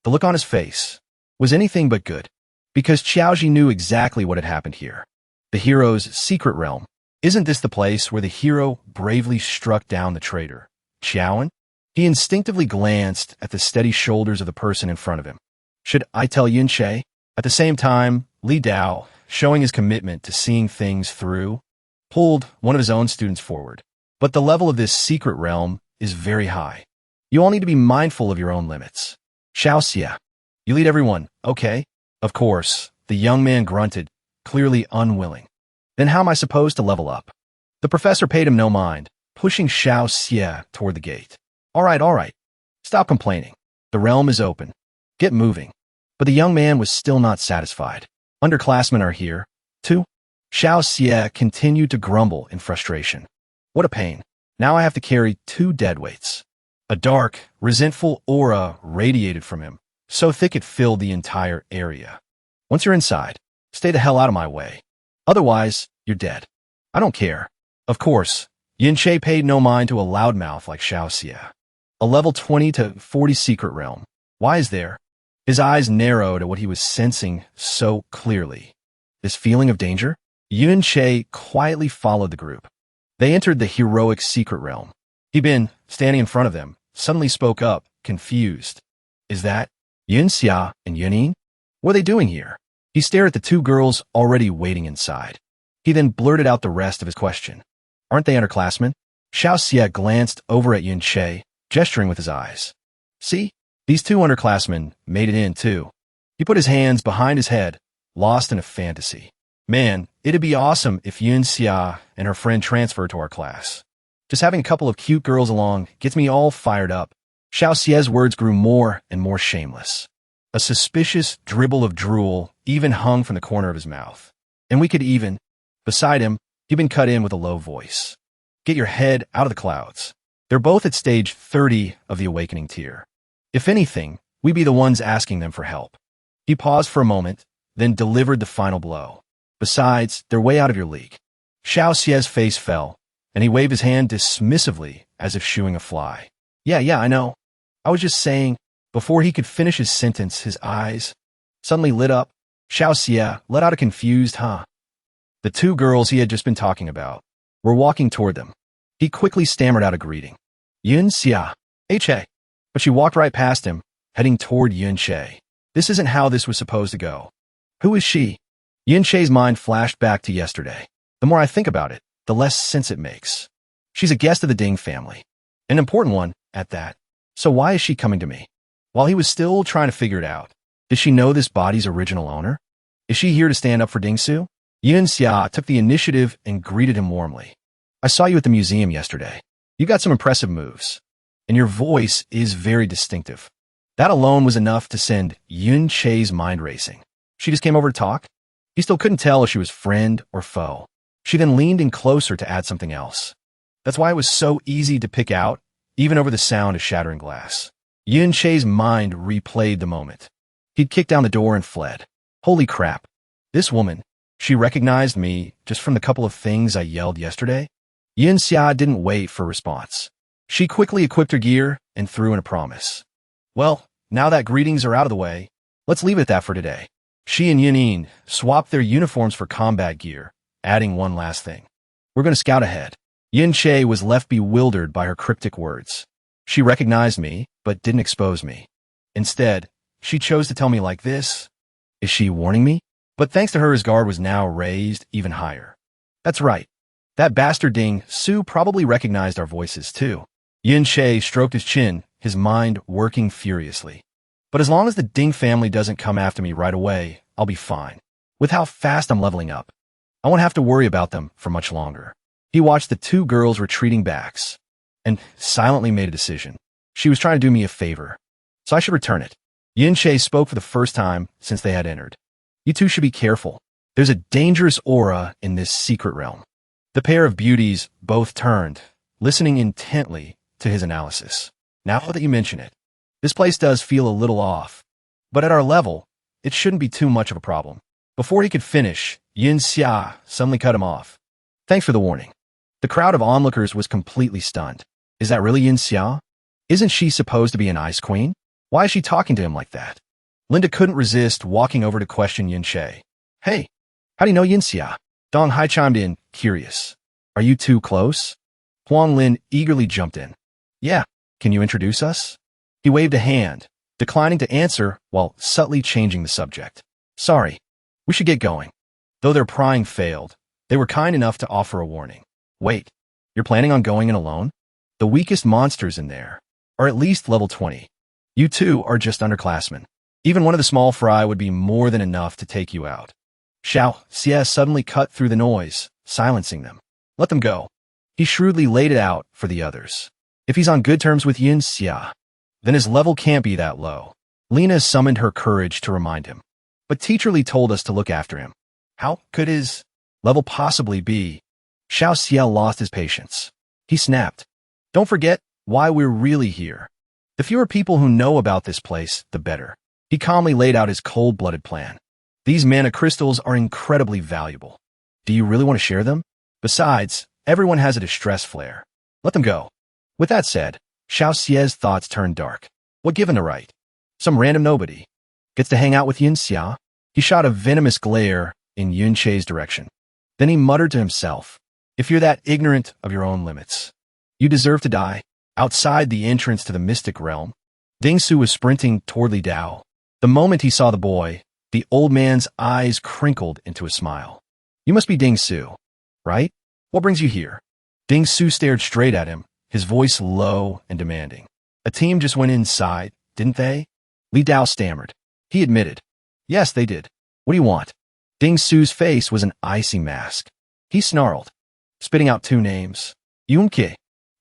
The look on his face was anything but good, because Xiaoxi knew exactly what had happened here. The hero's secret realm. Isn't this the place where the hero bravely struck down the traitor, Qiaowen? He instinctively glanced at the steady shoulders of the person in front of him. Should I tell Yunche? At the same time, Li Dao, showing his commitment to seeing things through, pulled one of his own students forward. But the level of this secret realm is very high. You all need to be mindful of your own limits. Xiaoxia, you lead everyone, okay? Of course, the young man grunted, clearly unwilling. Then how am I supposed to level up? The professor paid him no mind, pushing Xiaoxia toward the gate. All right. Stop complaining. The realm is open. Get moving. But the young man was still not satisfied. Underclassmen are here, too. Xiaoxia continued to grumble in frustration. What a pain. Now I have to carry 2 deadweights. A dark, resentful aura radiated from him, so thick it filled the entire area. Once you're inside, stay the hell out of my way. Otherwise, you're dead. I don't care. Of course, Yunche paid no mind to a loudmouth like Xiaoxia. A level 20 to 40 secret realm. Why is there? His eyes narrowed at what he was sensing so clearly. This feeling of danger? Yunche quietly followed the group. They entered the heroic secret realm. Bin, standing in front of them, suddenly spoke up, confused. Is that Yunxia and Yunin? What are they doing here? He stared at the 2 girls already waiting inside. He then blurted out the rest of his question. Aren't they underclassmen? Xiaoxia glanced over at Yunche, gesturing with his eyes. See? These 2 underclassmen made it in, too. He put his hands behind his head, lost in a fantasy. Man, it'd be awesome if Yunxia and her friend transferred to our class. Just having a couple of cute girls along gets me all fired up. Xiaoxia's words grew more and more shameless. A suspicious dribble of drool even hung from the corner of his mouth. And we could even, beside him, Bin cut in with a low voice. Get your head out of the clouds. They're both at stage 30 of the awakening tier. If anything, We be the ones asking them for help. He paused for a moment, then delivered the final blow. Besides, they're way out of your league. Xiao Xie's face fell, and he waved his hand dismissively as if shooing a fly. Yeah, I know. I was just saying. Before he could finish his sentence, his eyes suddenly lit up. Xiao Xie let out a confused huh. The two girls he had just been talking about were walking toward them. He quickly stammered out a greeting. Yun Xia. Hey. But she walked right past him, heading toward Yun Che. This isn't how this was supposed to go. Who is she? Yun Che's mind flashed back to yesterday. The more I think about it, the less sense it makes. She's a guest of the Ding family. An important one, at that. So why is she coming to me? While he was still trying to figure it out, did she know this body's original owner? Is she here to stand up for Ding Su? Yun Xia took the initiative and greeted him warmly. I saw you at the museum yesterday. You got some impressive moves, and your voice is very distinctive. That alone was enough to send Yun Che's mind racing. She just came over to talk? He still couldn't tell if she was friend or foe. She then leaned in closer to add something else. That's why it was so easy to pick out, even over the sound of shattering glass. Yun Che's mind replayed the moment. He'd kicked down the door and fled. Holy crap. This woman, she recognized me just from the couple of things I yelled yesterday? Yun Xia didn't wait for a response. She quickly equipped her gear and threw in a promise. Well, now that greetings are out of the way, let's leave it at that for today. She and Yunin swapped their uniforms for combat gear, adding one last thing. We're going to scout ahead. Yun Che was left bewildered by her cryptic words. She recognized me, but didn't expose me. Instead, she chose to tell me like this. Is she warning me? But thanks to her, his guard was now raised even higher. That's right. That bastard Ding Su probably recognized our voices too. Yun Che stroked his chin, his mind working furiously. But as long as the Ding family doesn't come after me right away, I'll be fine. With how fast I'm leveling up, I won't have to worry about them for much longer. He watched the two girls retreating backs and silently made a decision. She was trying to do me a favor, so I should return it. Yun Che spoke for the first time since they had entered. You two should be careful. There's a dangerous aura in this secret realm. The pair of beauties both turned, listening intently to his analysis. Now that you mention it, this place does feel a little off, but at our level, it shouldn't be too much of a problem. Before he could finish, Yun Xia suddenly cut him off. Thanks for the warning. The crowd of onlookers was completely stunned. Is that really Yun Xia? Isn't she supposed to be an ice queen? Why is she talking to him like that? Linda couldn't resist walking over to question Yun Che. Hey, how do you know Yun Xia? Dong Hai chimed in, curious. Are you two close? Huang Lin eagerly jumped in. Yeah, can you introduce us? He waved a hand, declining to answer while subtly changing the subject. Sorry, we should get going. Though their prying failed, they were kind enough to offer a warning. Wait, you're planning on going in alone? The weakest monsters in there are at least level 20. You two are just underclassmen. Even one of the small fry would be more than enough to take you out. Xiao Xie suddenly cut through the noise, silencing them. Let them go. He shrewdly laid it out for the others. If he's on good terms with Yun Xia, then his level can't be that low. Lena summoned her courage to remind him. But Teacher Lee told us to look after him. How could his level possibly be? Xiao Xie lost his patience. He snapped. Don't forget why we're really here. The fewer people who know about this place, the better. He calmly laid out his cold-blooded plan. These mana crystals are incredibly valuable. Do you really want to share them? Besides, everyone has a distress flare. Let them go. With that said, Xiao Xie's thoughts turned dark. What given the right? Some random nobody gets to hang out with Yun Xia? He shot a venomous glare in Yun Che's direction. Then he muttered to himself, if you're that ignorant of your own limits, you deserve to die. Outside the entrance to the mystic realm, Ding Su was sprinting toward Li Dao. The moment he saw the boy, the old man's eyes crinkled into a smile. You must be Ding Su, right? What brings you here? Ding Su stared straight at him, his voice low and demanding. A team just went inside, didn't they? Li Dao stammered. He admitted. Yes, they did. What do you want? Ding Su's face was an icy mask. He snarled, spitting out two names. Yunke,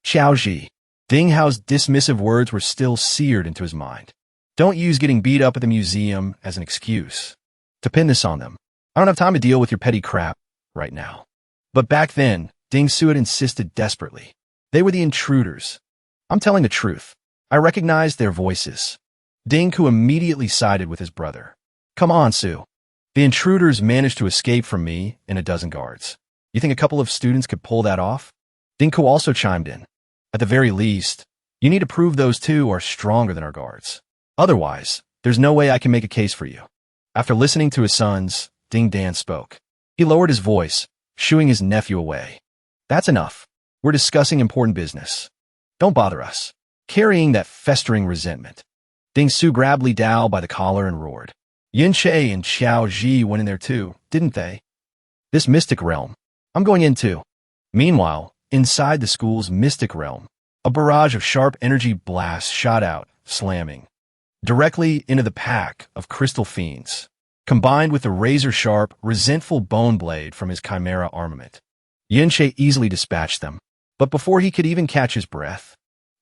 Xiaoji. Ding Hao's dismissive words were still seared into his mind. Don't use getting beat up at the museum as an excuse to pin this on them. I don't have time to deal with your petty crap right now. But back then, Ding Su had insisted desperately. They were the intruders. I'm telling the truth. I recognized their voices. Ding Kuan immediately sided with his brother. Come on, Sue. The intruders managed to escape from me and a dozen guards. You think a couple of students could pull that off? Ding Kuan also chimed in. At the very least, you need to prove those two are stronger than our guards. Otherwise, there's no way I can make a case for you. After listening to his sons, Ding Dan spoke. He lowered his voice, shooing his nephew away. That's enough. We're discussing important business. Don't bother us. Carrying that festering resentment. Ding Su grabbed Li Dao by the collar and roared. Yin Che and Xiao Ji went in there too, didn't they? This mystic realm. I'm going in too. Meanwhile, inside the school's mystic realm, a barrage of sharp energy blasts shot out, slamming directly into the pack of crystal fiends, combined with the razor-sharp, resentful bone blade from his chimera armament. Yin Che easily dispatched them, but before he could even catch his breath,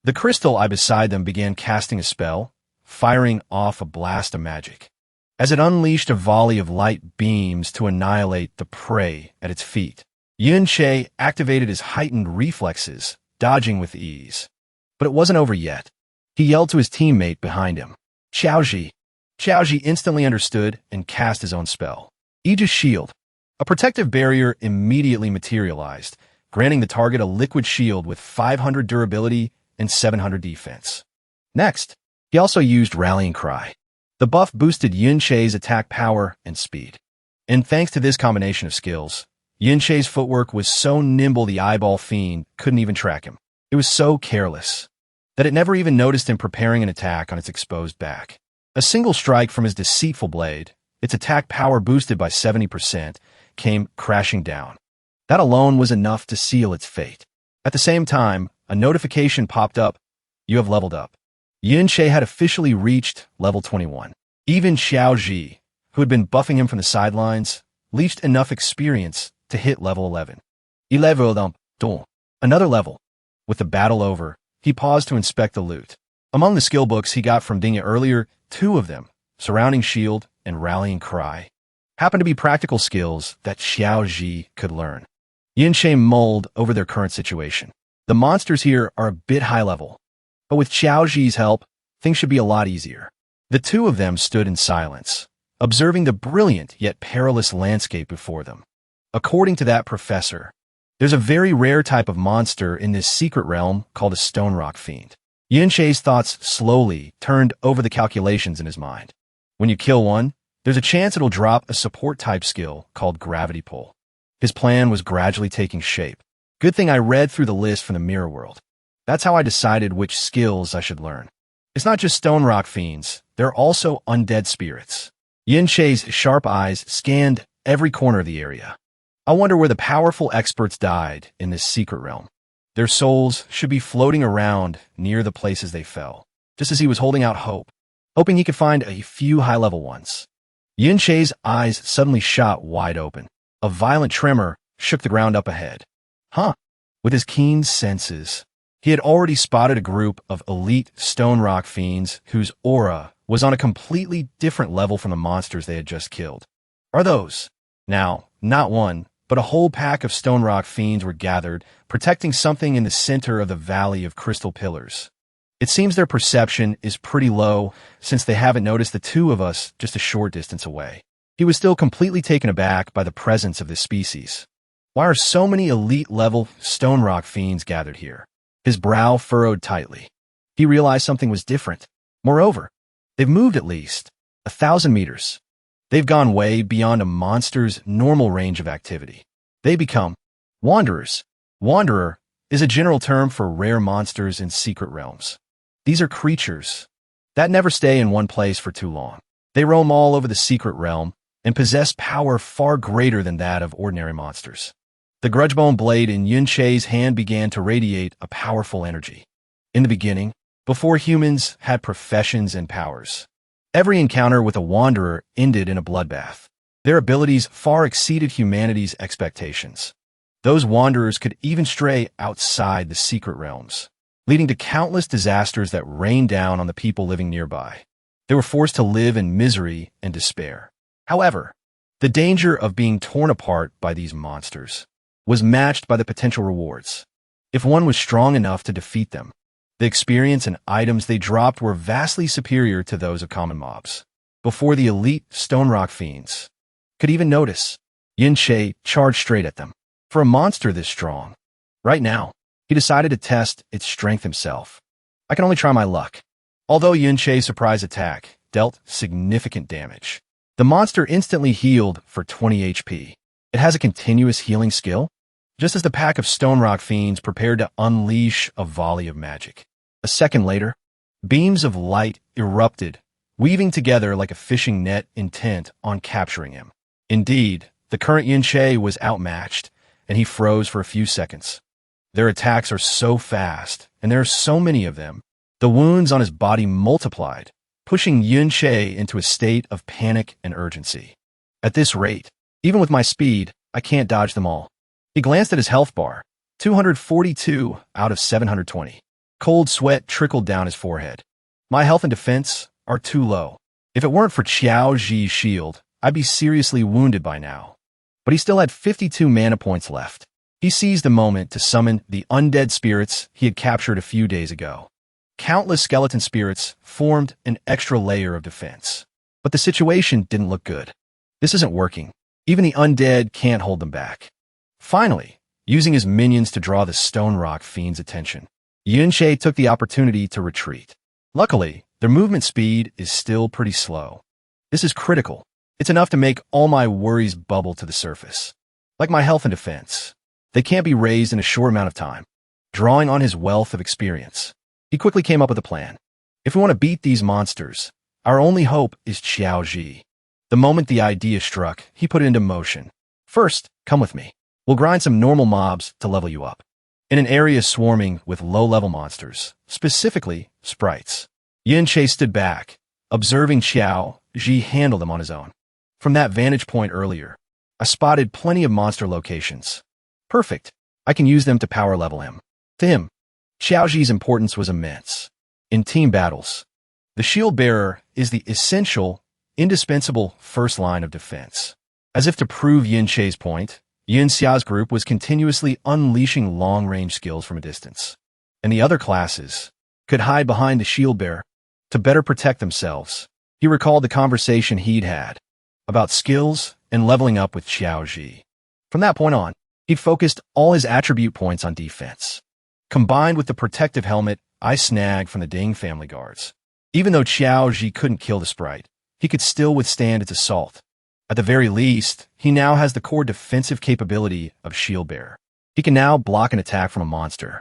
the crystal eye beside them began casting a spell, firing off a blast of magic. As it unleashed a volley of light beams to annihilate the prey at its feet, Yin Che activated his heightened reflexes, dodging with ease. But it wasn't over yet. He yelled to his teammate behind him. Xiaoji. Xiaoji instantly understood and cast his own spell. Aegis Shield. A protective barrier immediately materialized, granting the target a liquid shield with 500 durability and 700 defense. Next, he also used Rallying Cry. The buff boosted Yin Che's attack power and speed. And thanks to this combination of skills, Yin Che's footwork was so nimble the eyeball fiend couldn't even track him. It was so careless that it never even noticed him preparing an attack on its exposed back. A single strike from his deceitful blade, its attack power boosted by 70%, came crashing down. That alone was enough to seal its fate. At the same time, a notification popped up. You have leveled up. Yin Che had officially reached level 21. Even Xiao Ji, who had been buffing him from the sidelines, leached enough experience to hit level 11. Another level. With the battle over, he paused to inspect the loot. Among the skill books he got from Ding earlier, 2 of them, Surrounding Shield and Rallying Cry, happened to be practical skills that Xiao Ji could learn. Yin Che mulled over their current situation. The monsters here are a bit high level, but with Xiao Ji's help, things should be a lot easier. The 2 of them stood in silence, observing the brilliant yet perilous landscape before them. According to that professor, there's a very rare type of monster in this secret realm called a stone rock fiend. Yin Che's thoughts slowly turned over the calculations in his mind. When you kill one, there's a chance it'll drop a support-type skill called Gravity Pull. His plan was gradually taking shape. Good thing I read through the list from the Mirror World. That's how I decided which skills I should learn. It's not just stone rock fiends, they're also undead spirits. Yin Che's sharp eyes scanned every corner of the area. I wonder where the powerful experts died in this secret realm. Their souls should be floating around near the places they fell, just as he was holding out hope, hoping he could find a few high-level ones. Yin Che's eyes suddenly shot wide open. A violent tremor shook the ground up ahead. With his keen senses, he had already spotted a group of elite stone rock fiends whose aura was on a completely different level from the monsters they had just killed. Are those? Now, not one, but a whole pack of stone rock fiends were gathered, protecting something in the center of the Valley of Crystal Pillars. It seems their perception is pretty low, since they haven't noticed the 2 of us just a short distance away. He was still completely taken aback by the presence of this species. Why are so many elite-level stone rock fiends gathered here? His brow furrowed tightly. He realized something was different. Moreover, they've moved at least 1,000 meters. They've gone way beyond a monster's normal range of activity. They become wanderers. Wanderer is a general term for rare monsters in secret realms. These are creatures that never stay in one place for too long. They roam all over the secret realm and possess power far greater than that of ordinary monsters. The grudgebone blade in Yin Che's hand began to radiate a powerful energy. In the beginning, before humans had professions and powers, every encounter with a wanderer ended in a bloodbath. Their abilities far exceeded humanity's expectations. Those wanderers could even stray outside the secret realms, leading to countless disasters that rained down on the people living nearby. They were forced to live in misery and despair. However, the danger of being torn apart by these monsters was matched by the potential rewards. If one was strong enough to defeat them, The experience and items they dropped were vastly superior to those of common mobs. Before the elite Stone Rock Fiends could even notice, Yin-Che charged straight at them. For a monster this strong, right now, he decided to test its strength himself. I can only try my luck. Although Yin-Che's surprise attack dealt significant damage, the monster instantly healed for 20 HP. It has a continuous healing skill, just as the pack of Stone Rock Fiends prepared to unleash a volley of magic. A second later, beams of light erupted, weaving together like a fishing net intent on capturing him. Indeed, the current Yin-Che was outmatched, and he froze for a few seconds. Their attacks are so fast, and there are so many of them. The wounds on his body multiplied, pushing Yin-Che into a state of panic and urgency. At this rate, even with my speed, I can't dodge them all. He glanced at his health bar, 242 out of 720. Cold sweat trickled down his forehead. My health and defense are too low. If it weren't for Qiao Ji's shield, I'd be seriously wounded by now. But he still had 52 mana points left. He seized the moment to summon the undead spirits he had captured a few days ago. Countless skeleton spirits formed an extra layer of defense. But the situation didn't look good. This isn't working. Even the undead can't hold them back. Finally, using his minions to draw the Stone Rock Fiend's attention, Yin-Che took the opportunity to retreat. Luckily, their movement speed is still pretty slow. This is critical. It's enough to make all my worries bubble to the surface. Like my health and defense. They can't be raised in a short amount of time. Drawing on his wealth of experience, he quickly came up with a plan. If we want to beat these monsters, our only hope is Qiao Ji. The moment the idea struck, he put it into motion. First, come with me. We'll grind some normal mobs to level you up. In an area swarming with low-level monsters, specifically sprites, Yin-Che stood back, observing Qiao Ji handle them on his own. From that vantage point earlier, I spotted plenty of monster locations. Perfect. I can use them to power level him. To him, Qiao Ji's importance was immense. In team battles, the shield bearer is the essential, indispensable first line of defense. As if to prove Yin-Che's point, Yin-Xia's group was continuously unleashing long-range skills from a distance. And the other classes could hide behind the shield bearer to better protect themselves. He recalled the conversation he'd had about skills and leveling up with Qiao Ji. From that point on, he'd focused all his attribute points on defense. Combined with the protective helmet I snagged from the Ding family guards. Even though Qiao Ji couldn't kill the sprite, he could still withstand its assault. At the very least, he now has the core defensive capability of Shield Bearer. He can now block an attack from a monster.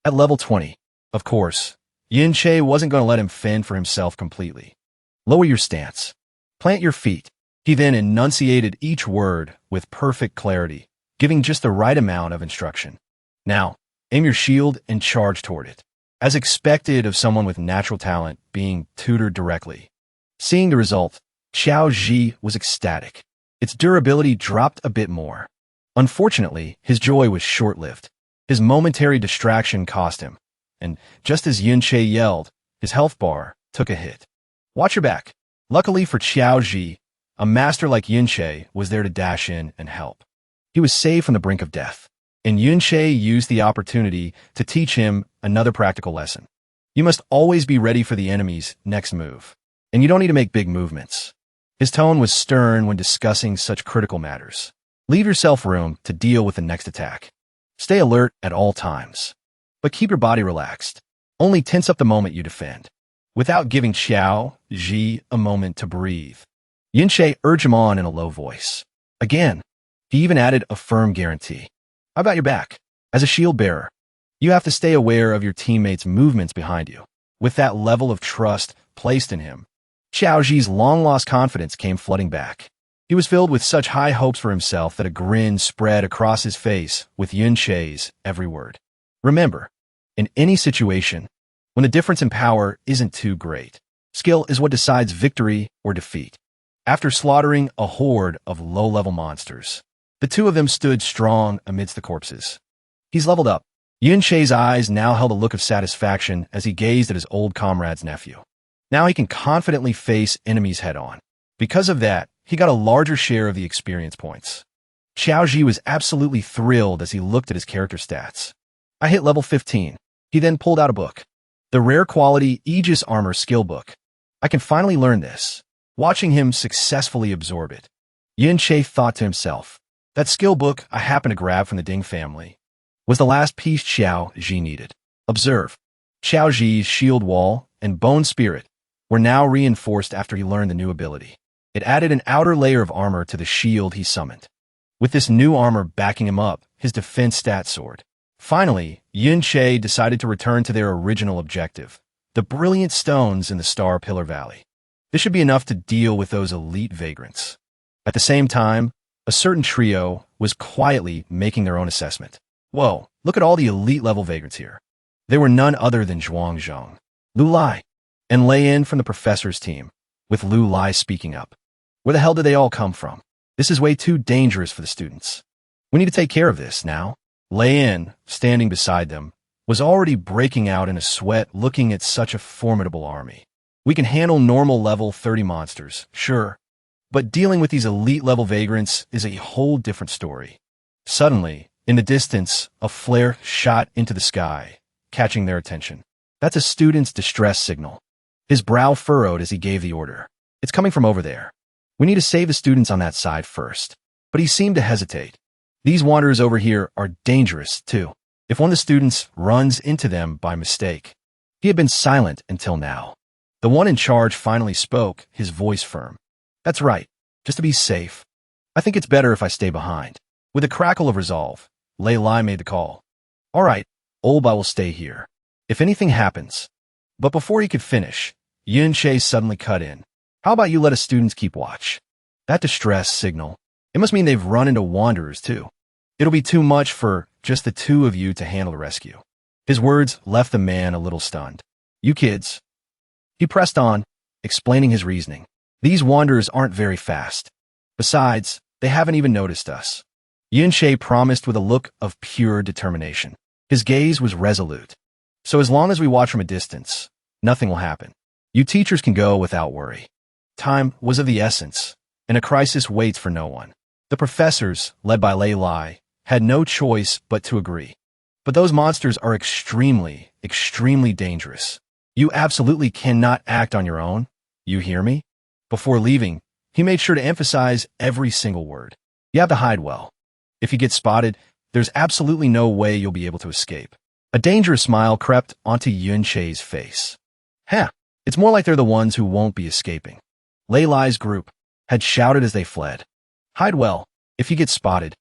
At level 20, of course, Yin-Che wasn't going to let him fend for himself completely. Lower your stance. Plant your feet. He then enunciated each word with perfect clarity, giving just the right amount of instruction. Now, aim your shield and charge toward it. As expected of someone with natural talent being tutored directly. Seeing the result, Qiao Ji was ecstatic. Its durability dropped a bit more. Unfortunately, his joy was short-lived. His momentary distraction cost him, and just as Yin-Che yelled, his health bar took a hit. Watch your back. Luckily for Qiao Ji, a master like Yin-Che was there to dash in and help. He was saved from the brink of death, and Yin-Che used the opportunity to teach him another practical lesson. You must always be ready for the enemy's next move, and you don't need to make big movements. His tone was stern when discussing such critical matters. Leave yourself room to deal with the next attack. Stay alert at all times, but keep your body relaxed. Only tense up the moment you defend. Without giving Qiao Ji a moment to breathe, Yin-Che urged him on in a low voice. Again, he even added a firm guarantee. How about your back? As a shield bearer, you have to stay aware of your teammates' movements behind you. With that level of trust placed in him, Qiao Ji's long-lost confidence came flooding back. He was filled with such high hopes for himself that a grin spread across his face with Yin-Che's every word. Remember, in any situation, when the difference in power isn't too great, skill is what decides victory or defeat. After slaughtering a horde of low-level monsters, the two of them stood strong amidst the corpses. He's leveled up. Yin-Che's eyes now held a look of satisfaction as he gazed at his old comrade's nephew. Now he can confidently face enemies head-on. Because of that, he got a larger share of the experience points. Qiao Ji was absolutely thrilled as he looked at his character stats. I hit level 15. He then pulled out a book. The rare quality Aegis Armor skill book. I can finally learn this. Watching him successfully absorb it, Yin-Che thought to himself, that skill book I happened to grab from the Ding family was the last piece Xiao Ji needed. Observe, Xiao Ji's shield wall and bone spirit were now reinforced after he learned the new ability. It added an outer layer of armor to the shield he summoned. With this new armor backing him up, his defense stat soared. Finally, Yin-Che decided to return to their original objective, the brilliant stones in the Star Pillar Valley. This should be enough to deal with those elite vagrants. At the same time, a certain trio was quietly making their own assessment. Whoa, look at all the elite-level vagrants here. They were none other than Zhuang Zhong, Lu Lai, and Lei Yin from the professor's team, with Lu Lai speaking up. Where the hell did they all come from? This is way too dangerous for the students. We need to take care of this now. Lei Yin, standing beside them, was already breaking out in a sweat looking at such a formidable army. We can handle normal level 30 monsters, sure, but dealing with these elite-level vagrants is a whole different story. Suddenly, in the distance, a flare shot into the sky, catching their attention. That's a student's distress signal. His brow furrowed as he gave the order. It's coming from over there. We need to save the students on that side first. But he seemed to hesitate. These wanderers over here are dangerous, too. If one of the students runs into them by mistake. He had been silent until now. The one in charge finally spoke, his voice firm. That's right. Just to be safe. I think it's better if I stay behind. With a crackle of resolve, Lei Lai made the call. All right, Olbai will stay here. If anything happens. But before he could finish, Yin-Che suddenly cut in. How about you let us students keep watch? That distress signal. It must mean they've run into wanderers, too. It'll be too much for just the two of you to handle the rescue. His words left the man a little stunned. You kids. He pressed on, explaining his reasoning. These wanderers aren't very fast. Besides, they haven't even noticed us. Yin-Che promised with a look of pure determination. His gaze was resolute. So as long as we watch from a distance, nothing will happen. You teachers can go without worry. Time was of the essence, and a crisis waits for no one. The professors, led by Lei Lai, had no choice but to agree. But those monsters are extremely, extremely dangerous. You absolutely cannot act on your own. You hear me? Before leaving, he made sure to emphasize every single word. You have to hide well. If you get spotted, there's absolutely no way you'll be able to escape. A dangerous smile crept onto Yin-Che's face. It's more like they're the ones who won't be escaping. Lei Lai's group had shouted as they fled. Hide well. If you get spotted,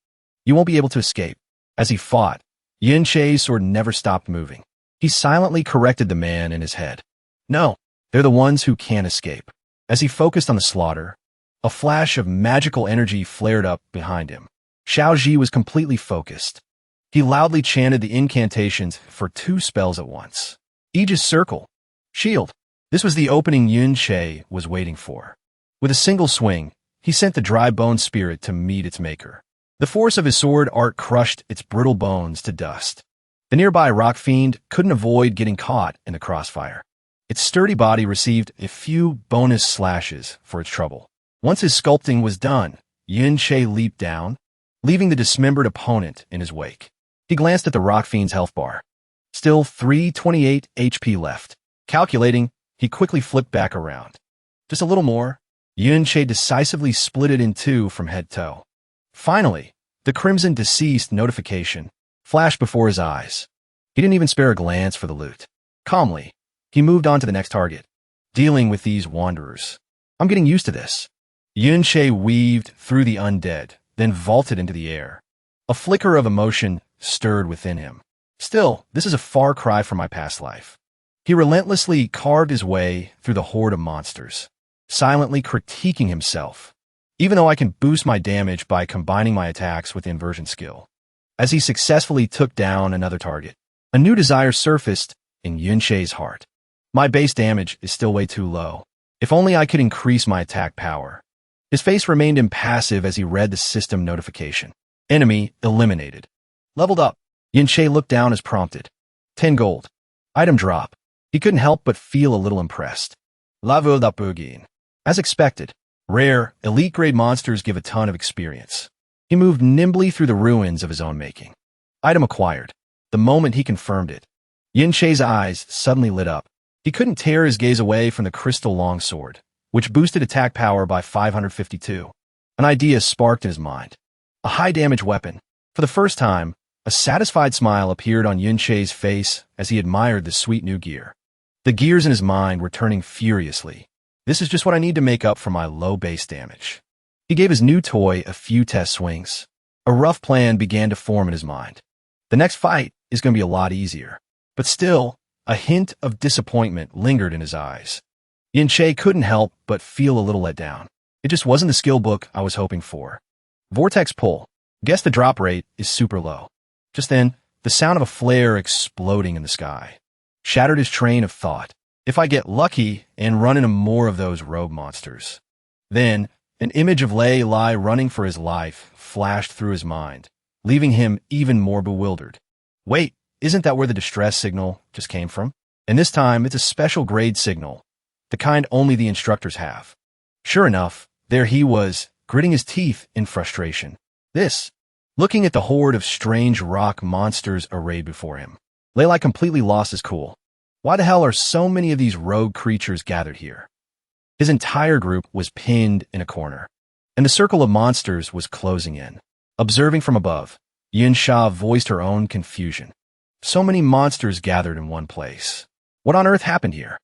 you won't be able to escape. As he fought, Yin-Che's sword never stopped moving. He silently corrected the man in his head. No, they're the ones who can't escape. As he focused on the slaughter, a flash of magical energy flared up behind him. Xiao Ji was completely focused. He loudly chanted the incantations for 2 spells at once. Aegis Circle. Shield. This was the opening Yin-Che was waiting for. With a single swing, he sent the dry bone spirit to meet its maker. The force of his sword art crushed its brittle bones to dust. The nearby rock fiend couldn't avoid getting caught in the crossfire. Its sturdy body received a few bonus slashes for its trouble. Once his sculpting was done, Yin-Che leaped down, leaving the dismembered opponent in his wake. He glanced at the rock fiend's health bar. Still 328 HP left. Calculating, he quickly flipped back around. Just a little more. Yin-Che decisively split it in 2 from head to toe. Finally, the crimson deceased notification flashed before his eyes. He didn't even spare a glance for the loot. Calmly, he moved on to the next target. Dealing with these wanderers. I'm getting used to this. Yin-Che weaved through the undead, then vaulted into the air. A flicker of emotion stirred within him. Still, this is a far cry from my past life. He relentlessly carved his way through the horde of monsters, silently critiquing himself. Even though I can boost my damage by combining my attacks with the inversion skill. As he successfully took down another target, a new desire surfaced in Yin-Che's heart. My base damage is still way too low. If only I could increase my attack power. His face remained impassive as he read the system notification. Enemy eliminated. Leveled up. Yin-Che looked down as prompted. 10 gold. Item drop. He couldn't help but feel a little impressed. Level up again. As expected, rare, elite-grade monsters give a ton of experience. He moved nimbly through the ruins of his own making. Item acquired. The moment he confirmed it, Yin Che's eyes suddenly lit up. He couldn't tear his gaze away from the crystal longsword, which boosted attack power by 552. An idea sparked in his mind. A high-damage weapon. For the first time, a satisfied smile appeared on Yin Che's face as he admired the sweet new gear. The gears in his mind were turning furiously. This is just what I need to make up for my low base damage. He gave his new toy a few test swings. A rough plan began to form in his mind. The next fight is going to be a lot easier. But still, a hint of disappointment lingered in his eyes. Yin Che couldn't help but feel a little let down. It just wasn't the skill book I was hoping for. Vortex pull. Guess the drop rate is super low. Just then, the sound of a flare exploding in the sky shattered his train of thought. If I get lucky and run into more of those rogue monsters. Then, an image of Lei Lai running for his life flashed through his mind, leaving him even more bewildered. Wait, isn't that where the distress signal just came from? And this time, it's a special grade signal, the kind only the instructors have. Sure enough, there he was, gritting his teeth in frustration. Looking at the horde of strange rock monsters arrayed before him. Lei Lai completely lost his cool. Why the hell are so many of these rogue creatures gathered here? His entire group was pinned in a corner, and the circle of monsters was closing in. Observing from above, Yin Sha voiced her own confusion. So many monsters gathered in one place. What on earth happened here?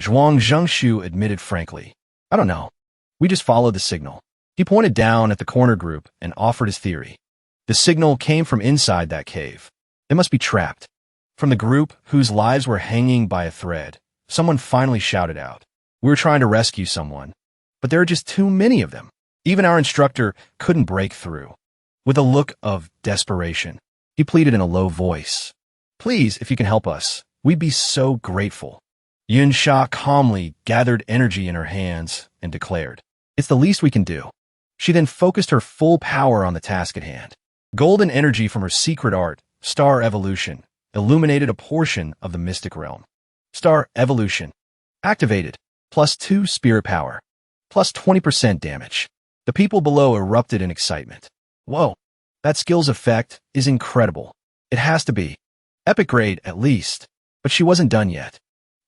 Zhuang Zhengshu admitted frankly. I don't know. We just followed the signal. He pointed down at the corner group and offered his theory. The signal came from inside that cave. They must be trapped. From the group, whose lives were hanging by a thread, someone finally shouted out. We were trying to rescue someone, but there are just too many of them. Even our instructor couldn't break through. With a look of desperation, he pleaded in a low voice. Please, if you can help us, we'd be so grateful. Yun Sha calmly gathered energy in her hands and declared, it's the least we can do. She then focused her full power on the task at hand. Golden energy from her secret art, Star Evolution, illuminated a portion of the mystic realm. Star Evolution. Activated. +2 spirit power. +20% damage. The people below erupted in excitement. Whoa, that skill's effect is incredible. It has to be. Epic grade, at least. But she wasn't done yet.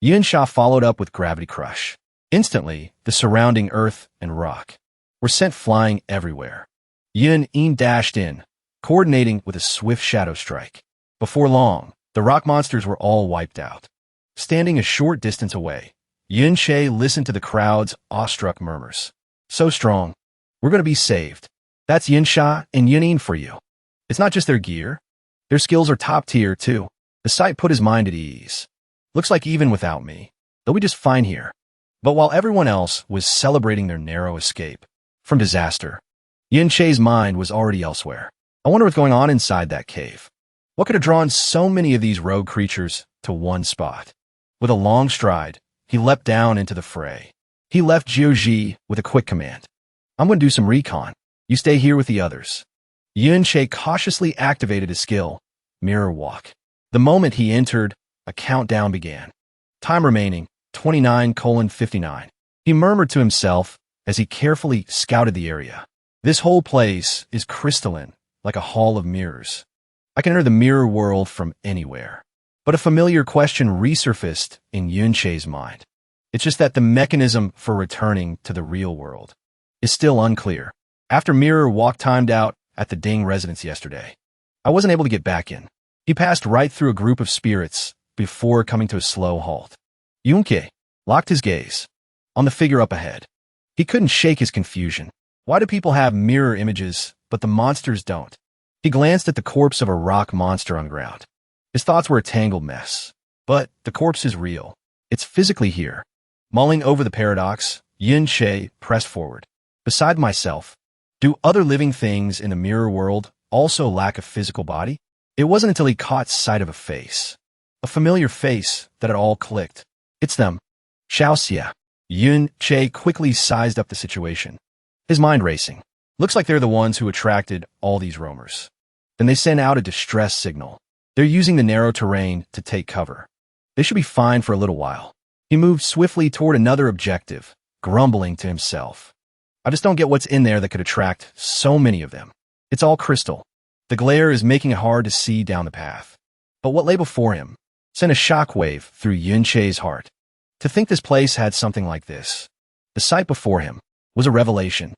Yin Sha followed up with Gravity Crush. Instantly, the surrounding earth and rock were sent flying everywhere. Yin dashed in, coordinating with a swift shadow strike. Before long, the rock monsters were all wiped out. Standing a short distance away, Yin Che listened to the crowd's awestruck murmurs. So strong. We're going to be saved. That's Yin Sha and Yin for you. It's not just their gear. Their skills are top tier, too. The sight put his mind at ease. Looks like even without me, they'll be just fine here. But while everyone else was celebrating their narrow escape from disaster, Yin Che's mind was already elsewhere. I wonder what's going on inside that cave. What could have drawn so many of these rogue creatures to one spot? With a long stride, he leapt down into the fray. He left Jiuji with a quick command. I'm going to do some recon. You stay here with the others. Yin Che cautiously activated his skill, Mirror Walk. The moment he entered, a countdown began. Time remaining, 29:59. He murmured to himself as he carefully scouted the area. This whole place is crystalline, like a hall of mirrors. I can enter the mirror world from anywhere. But a familiar question resurfaced in Yun Che's mind. It's just that the mechanism for returning to the real world is still unclear. After Mirror Walk timed out at the Ding residence yesterday, I wasn't able to get back in. He passed right through a group of spirits before coming to a slow halt. Yunke locked his gaze on the figure up ahead. He couldn't shake his confusion. Why do people have mirror images, but the monsters don't? He glanced at the corpse of a rock monster on the ground. His thoughts were a tangled mess. But the corpse is real. It's physically here. Mulling over the paradox, Yin Che pressed forward. Beside myself, do other living things in the mirror world also lack a physical body? It wasn't until he caught sight of a face. A familiar face that it all clicked. It's them. Xiaoxia. Yun Che quickly sized up the situation. His mind racing. Looks like they're the ones who attracted all these roamers. Then they sent out a distress signal. They're using the narrow terrain to take cover. They should be fine for a little while. He moved swiftly toward another objective, grumbling to himself. I just don't get what's in there that could attract so many of them. It's all crystal. The glare is making it hard to see down the path. But what lay before him? sent a shockwave through Yunche's heart. To think this place had something like this. The sight before him was a revelation.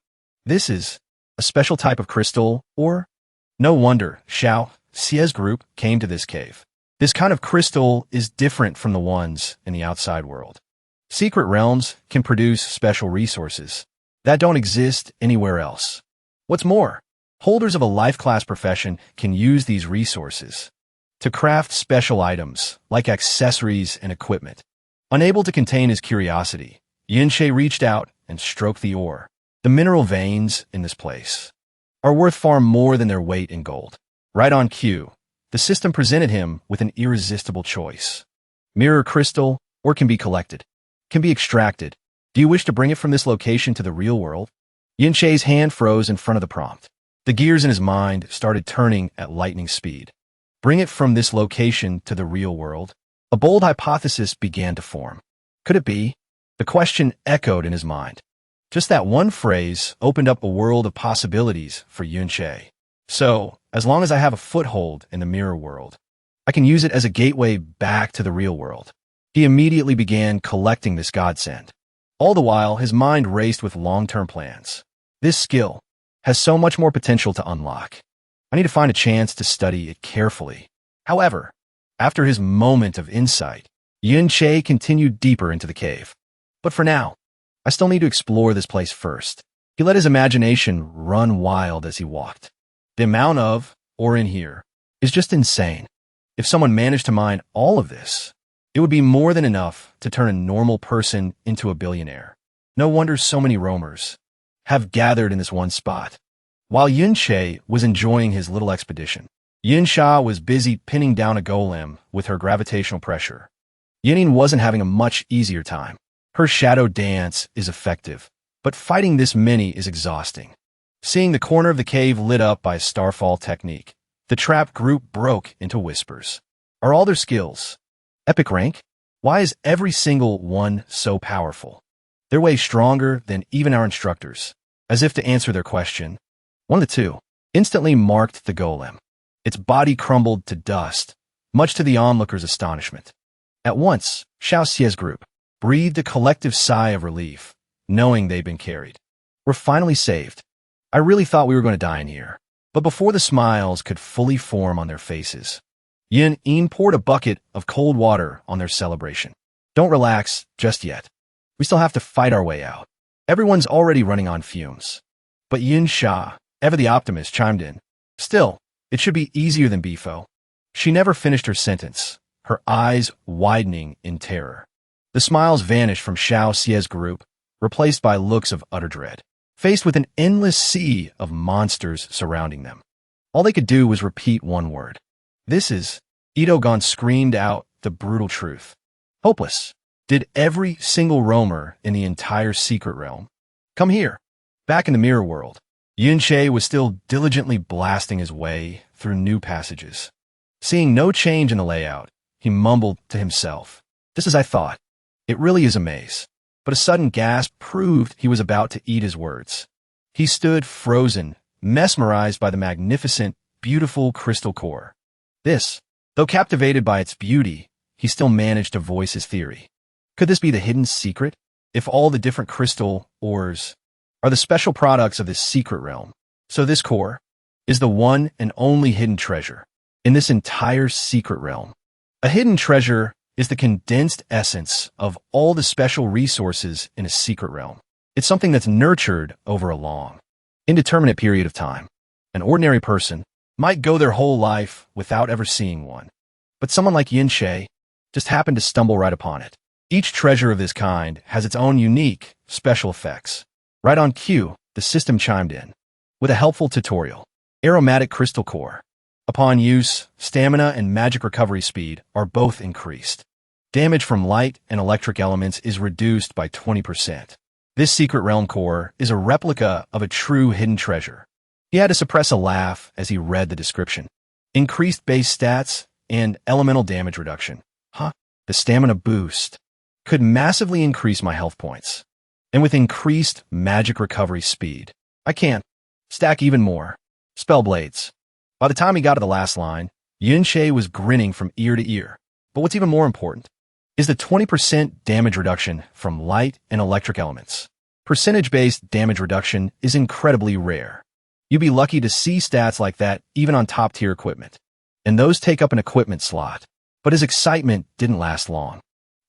This is a special type of crystal, or? No wonder Xiao Xie's group came to this cave. This kind of crystal is different from the ones in the outside world. Secret realms can produce special resources that don't exist anywhere else. What's more, holders of a life-class profession can use these resources to craft special items like accessories and equipment. Unable to contain his curiosity, Yunche reached out and stroked the ore. The mineral veins in this place are worth far more than their weight in gold. Right on cue, the system presented him with an irresistible choice. Mirror crystal, or can be collected. Can be extracted. Do you wish to bring it from this location to the real world? Yunche's hand froze in front of the prompt. The gears in his mind started turning at lightning speed. Bring it from this location to the real world? A bold hypothesis began to form. Could it be? The question echoed in his mind. Just that one phrase opened up a world of possibilities for Yunche. So, as long as I have a foothold in the mirror world, I can use it as a gateway back to the real world. He immediately began collecting this godsend. All the while, his mind raced with long-term plans. This skill has so much more potential to unlock. I need to find a chance to study it carefully. However, after his moment of insight, Yunche continued deeper into the cave. But for now, I still need to explore this place first. He let his imagination run wild as he walked. The amount of, or in here, is just insane. If someone managed to mine all of this, it would be more than enough to turn a normal person into a billionaire. No wonder so many roamers have gathered in this one spot. While Yunche was enjoying his little expedition, Yunsha was busy pinning down a golem with her gravitational pressure. Yining wasn't having a much easier time. Her shadow dance is effective, but fighting this many is exhausting. Seeing the corner of the cave lit up by a starfall technique, the trapped group broke into whispers. Are all their skills epic rank? Why is every single one so powerful? They're way stronger than even our instructors. As if to answer their question, one of the two instantly marked the golem. Its body crumbled to dust, much to the onlookers' astonishment. At once, Xiao Xie's group breathed a collective sigh of relief, knowing they'd been carried. We're finally saved. I really thought we were going to die in here. But before the smiles could fully form on their faces, Yin poured a bucket of cold water on their celebration. Don't relax just yet. We still have to fight our way out. Everyone's already running on fumes. But Yin Sha, ever the optimist, chimed in. Still, it should be easier than Bifo. She never finished her sentence, her eyes widening in terror. The smiles vanished from Xiao Xie's group, replaced by looks of utter dread. Faced with an endless sea of monsters surrounding them, all they could do was repeat one word. This is, Itogon screamed out the brutal truth. Hopeless. Did every single roamer in the entire secret realm come here? Back in the mirror world, Yunche was still diligently blasting his way through new passages. Seeing no change in the layout, he mumbled to himself. This is I thought. It really is a maze. But a sudden gasp proved he was about to eat his words. He stood frozen, mesmerized by the magnificent, beautiful crystal core. This, though captivated by its beauty, he still managed to voice his theory. Could this be the hidden secret? If all the different crystal ores are the special products of this secret realm, so this core is the one and only hidden treasure in this entire secret realm. A hidden treasure is the condensed essence of all the special resources in a secret realm. It's something that's nurtured over a long, indeterminate period of time. An ordinary person might go their whole life without ever seeing one, but someone like Yunche just happened to stumble right upon it. Each treasure of this kind has its own unique, special effects. Right on cue, the system chimed in with a helpful tutorial. Aromatic crystal core. Upon use, stamina and magic recovery speed are both increased. Damage from light and electric elements is reduced by 20%. This secret realm core is a replica of a true hidden treasure. He had to suppress a laugh as he read the description. Increased base stats and elemental damage reduction. The stamina boost could massively increase my health points. And with increased magic recovery speed, I can stack even more. Spell blades. By the time he got to the last line, Yunche was grinning from ear to ear. But what's even more important is the 20% damage reduction from light and electric elements. Percentage-based damage reduction is incredibly rare. You'd be lucky to see stats like that even on top-tier equipment. And those take up an equipment slot. But his excitement didn't last long.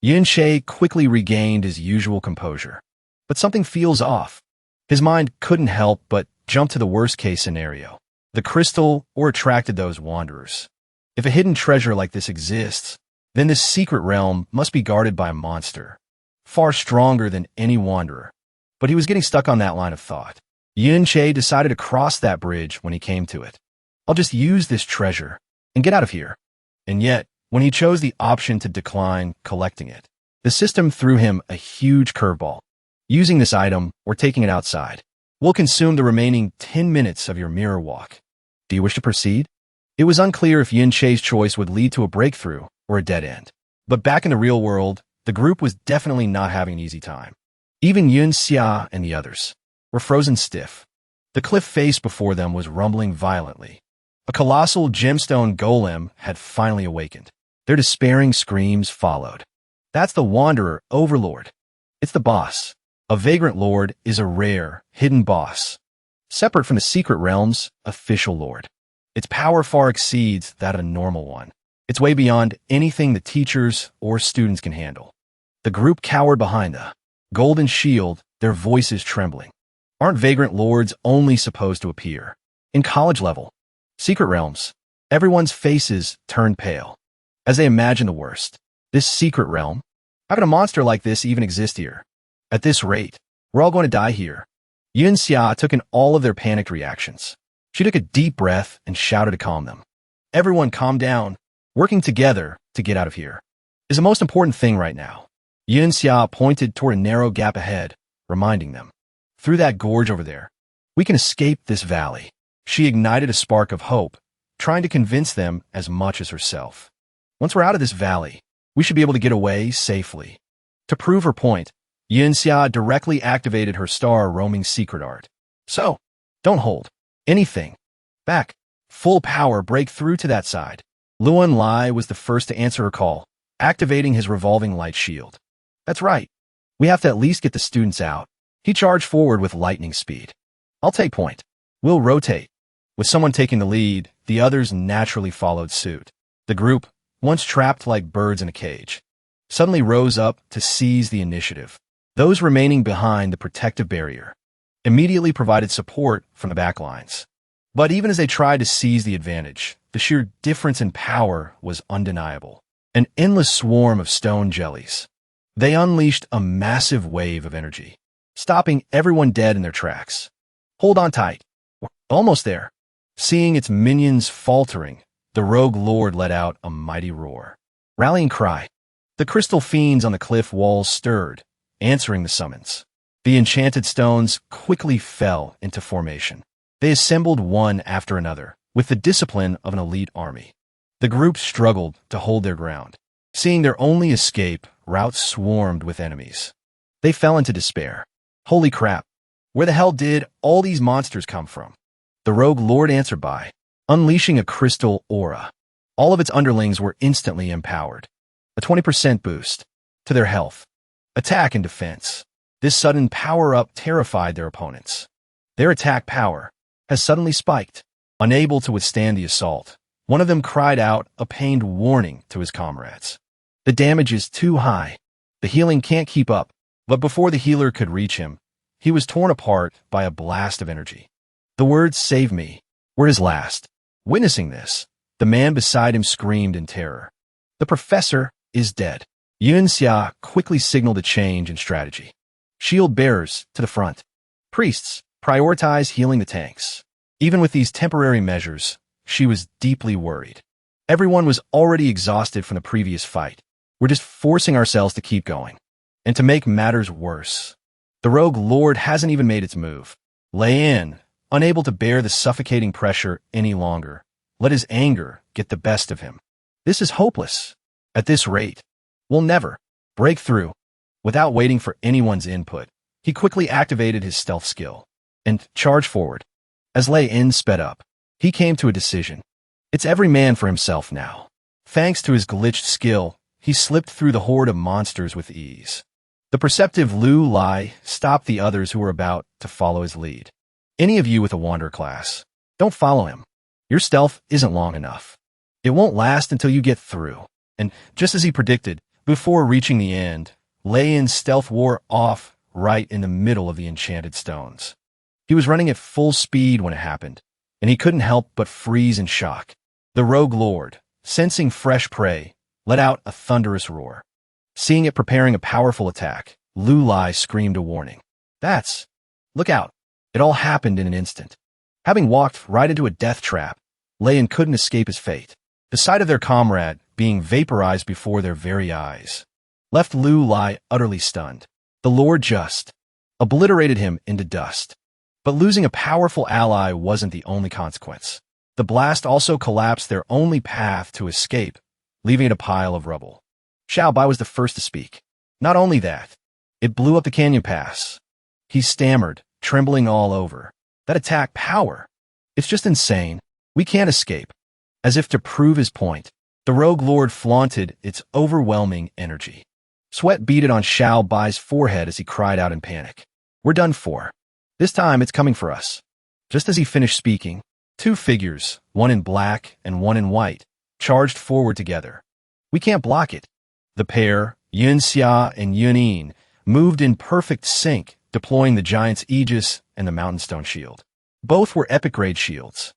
Yunche quickly regained his usual composure. But something feels off. His mind couldn't help but jump to the worst-case scenario. The crystal attracted those wanderers. If a hidden treasure like this exists, then this secret realm must be guarded by a monster, far stronger than any wanderer. But he was getting stuck on that line of thought. Yunche decided to cross that bridge when he came to it. I'll just use this treasure and get out of here. And yet, when he chose the option to decline collecting it, the system threw him a huge curveball. Using this item or taking it outside will consume the remaining 10 minutes of your mirror walk. Do you wish to proceed? It was unclear if Yunche's choice would lead to a breakthrough or a dead end. But back in the real world, the group was definitely not having an easy time. Even Yunxia and the others were frozen stiff. The cliff face before them was rumbling violently. A colossal gemstone golem had finally awakened. Their despairing screams followed. That's the Wanderer Overlord. It's the boss. A Vagrant Lord is a rare, hidden boss, separate from the Secret Realm's official lord. Its power far exceeds that of a normal one. It's way beyond anything the teachers or students can handle. The group cowered behind the golden shield, their voices trembling. Aren't Vagrant Lords only supposed to appear in college level? Secret Realms. Everyone's faces turned pale as they imagined the worst. This secret realm? How could a monster like this even exist here? At this rate, we're all going to die here. Yunxia took in all of their panicked reactions. She took a deep breath and shouted to calm them. Everyone calm down. Working together to get out of here is the most important thing right now. Yunxia pointed toward a narrow gap ahead, reminding them. Through that gorge over there, we can escape this valley. She ignited a spark of hope, trying to convince them as much as herself. Once we're out of this valley, we should be able to get away safely. To prove her point, Yunxia directly activated her star roaming secret art. So, don't hold anything back. Full power break through to that side. Luan Lai was the first to answer her call, activating his revolving light shield. That's right. We have to at least get the students out. He charged forward with lightning speed. I'll take point. We'll rotate. With someone taking the lead, the others naturally followed suit. The group, once trapped like birds in a cage, suddenly rose up to seize the initiative. Those remaining behind the protective barrier immediately provided support from the backlines. But even as they tried to seize the advantage, the sheer difference in power was undeniable. An endless swarm of stone jellies. They unleashed a massive wave of energy, stopping everyone dead in their tracks. Hold on tight. We're almost there. Seeing its minions faltering, the rogue lord let out a mighty roar. Rallying cry. The crystal fiends on the cliff walls stirred, answering the summons. The enchanted stones quickly fell into formation. They assembled one after another, with the discipline of an elite army. The group struggled to hold their ground. Seeing their only escape route swarmed with enemies, they fell into despair. Holy crap! Where the hell did all these monsters come from? The rogue lord answered by unleashing a crystal aura. All of its underlings were instantly empowered. A 20% boost to their health, attack, and defense. This sudden power-up terrified their opponents. Their attack power has suddenly spiked. Unable to withstand the assault, one of them cried out a pained warning to his comrades. The damage is too high. The healing can't keep up. But before the healer could reach him, he was torn apart by a blast of energy. The words "save me" were his last. Witnessing this, the man beside him screamed in terror. The professor is dead. Yunxia quickly signaled a change in strategy. Shield bearers to the front. Priests, prioritize healing the tanks. Even with these temporary measures, she was deeply worried. Everyone was already exhausted from the previous fight. We're just forcing ourselves to keep going. And to make matters worse, the rogue lord hasn't even made its move. Lay in, unable to bear the suffocating pressure any longer, let his anger get the best of him. This is hopeless. At this rate, we'll never break through. Without waiting for anyone's input, he quickly activated his stealth skill and charged forward. As Lei In sped up, he came to a decision. It's every man for himself now. Thanks to his glitched skill, he slipped through the horde of monsters with ease. The perceptive Lu Lai stopped the others who were about to follow his lead. Any of you with a Wanderer class, don't follow him. Your stealth isn't long enough. It won't last until you get through. And just as he predicted, before reaching the end, Lei Yin's stealth wore off right in the middle of the enchanted stones. He was running at full speed when it happened, and he couldn't help but freeze in shock. The rogue lord, sensing fresh prey, let out a thunderous roar. Seeing it preparing a powerful attack, Lu Lai screamed a warning. Look out. It all happened in an instant. Having walked right into a death trap, Lei Yin couldn't escape his fate. The sight of their comrade being vaporized before their very eyes left Lu Lai utterly stunned. The Lord just obliterated him into dust. But losing a powerful ally wasn't the only consequence. The blast also collapsed their only path to escape, leaving it a pile of rubble. Xiao Bai was the first to speak. Not only that, it blew up the canyon pass. He stammered, trembling all over. That attack power. It's just insane. We can't escape. As if to prove his point, the rogue lord flaunted its overwhelming energy. Sweat beaded on Xiao Bai's forehead as he cried out in panic. We're done for. This time it's coming for us. Just as he finished speaking, two figures, one in black and one in white, charged forward together. We can't block it. The pair, Yun Xia and Yun Yin, moved in perfect sync, deploying the giant's aegis and the mountain stone shield. Both were epic-grade shields,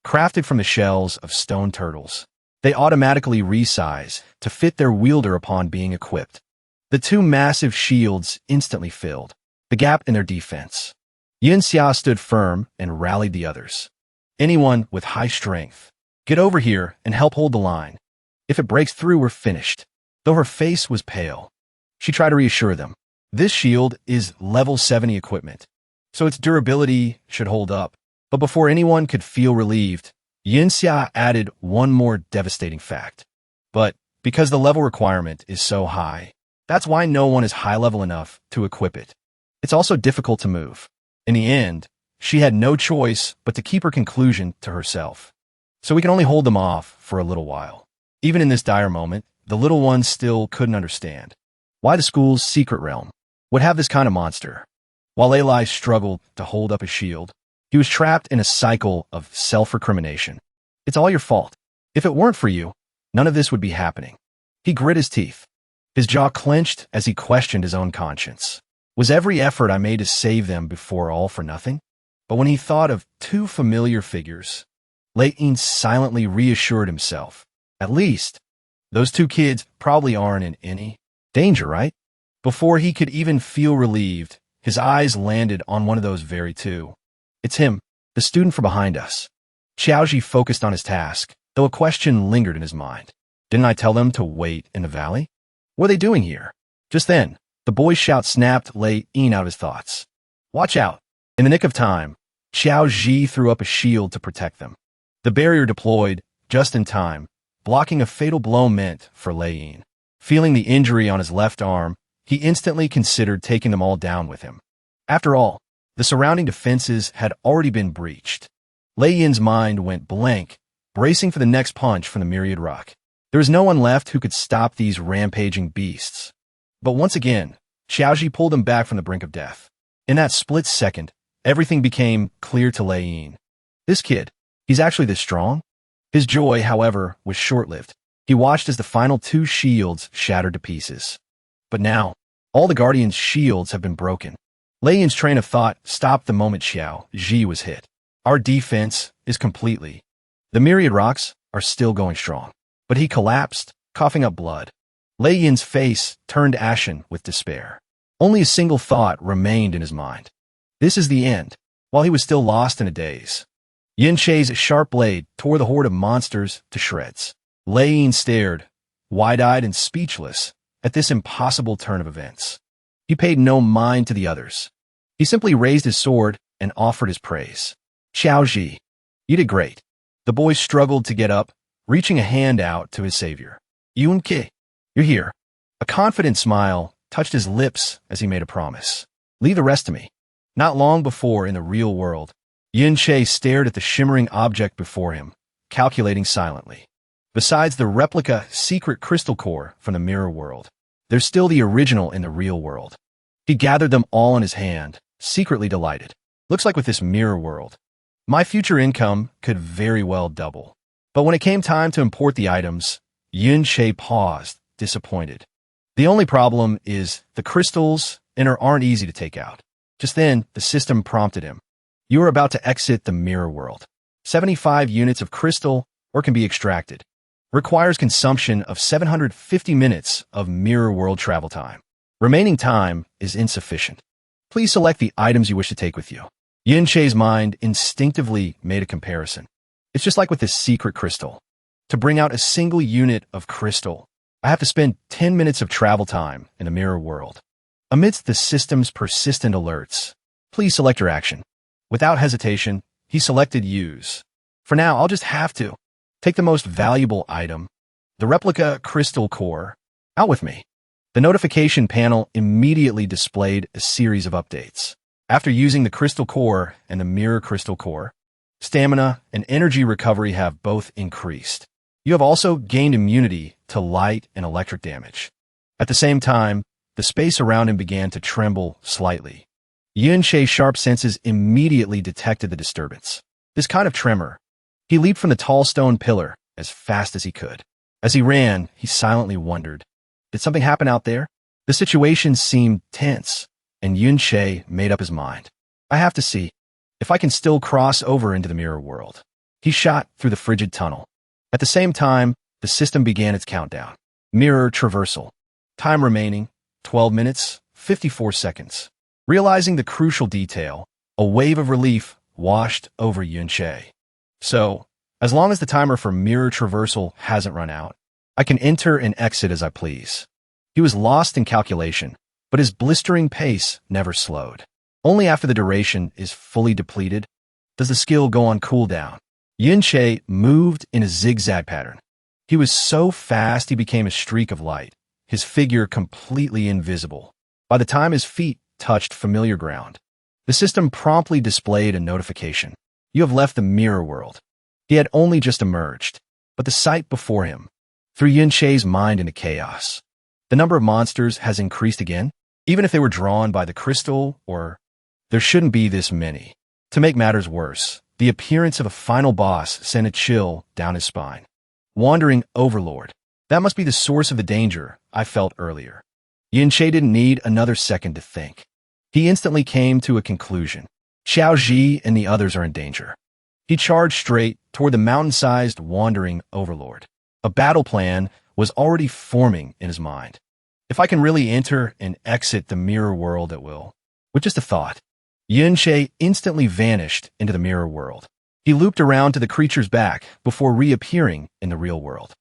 crafted from the shells of stone turtles. They automatically resize to fit their wielder upon being equipped. The two massive shields instantly filled the gap in their defense. Yun Xia stood firm and rallied the others. Anyone with high strength, get over here and help hold the line. If it breaks through, we're finished. Though her face was pale, she tried to reassure them. This shield is level 70 equipment, so its durability should hold up. But before anyone could feel relieved, Yun Xia added one more devastating fact. But because the level requirement is so high, that's why no one is high level enough to equip it. It's also difficult to move. In the end, she had no choice but to keep her conclusion to herself. So we can only hold them off for a little while. Even in this dire moment, the little ones still couldn't understand why the school's secret realm would have this kind of monster. While Eli struggled to hold up his shield, he was trapped in a cycle of self-recrimination. It's all your fault. If it weren't for you, none of this would be happening. He grit his teeth. His jaw clenched as he questioned his own conscience. Was every effort I made to save them before all for nothing? But when he thought of two familiar figures, Lei Yin silently reassured himself. At least, those two kids probably aren't in any danger, right? Before he could even feel relieved, his eyes landed on one of those very two. It's him, the student from behind us. Xiaoji focused on his task, though a question lingered in his mind. Didn't I tell them to wait in the valley? What are they doing here? Just then, the boy's shout snapped Lei Yin out of his thoughts. Watch out. In the nick of time, Xiao Ji threw up a shield to protect them. The barrier deployed, just in time, blocking a fatal blow meant for Lei Yin. Feeling the injury on his left arm, he instantly considered taking them all down with him. After all, the surrounding defenses had already been breached. Lei Yin's mind went blank, bracing for the next punch from the myriad rock. There was no one left who could stop these rampaging beasts. But once again, Xiaoji pulled him back from the brink of death. In that split second, everything became clear to Lei Yin. This kid, he's actually this strong? His joy, however, was short-lived. He watched as the final two shields shattered to pieces. But now, all the Guardians' shields have been broken. Lei Yin's train of thought stopped the moment Xiao Ji was hit. Our defense is completely. The myriad rocks are still going strong. But he collapsed, coughing up blood. Lei Yin's face turned ashen with despair. Only a single thought remained in his mind. This is the end. While he was still lost in a daze, Yin Chei's sharp blade tore the horde of monsters to shreds. Lei Yin stared, wide-eyed and speechless, at this impossible turn of events. He paid no mind to the others. He simply raised his sword and offered his praise. Xiao Ji, you did great. The boy struggled to get up, reaching a hand out to his savior. Yun Ke, you're here. A confident smile touched his lips as he made a promise. Leave the rest to me. Not long before, in the real world, Yin Che stared at the shimmering object before him, calculating silently. Besides the replica secret crystal core from the mirror world, there's still the original in the real world. He gathered them all in his hand, secretly delighted. Looks like with this mirror world, my future income could very well double. But when it came time to import the items, Yun-Che paused, disappointed. The only problem is the crystals aren't easy to take out. Just then, the system prompted him. You are about to exit the mirror world. 75 units of crystal or can be extracted. Requires consumption of 750 minutes of mirror world travel time. Remaining time is insufficient. Please select the items you wish to take with you. Yun-Che's mind instinctively made a comparison. It's just like with this secret crystal. To bring out a single unit of crystal, I have to spend 10 minutes of travel time in the mirror world. Amidst the system's persistent alerts, please select your action. Without hesitation, he selected use. For now, I'll just have to take the most valuable item, the replica crystal core, out with me. The notification panel immediately displayed a series of updates. After using the crystal core and the mirror crystal core, stamina and energy recovery have both increased. You have also gained immunity to light and electric damage. At the same time, the space around him began to tremble slightly. Yun-Che's sharp senses immediately detected the disturbance. This kind of tremor. He leaped from the tall stone pillar as fast as he could. As he ran, he silently wondered, did something happen out there? The situation seemed tense, and Yun-Che made up his mind. I have to see if I can still cross over into the mirror world. He shot through the frigid tunnel. At the same time, the system began its countdown. Mirror traversal. Time remaining, 12 minutes, 54 seconds. Realizing the crucial detail, a wave of relief washed over Yun-Che. So, as long as the timer for mirror traversal hasn't run out, I can enter and exit as I please. He was lost in calculation, but his blistering pace never slowed. Only after the duration is fully depleted does the skill go on cooldown. Yun-Che moved in a zigzag pattern. He was so fast he became a streak of light, his figure completely invisible. By the time his feet touched familiar ground, the system promptly displayed a notification. You have left the mirror world. He had only just emerged, but the sight before him threw Yun-Che's mind into chaos. The number of monsters has increased again, even if they were drawn by the crystal, or there shouldn't be this many. To make matters worse, the appearance of a final boss sent a chill down his spine. Wandering Overlord. That must be the source of the danger I felt earlier. Yun-Che didn't need another second to think. He instantly came to a conclusion. Xiao Ji and the others are in danger. He charged straight toward the mountain-sized Wandering Overlord. A battle plan was already forming in his mind. If I can really enter and exit the mirror world at will. With just a thought, Yun-Che instantly vanished into the mirror world. He looped around to the creature's back before reappearing in the real world.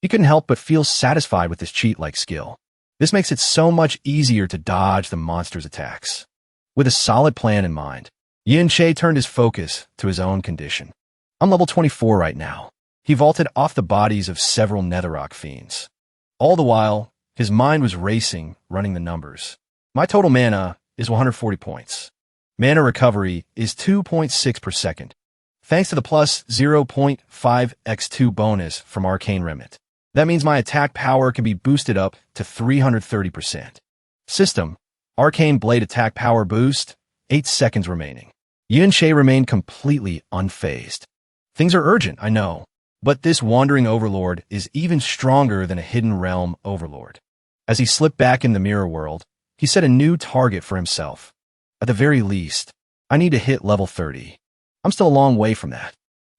He couldn't help but feel satisfied with his cheat-like skill. This makes it so much easier to dodge the monster's attacks. With a solid plan in mind, Yun-Che turned his focus to his own condition. I'm level 24 right now. He vaulted off the bodies of several netherrock fiends. All the while, his mind was racing, running the numbers. My total mana is 140 points. Mana recovery is 2.6 per second, thanks to the plus 0.5x2 bonus from Arcane Remnant. That means my attack power can be boosted up to 330%. System, Arcane Blade attack power boost, 8 seconds remaining. Yun-Che remained completely unfazed. Things are urgent, I know, but this Wandering Overlord is even stronger than a Hidden Realm Overlord. As he slipped back in the mirror world, he set a new target for himself. At the very least, I need to hit level 30. I'm still a long way from that.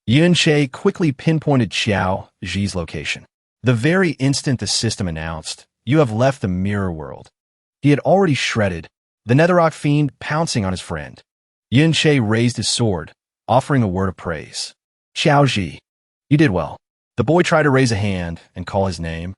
Yun-Che quickly pinpointed Xiao Ji's location. The very instant the system announced, you have left the mirror world. He had already shredded, the netherrock fiend pouncing on his friend. Yun-Che raised his sword, offering a word of praise. Xiao Ji, you did well. The boy tried to raise a hand and call his name,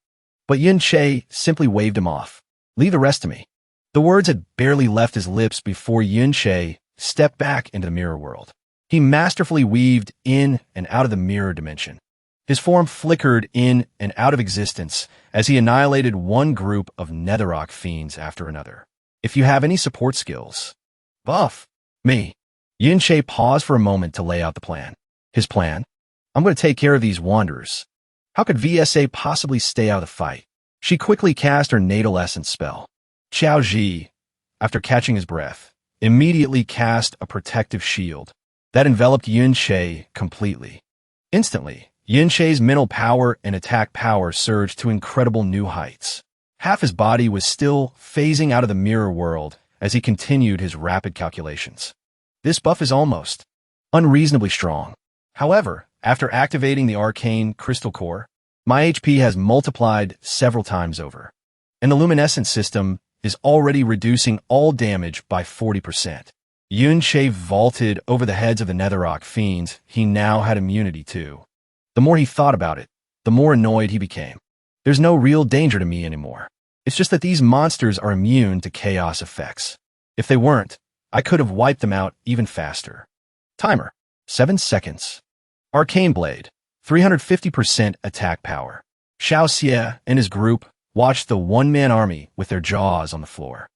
but Yun-Che simply waved him off. Leave the rest to me. The words had barely left his lips before Yun-Che stepped back into the mirror world. He masterfully weaved in and out of the mirror dimension. His form flickered in and out of existence as he annihilated one group of netherrock fiends after another. If you have any support skills, buff me. Yun-Che paused for a moment to lay out the plan. His plan? I'm going to take care of these wanderers. How could VSA possibly stay out of the fight? She quickly cast her natal essence spell. Xiao Ji, after catching his breath, immediately cast a protective shield that enveloped Yun Shay completely. Instantly, Yun Shay's mental power and attack power surged to incredible new heights. Half his body was still phasing out of the mirror world as he continued his rapid calculations. This buff is almost unreasonably strong. However, after activating the arcane crystal core, my HP has multiplied several times over, and the luminescent system is already reducing all damage by 40%. Yun Shay vaulted over the heads of the Netherrock fiends he now had immunity to. The more he thought about it, the more annoyed he became. There's no real danger to me anymore. It's just that these monsters are immune to chaos effects. If they weren't, I could have wiped them out even faster. Timer: 7 seconds. Arcane Blade, 350% attack power. Xiao Xie and his group watched the one-man army with their jaws on the floor.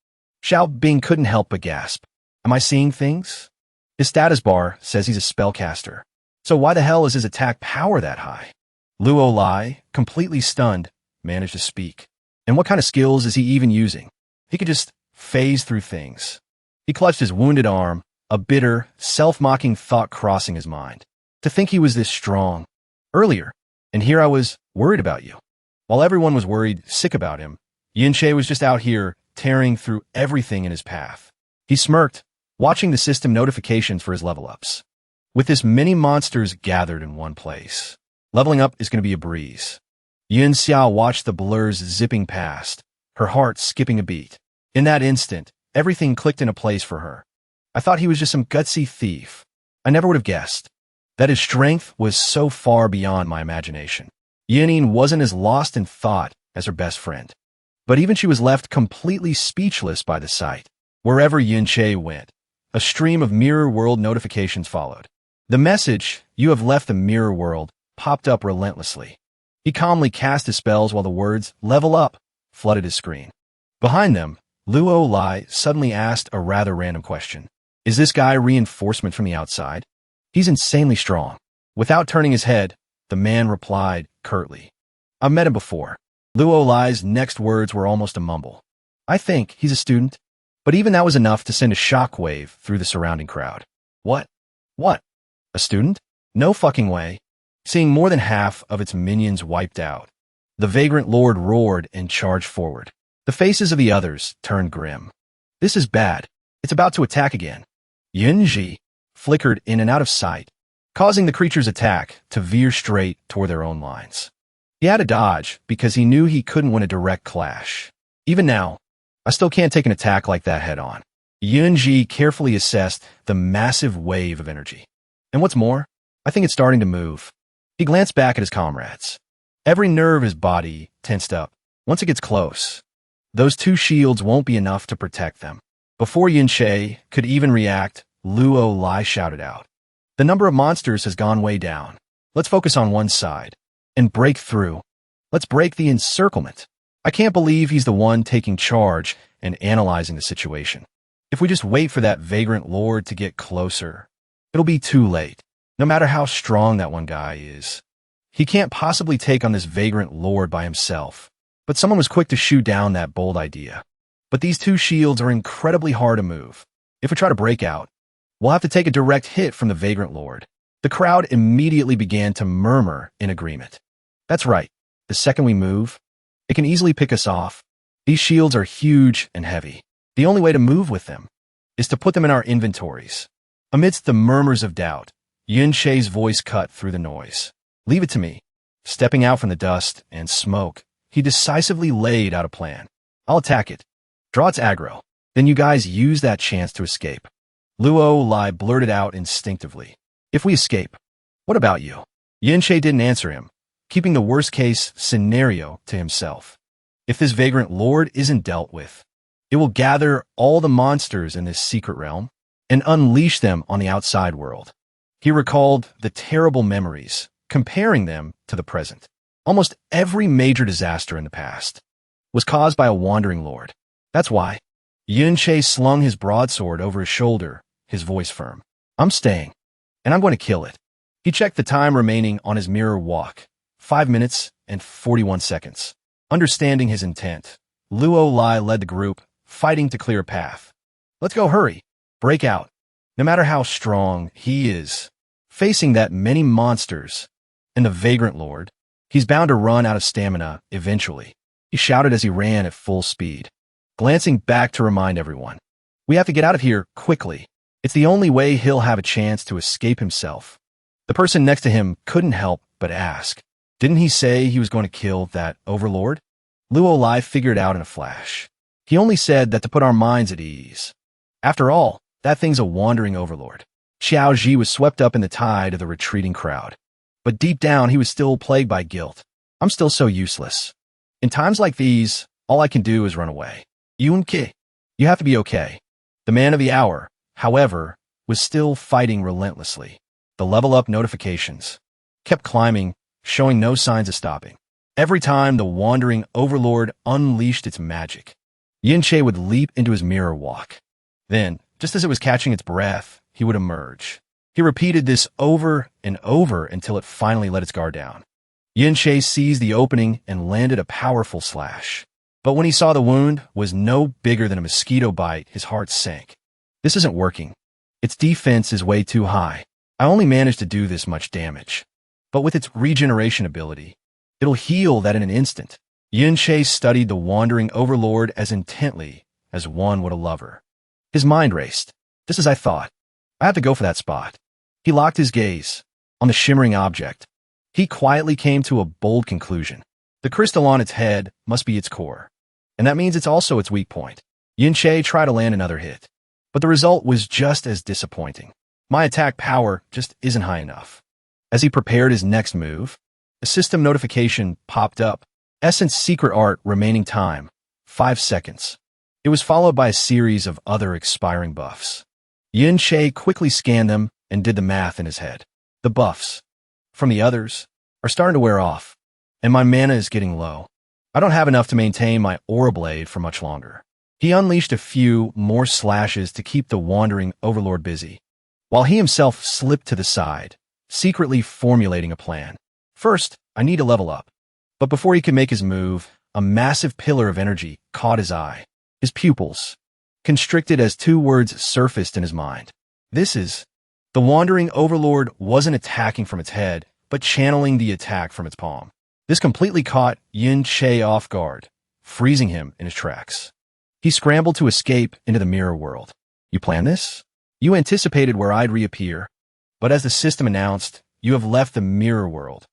Xiao Bing couldn't help but gasp. Am I seeing things? His status bar says he's a spellcaster. So why the hell is his attack power that high? Luo Lai, completely stunned, managed to speak. And what kind of skills is he even using? He could just phase through things. He clutched his wounded arm, a bitter, self-mocking thought crossing his mind. To think he was this strong earlier, and here I was worried about you. While everyone was worried, sick about him, Yun Shay was just out here tearing through everything in his path. He smirked, watching the system notifications for his level ups. With this many monsters gathered in one place, leveling up is going to be a breeze. Yun Xiao watched the blurs zipping past, her heart skipping a beat. In that instant, everything clicked into place for her. I thought he was just some gutsy thief. I never would have guessed that his strength was so far beyond my imagination. Yining wasn't as lost in thought as her best friend, but even she was left completely speechless by the sight. Wherever Yun Shay went, a stream of mirror world notifications followed. The message, "You have left the mirror world," popped up relentlessly. He calmly cast his spells while the words, "Level up," flooded his screen. Behind them, Luo Lai suddenly asked a rather random question. Is this guy reinforcement from the outside? He's insanely strong. Without turning his head, the man replied curtly. I've met him before. Luo Lai's next words were almost a mumble. I think he's a student. But even that was enough to send a shockwave through the surrounding crowd. What? What? A student? No fucking way. Seeing more than half of its minions wiped out, the vagrant lord roared and charged forward. The faces of the others turned grim. This is bad. It's about to attack again. Yunji flickered in and out of sight, causing the creature's attack to veer straight toward their own lines. He had to dodge because he knew he couldn't win a direct clash. Even now, I still can't take an attack like that head on. Yunji carefully assessed the massive wave of energy. And what's more, I think it's starting to move. He glanced back at his comrades. Every nerve in his body tensed up. Once it gets close, those two shields won't be enough to protect them. Before Yunshay could even react, Luo Lai shouted out. The number of monsters has gone way down. Let's focus on one side and break through. Let's break the encirclement. I can't believe he's the one taking charge and analyzing the situation. If we just wait for that vagrant lord to get closer, it'll be too late. No matter how strong that one guy is, he can't possibly take on this vagrant lord by himself. But someone was quick to shoot down that bold idea. But these two shields are incredibly hard to move. If we try to break out, we'll have to take a direct hit from the vagrant lord. The crowd immediately began to murmur in agreement. That's right. The second we move, it can easily pick us off. These shields are huge and heavy. The only way to move with them is to put them in our inventories. Amidst the murmurs of doubt, Yunshay's voice cut through the noise. Leave it to me. Stepping out from the dust and smoke, he decisively laid out a plan. I'll attack it. Draw its aggro. Then you guys use that chance to escape. Luo Lai blurted out instinctively. If we escape, what about you? Yunshay didn't answer him, keeping the worst-case scenario to himself. If this vagrant lord isn't dealt with, it will gather all the monsters in this secret realm and unleash them on the outside world. He recalled the terrible memories, comparing them to the present. Almost every major disaster in the past was caused by a wandering lord. That's why. Yunshay slung his broadsword over his shoulder, his voice firm. I'm staying, and I'm going to kill it. He checked the time remaining on his mirror walk. 5 minutes and 41 seconds. Understanding his intent, Luo Lai led the group, fighting to clear a path. Let's go, hurry. Break out. No matter how strong he is, facing that many monsters and the Vagrant Lord, he's bound to run out of stamina eventually. He shouted as he ran at full speed, glancing back to remind everyone. We have to get out of here quickly. It's the only way he'll have a chance to escape himself. The person next to him couldn't help but ask, didn't he say he was going to kill that overlord? Luo Lai figured out in a flash. He only said that to put our minds at ease. After all, that thing's a wandering overlord. Xiao Ji was swept up in the tide of the retreating crowd. But deep down, he was still plagued by guilt. I'm still so useless. In times like these, all I can do is run away. Yun Ki, you have to be okay. The man of the hour, however, was still fighting relentlessly. The level-up notifications kept climbing, showing no signs of stopping. Every time the wandering overlord unleashed its magic, Yin Che would leap into his mirror walk. Then, just as it was catching its breath, he would emerge. He repeated this over and over until it finally let its guard down. Yin Che seized the opening and landed a powerful slash. But when he saw the wound was no bigger than a mosquito bite, his heart sank. This isn't working. Its defense is way too high. I only managed to do this much damage. But with its regeneration ability, it'll heal that in an instant. Yin Che studied the wandering overlord as intently as one would a lover. His mind raced. Just as I thought. I have to go for that spot. He locked his gaze on the shimmering object. He quietly came to a bold conclusion. The crystal on its head must be its core. And that means it's also its weak point. Yin Che tried to land another hit. But the result was just as disappointing. My attack power just isn't high enough. As he prepared his next move, a system notification popped up. Essence Secret Art remaining time, 5 seconds. It was followed by a series of other expiring buffs. Yin Che quickly scanned them and did the math in his head. The buffs from the others are starting to wear off, and my mana is getting low. I don't have enough to maintain my Aura Blade for much longer. He unleashed a few more slashes to keep the wandering overlord busy, while he himself slipped to the side, secretly formulating a plan. First, I need to level up. But before he could make his move, a massive pillar of energy caught his eye. His pupils constricted as 2 words surfaced in his mind. This is... The wandering overlord wasn't attacking from its head, but channeling the attack from its palm. This completely caught Yin Che off guard, freezing him in his tracks. He scrambled to escape into the mirror world. You planned this? You anticipated where I'd reappear, but as the system announced, you have left the mirror world.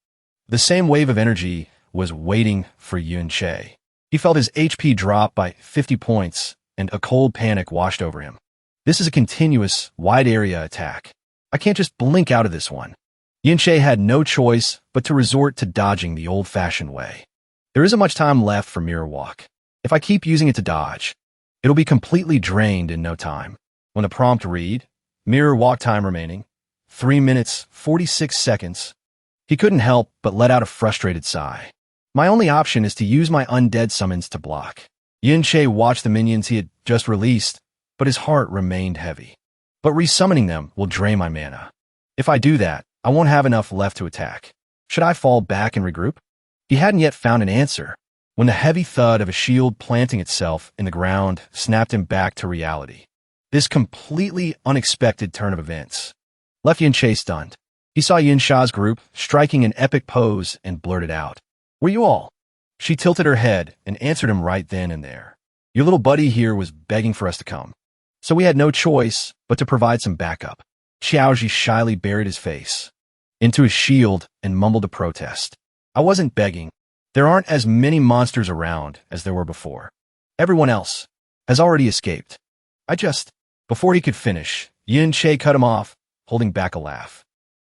The same wave of energy was waiting for Yin Che. He felt his HP drop by 50 points, and a cold panic washed over him. This is a continuous, wide-area attack. I can't just blink out of this one. Yin Che had no choice but to resort to dodging the old-fashioned way. There isn't much time left for Mirror Walk. If I keep using it to dodge, it'll be completely drained in no time. When the prompt read, Mirror Walk time remaining, 3 minutes, 46 seconds, he couldn't help but let out a frustrated sigh. My only option is to use my undead summons to block. Yin Che watched the minions he had just released, but his heart remained heavy. But resummoning them will drain my mana. If I do that, I won't have enough left to attack. Should I fall back and regroup? He hadn't yet found an answer, when the heavy thud of a shield planting itself in the ground snapped him back to reality. This completely unexpected turn of events left Yin Che stunned. He saw Yin Sha's group striking an epic pose and blurted out, "Were you all?" She tilted her head and answered him right then and there. "Your little buddy here was begging for us to come, so we had no choice but to provide some backup." Xiaoji shyly buried his face into his shield and mumbled a protest. "I wasn't begging. There aren't as many monsters around as there were before. Everyone else has already escaped. I just..." Before he could finish, Yin Che cut him off, holding back a laugh.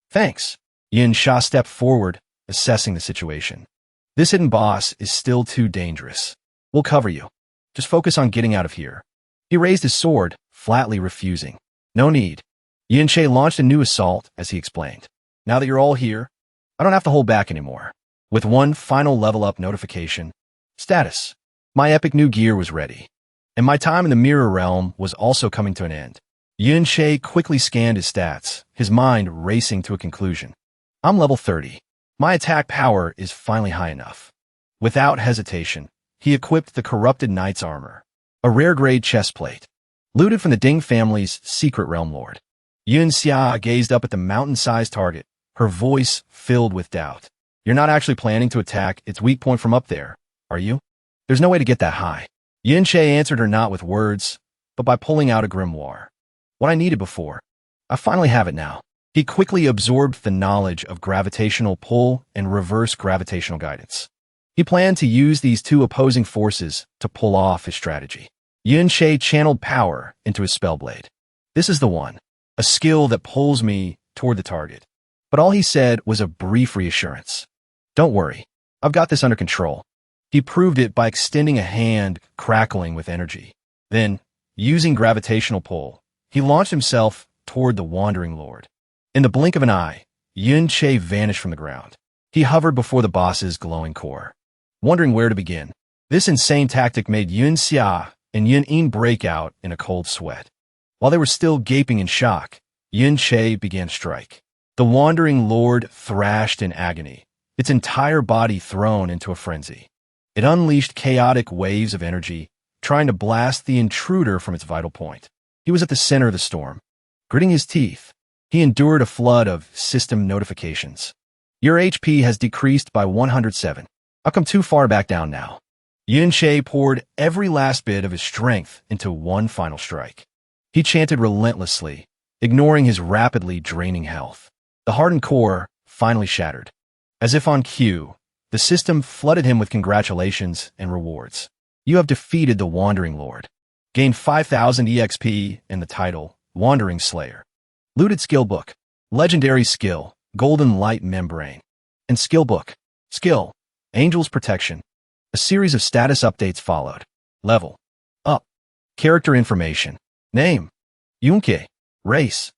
"Thanks." Yin Sha stepped forward, assessing the situation. "This hidden boss is still too dangerous. We'll cover you. Just focus on getting out of here." He raised his sword, flatly refusing. "No need." Yin Che launched a new assault as he explained. "Now that you're all here, I don't have to hold back anymore." With one final level-up notification, status. My epic new gear was ready, and my time in the mirror realm was also coming to an end. Yin Che quickly scanned his stats, his mind racing to a conclusion. I'm level 30. My attack power is finally high enough. Without hesitation, he equipped the Corrupted Knight's armor, a rare-grade chestplate, looted from the Ding family's secret realm lord. Yun Xia gazed up at the mountain-sized target, her voice filled with doubt. You're not actually planning to attack its weak point from up there, are you? There's no way to get that high. Yin Che answered her not with words, but by pulling out a grimoire. What I needed before. I finally have it now. He quickly absorbed the knowledge of gravitational pull and reverse gravitational guidance. He planned to use these two opposing forces to pull off his strategy. Yin Che channeled power into his spellblade. This is the one, a skill that pulls me toward the target. But all he said was a brief reassurance. Don't worry, I've got this under control. He proved it by extending a hand crackling with energy. Then, using gravitational pull, he launched himself toward the Wandering Lord. In the blink of an eye, Yun Che vanished from the ground. He hovered before the boss's glowing core, wondering where to begin. This insane tactic made Yun Xia and Yun Yin break out in a cold sweat. While they were still gaping in shock, Yun Che began to strike. The Wandering Lord thrashed in agony, its entire body thrown into a frenzy. It unleashed chaotic waves of energy, trying to blast the intruder from its vital point. He was at the center of the storm. Gritting his teeth, he endured a flood of system notifications. Your HP has decreased by 107. I've come too far back down now. Yun Che poured every last bit of his strength into one final strike. He chanted relentlessly, ignoring his rapidly draining health. The hardened core finally shattered. As if on cue, the system flooded him with congratulations and rewards. You have defeated the Wandering Lord. Gained 5,000 EXP and the title, Wandering Slayer. Looted skill book. Legendary skill, Golden Light Membrane. And skill book. Skill, Angel's Protection. A series of status updates followed. Level. Up. Character information. Name. Yunke. Race.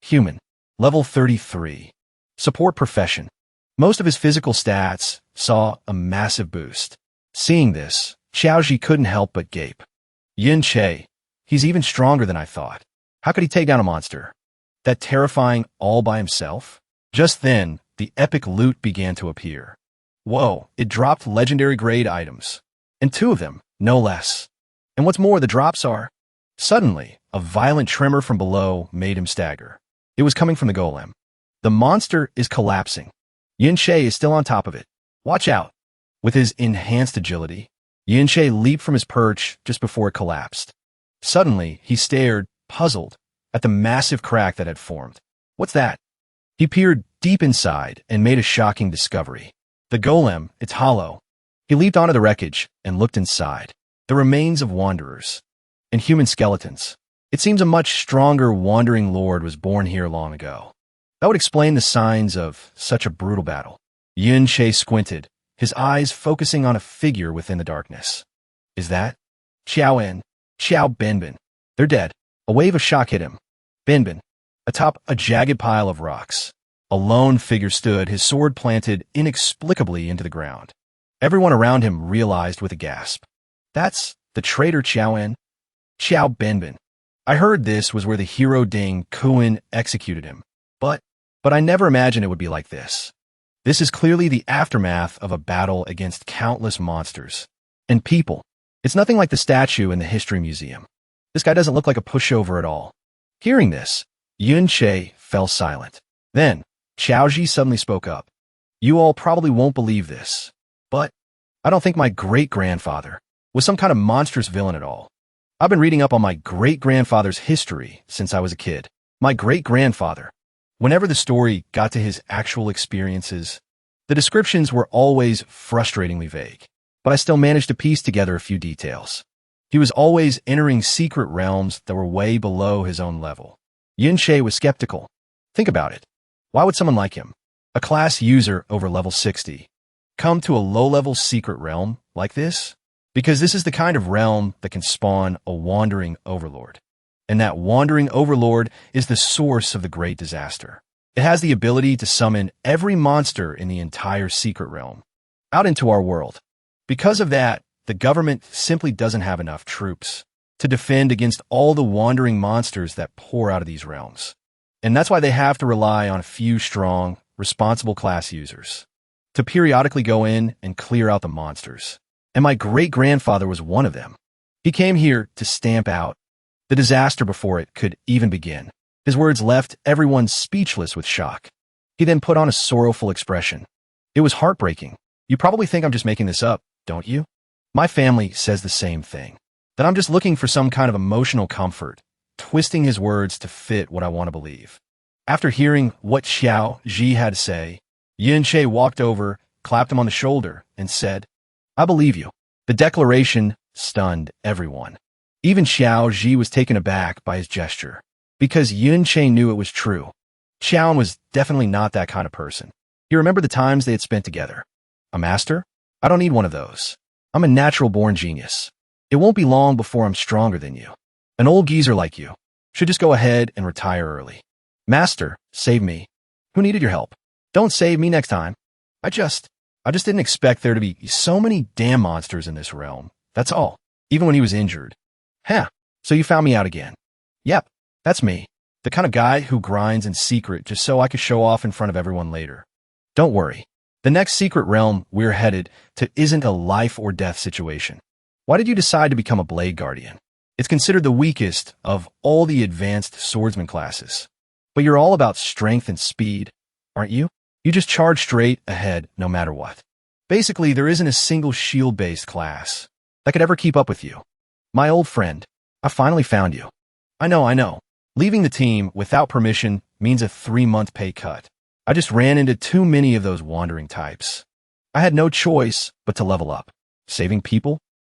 Human. Level 33. Support profession. Most of his physical stats saw a massive boost. Seeing this, Xiaoji couldn't help but gape. Yin Che, he's even stronger than I thought. How could he take down a monster that terrifying all by himself? Just then, the epic loot began to appear. Whoa, it dropped legendary grade items. And 2 of them, no less. And what's more, the drops are... Suddenly, a violent tremor from below made him stagger. It was coming from the golem. The monster is collapsing. Yin Che is still on top of it. Watch out. With his enhanced agility, Yin Che leaped from his perch just before it collapsed. Suddenly, he stared, puzzled, at the massive crack that had formed. What's that? He peered deep inside and made a shocking discovery. The golem, it's hollow. He leaped onto the wreckage and looked inside. The remains of wanderers and human skeletons. It seems a much stronger Wandering Lord was born here long ago. That would explain the signs of such a brutal battle. Yin Che squinted, his eyes focusing on a figure within the darkness. Is that? Xiao En, Xiao Benbin. They're dead. A wave of shock hit him. Benbin, atop a jagged pile of rocks. A lone figure stood, his sword planted inexplicably into the ground. Everyone around him realized with a gasp. That's the traitor Xiao En? Xiao Benbin. I heard this was where the hero Ding Kuan executed him. But I never imagined it would be like this. This is clearly the aftermath of a battle against countless monsters and people. It's nothing like the statue in the History Museum. This guy doesn't look like a pushover at all. Hearing this, Yun Che fell silent. Then, Xiaoji suddenly spoke up. You all probably won't believe this, but I don't think my great-grandfather was some kind of monstrous villain at all. I've been reading up on my great-grandfather's history since I was a kid. My great-grandfather. Whenever the story got to his actual experiences, the descriptions were always frustratingly vague, but I still managed to piece together a few details. He was always entering secret realms that were way below his own level. Yin Che was skeptical. Think about it. Why would someone like him, a class user over level 60, come to a low-level secret realm like this? Because this is the kind of realm that can spawn a wandering overlord. And that wandering overlord is the source of the great disaster. It has the ability to summon every monster in the entire secret realm out into our world. Because of that, the government simply doesn't have enough troops to defend against all the wandering monsters that pour out of these realms. And that's why they have to rely on a few strong, responsible class users. to periodically go in and clear out the monsters. And my great-grandfather was one of them. He came here to stamp out the disaster before it could even begin. His words left everyone speechless with shock. He then put on a sorrowful expression. It was heartbreaking. You probably think I'm just making this up, don't you? My family says the same thing. That I'm just looking for some kind of emotional comfort, twisting his words to fit what I want to believe. After hearing what Xiao Ji had to say, Yin Che walked over, clapped him on the shoulder, and said, I believe you. The declaration stunned everyone. Even Xiao Ji was taken aback by his gesture, because Yin Che knew it was true. Xiao was definitely not that kind of person. He remembered the times they had spent together. A master? I don't need one of those. I'm a natural-born genius. It won't be long before I'm stronger than you. An old geezer like you should just go ahead and retire early. Master, save me. Who needed your help? Don't save me next time. I just didn't expect there to be so many damn monsters in this realm. That's all. Even when he was injured. Huh. So you found me out again. Yep, that's me. The kind of guy who grinds in secret just so I could show off in front of everyone later. Don't worry. The next secret realm we're headed to isn't a life or death situation. Why did you decide to become a Blade Guardian? It's considered the weakest of all the advanced swordsman classes. But you're all about strength and speed, aren't you? You just charge straight ahead no matter what. Basically, there isn't a single shield-based class that could ever keep up with you. My old friend, I finally found you. I know. Leaving the team without permission means a 3-month pay cut. I just ran into too many of those wandering types. I had no choice but to level up. Saving people?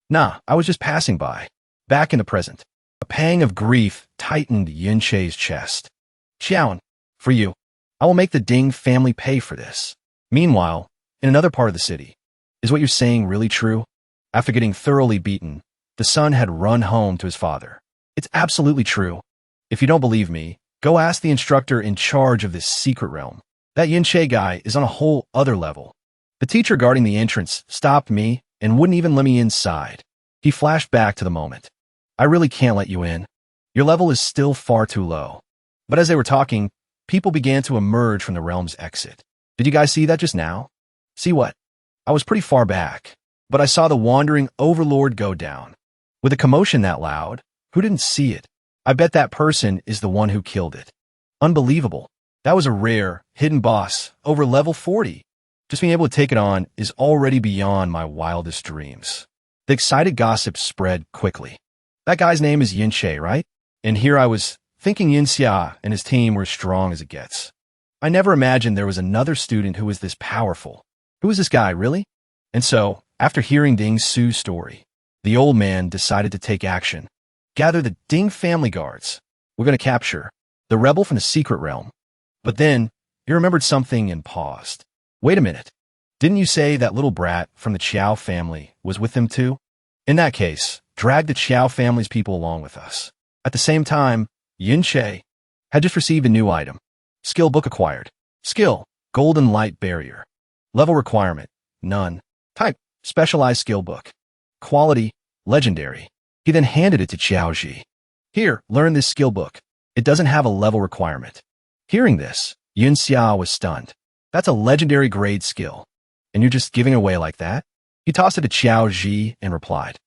Nah, I was just passing by. Back in the present. A pang of grief tightened Yin Che's chest. Xiaoan, for you. I will make the Ding family pay for this. Meanwhile, in another part of the city, is what you're saying really true? After getting thoroughly beaten, the son had run home to his father. It's absolutely true. If you don't believe me, go ask the instructor in charge of this secret realm. That Yin Che guy is on a whole other level. The teacher guarding the entrance stopped me and wouldn't even let me inside. He flashed back to the moment. I really can't let you in. Your level is still far too low. But as they were talking, people began to emerge from the realm's exit. Did you guys see that just now? See what? I was pretty far back, but I saw the wandering overlord go down. With a commotion that loud, who didn't see it? I bet that person is the one who killed it. Unbelievable. That was a rare, hidden boss, over level 40. Just being able to take it on is already beyond my wildest dreams. The excited gossip spread quickly. That guy's name is Yin Che, right? And here I was, thinking Yin Xia and his team were as strong as it gets. I never imagined there was another student who was this powerful. Who is this guy, really? And so, after hearing Ding Su's story, the old man decided to take action. Gather the Ding family guards. We're going to capture the rebel from the secret realm. But then, he remembered something and paused. Wait a minute. Didn't you say that little brat from the Qiao family was with them too? In that case, drag the Qiao family's people along with us. At the same time, Yin Che had just received a new item. Skill book acquired. Skill, golden light barrier. Level requirement, none. Type, specialized skill book. Quality, legendary. He then handed it to Xiao Ji. Here, learn this skill book. It doesn't have a level requirement. Hearing this, Yin Xia was stunned. That's a legendary grade skill. And you're just giving it away like that? He tossed it to Xiao Ji and replied,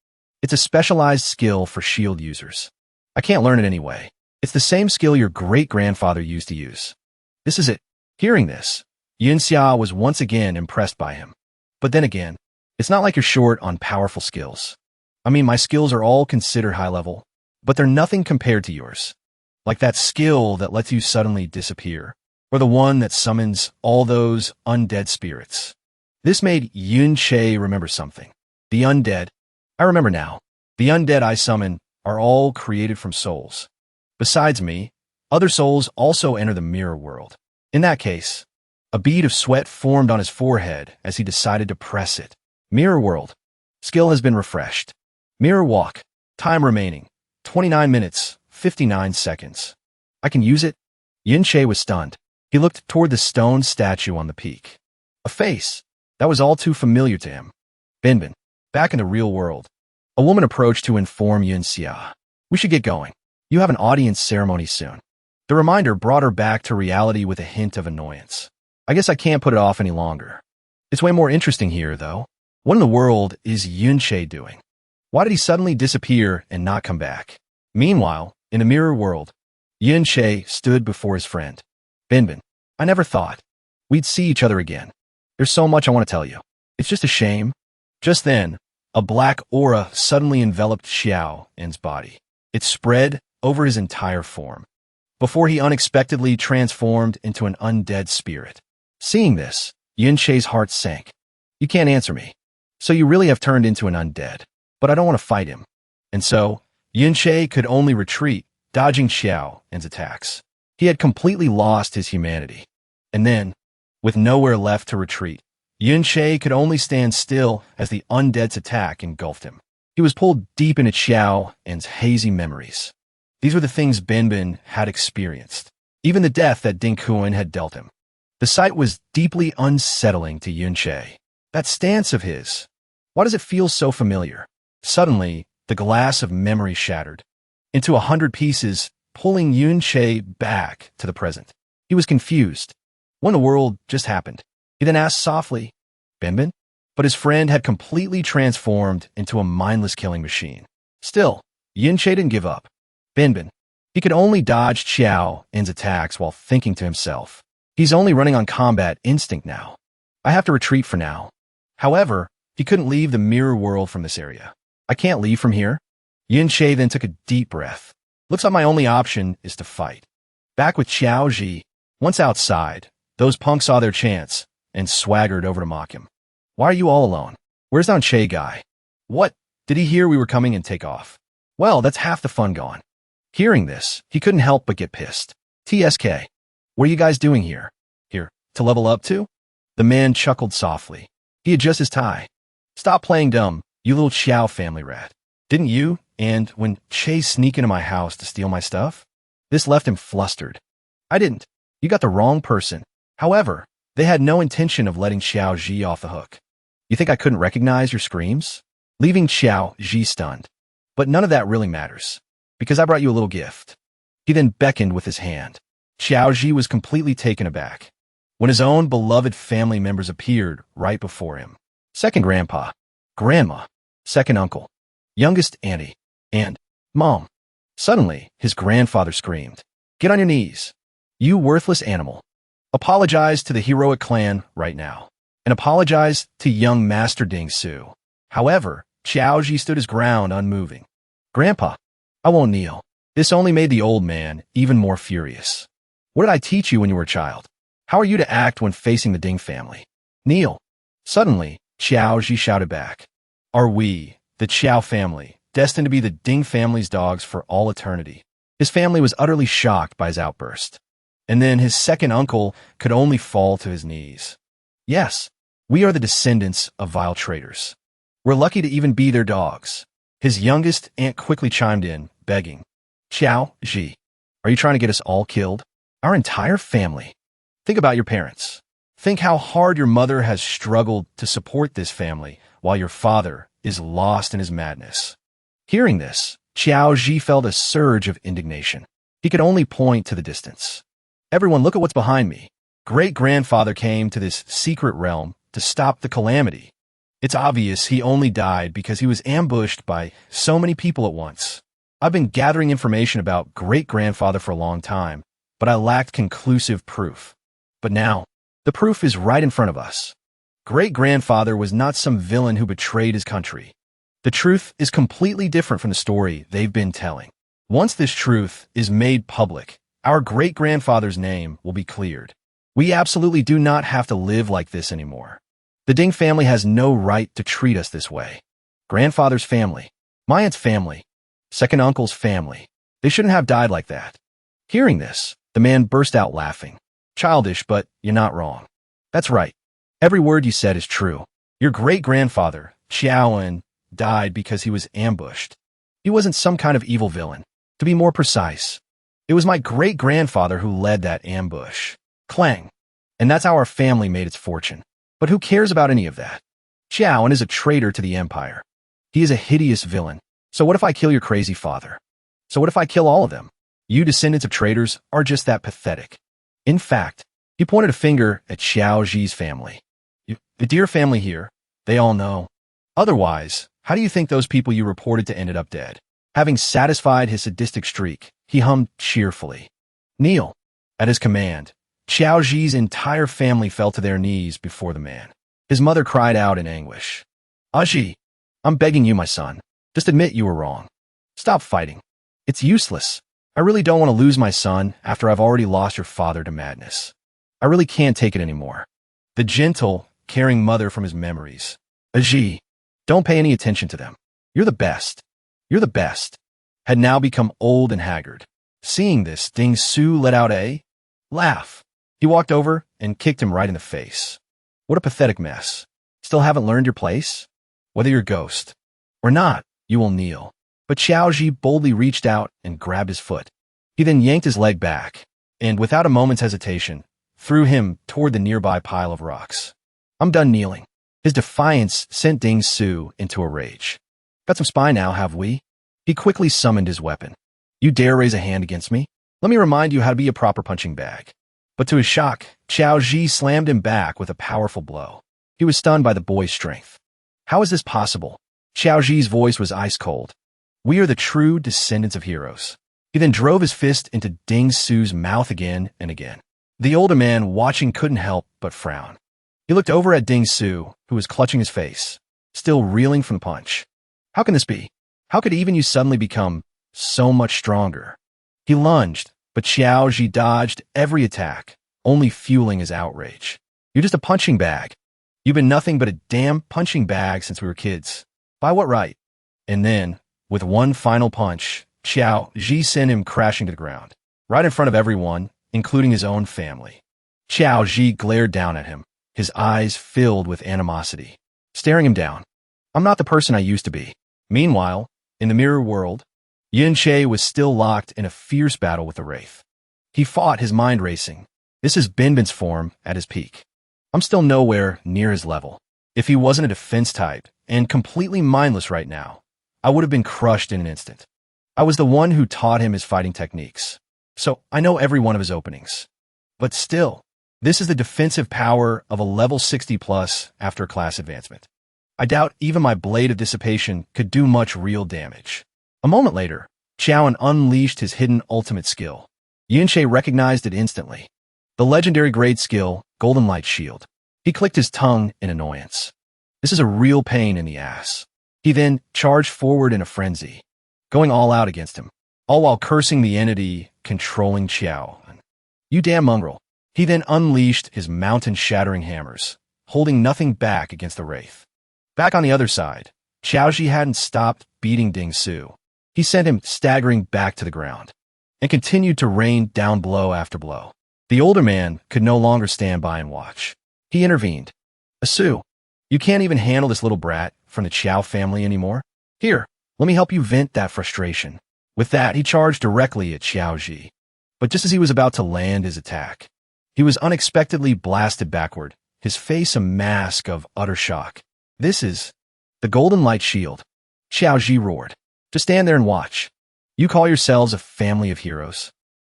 it's a specialized skill for shield users. I can't learn it anyway. It's the same skill your great-grandfather used to use. This is it. Hearing this, Yin Xia was once again impressed by him. But then again, it's not like you're short on powerful skills. I mean, my skills are all considered high level, but they're nothing compared to yours. Like that skill that lets you suddenly disappear, or the one that summons all those undead spirits. This made Yin Che remember something. The undead. I remember now. The undead I summon are all created from souls. Besides me, other souls also enter the mirror world. In that case, a bead of sweat formed on his forehead as he decided to press it. Mirror world. Skill has been refreshed. Mirror walk. Time remaining. 29 minutes, 59 seconds. I can use it? Yin Che was stunned. He looked toward the stone statue on the peak. A face that was all too familiar to him. Benbin. Back in the real world. A woman approached to inform Yin Xia. We should get going. You have an audience ceremony soon. The reminder brought her back to reality with a hint of annoyance. I guess I can't put it off any longer. It's way more interesting here, though. What in the world is Yunche doing? Why did he suddenly disappear and not come back? Meanwhile, in the mirror world, Yunche stood before his friend. Benbin, I never thought we'd see each other again. There's so much I want to tell you. It's just a shame. Just then, a black aura suddenly enveloped Xiao's body. It spread over his entire form, before he unexpectedly transformed into an undead spirit. Seeing this, Yunche's heart sank. You can't answer me. So you really have turned into an undead. But I don't want to fight him. And so, Yunche could only retreat, dodging Xiao's attacks. He had completely lost his humanity. And then, with nowhere left to retreat, Yunche could only stand still as the undead's attack engulfed him. He was pulled deep into Xiao's hazy memories. These were the things Benbin had experienced, even the death that Ding Kuan had dealt him. The sight was deeply unsettling to Yunche. That stance of his, why does it feel so familiar? Suddenly, the glass of memory shattered into 100 pieces, pulling Yunche back to the present. He was confused. What in the world just happened? He then asked softly, Benbin? But his friend had completely transformed into a mindless killing machine. Still, Yunche didn't give up. Benbin. He could only dodge Xiao's attacks while thinking to himself, he's only running on combat instinct now. I have to retreat for now. However, he couldn't leave the mirror world from this area. I can't leave from here. Yunche then took a deep breath. Looks like my only option is to fight. Back with Xiao Ji, once outside, those punks saw their chance and swaggered over to mock him. Why are you all alone? Where's that Che guy? What? Did he hear we were coming and take off? Well, that's half the fun gone. Hearing this, he couldn't help but get pissed. TSK. What are you guys doing here? Here, to level up to? The man chuckled softly. He adjusts his tie. Stop playing dumb, you little Xiao family rat. Didn't you, and when Che sneak into my house to steal my stuff? This left him flustered. I didn't. You got the wrong person. However, they had no intention of letting Xiao Ji off the hook. You think I couldn't recognize your screams? Leaving Xiao Ji stunned. But none of that really matters, because I brought you a little gift. He then beckoned with his hand. Xiao Ji was completely taken aback when his own beloved family members appeared right before him. Second grandpa, grandma, second uncle, youngest auntie, and mom. Suddenly, his grandfather screamed, Get on your knees, you worthless animal. Apologize to the heroic clan right now, and apologize to young Master Ding Su. However, Xiao Ji stood his ground unmoving. Grandpa, I won't kneel. This only made the old man even more furious. What did I teach you when you were a child? How are you to act when facing the Ding family? Kneel. Suddenly, Xiao Ji shouted back. Are we, the Xiao family, destined to be the Ding family's dogs for all eternity? His family was utterly shocked by his outburst. And then his second uncle could only fall to his knees. Yes, we are the descendants of vile traitors. We're lucky to even be their dogs. His youngest aunt quickly chimed in, begging, Xiao Ji, are you trying to get us all killed? Our entire family. Think about your parents. Think how hard your mother has struggled to support this family while your father is lost in his madness. Hearing this, Xiao Ji felt a surge of indignation. He could only point to the distance. Everyone, look at what's behind me. Great-grandfather came to this secret realm to stop the calamity. It's obvious he only died because he was ambushed by so many people at once. I've been gathering information about great-grandfather for a long time, but I lacked conclusive proof. But now, the proof is right in front of us. Great-grandfather was not some villain who betrayed his country. The truth is completely different from the story they've been telling. Once this truth is made public, our great-grandfather's name will be cleared. We absolutely do not have to live like this anymore. The Ding family has no right to treat us this way. Grandfather's family, my aunt's family, second uncle's family, they shouldn't have died like that. Hearing this, the man burst out laughing. Childish, but you're not wrong. That's right. Every word you said is true. Your great-grandfather, Xiaoan, died because he was ambushed. He wasn't some kind of evil villain. To be more precise, it was my great-grandfather who led that ambush. Clang. And that's how our family made its fortune. But who cares about any of that? Xiaoan is a traitor to the empire. He is a hideous villain. So what if I kill your crazy father? So what if I kill all of them? You descendants of traitors are just that pathetic. In fact, he pointed a finger at Xiao Ji's family. The dear family here, they all know. Otherwise, how do you think those people you reported to ended up dead? Having satisfied his sadistic streak, he hummed cheerfully. Kneel. At his command, Xiao Zhi's entire family fell to their knees before the man. His mother cried out in anguish. Aji, I'm begging you, my son. Just admit you were wrong. Stop fighting. It's useless. I really don't want to lose my son after I've already lost your father to madness. I really can't take it anymore. The gentle, caring mother from his memories. Aji, don't pay any attention to them. You're the best. You're the best. Had now become old and haggard. Seeing this, Ding Su let out a laugh. He walked over and kicked him right in the face. What a pathetic mess. Still haven't learned your place? Whether you're ghost or not, you will kneel. But Xiao Zhi boldly reached out and grabbed his foot. He then yanked his leg back, and without a moment's hesitation, threw him toward the nearby pile of rocks. I'm done kneeling. His defiance sent Ding Su into a rage. Got some spine now, have we? He quickly summoned his weapon. You dare raise a hand against me? Let me remind you how to be a proper punching bag. But to his shock, Xiao Zhi slammed him back with a powerful blow. He was stunned by the boy's strength. How is this possible? Xiao Zhi's voice was ice cold. We are the true descendants of heroes. He then drove his fist into Ding Su's mouth again and again. The older man, watching, couldn't help but frown. He looked over at Ding Su, who was clutching his face, still reeling from the punch. How can this be? How could even you suddenly become so much stronger? He lunged, but Xiao Zhi dodged every attack, only fueling his outrage. You're just a punching bag. You've been nothing but a damn punching bag since we were kids. By what right? And then, with one final punch, Xiao Zhi sent him crashing to the ground, right in front of everyone, including his own family. Xiao Zhi glared down at him, his eyes filled with animosity, staring him down. I'm not the person I used to be. Meanwhile, in the mirror world, Yin Che was still locked in a fierce battle with the Wraith. He fought, his mind racing. This is Benbin's form at his peak. I'm still nowhere near his level. If he wasn't a defense type and completely mindless right now, I would have been crushed in an instant. I was the one who taught him his fighting techniques, so I know every one of his openings. But still, this is the defensive power of a level 60 plus after a class advancement. I doubt even my Blade of Dissipation could do much real damage. A moment later, Qiaoan unleashed his hidden ultimate skill. Yinche recognized it instantly. The legendary grade skill, Golden Light Shield. He clicked his tongue in annoyance. This is a real pain in the ass. He then charged forward in a frenzy, going all out against him, all while cursing the entity controlling Qiao. You damn mongrel. He then unleashed his mountain-shattering hammers, holding nothing back against the Wraith. Back on the other side, Xiaoji hadn't stopped beating Ding Su. He sent him staggering back to the ground, and continued to rain down blow after blow. The older man could no longer stand by and watch. He intervened. Asu, you can't even handle this little brat from the Qiao family anymore? Here, let me help you vent that frustration. With that, he charged directly at Xiaoji. But just as he was about to land his attack, he was unexpectedly blasted backward, his face a mask of utter shock. This is the Golden Light Shield. Xiaoji roared. Just stand there and watch. You call yourselves a family of heroes.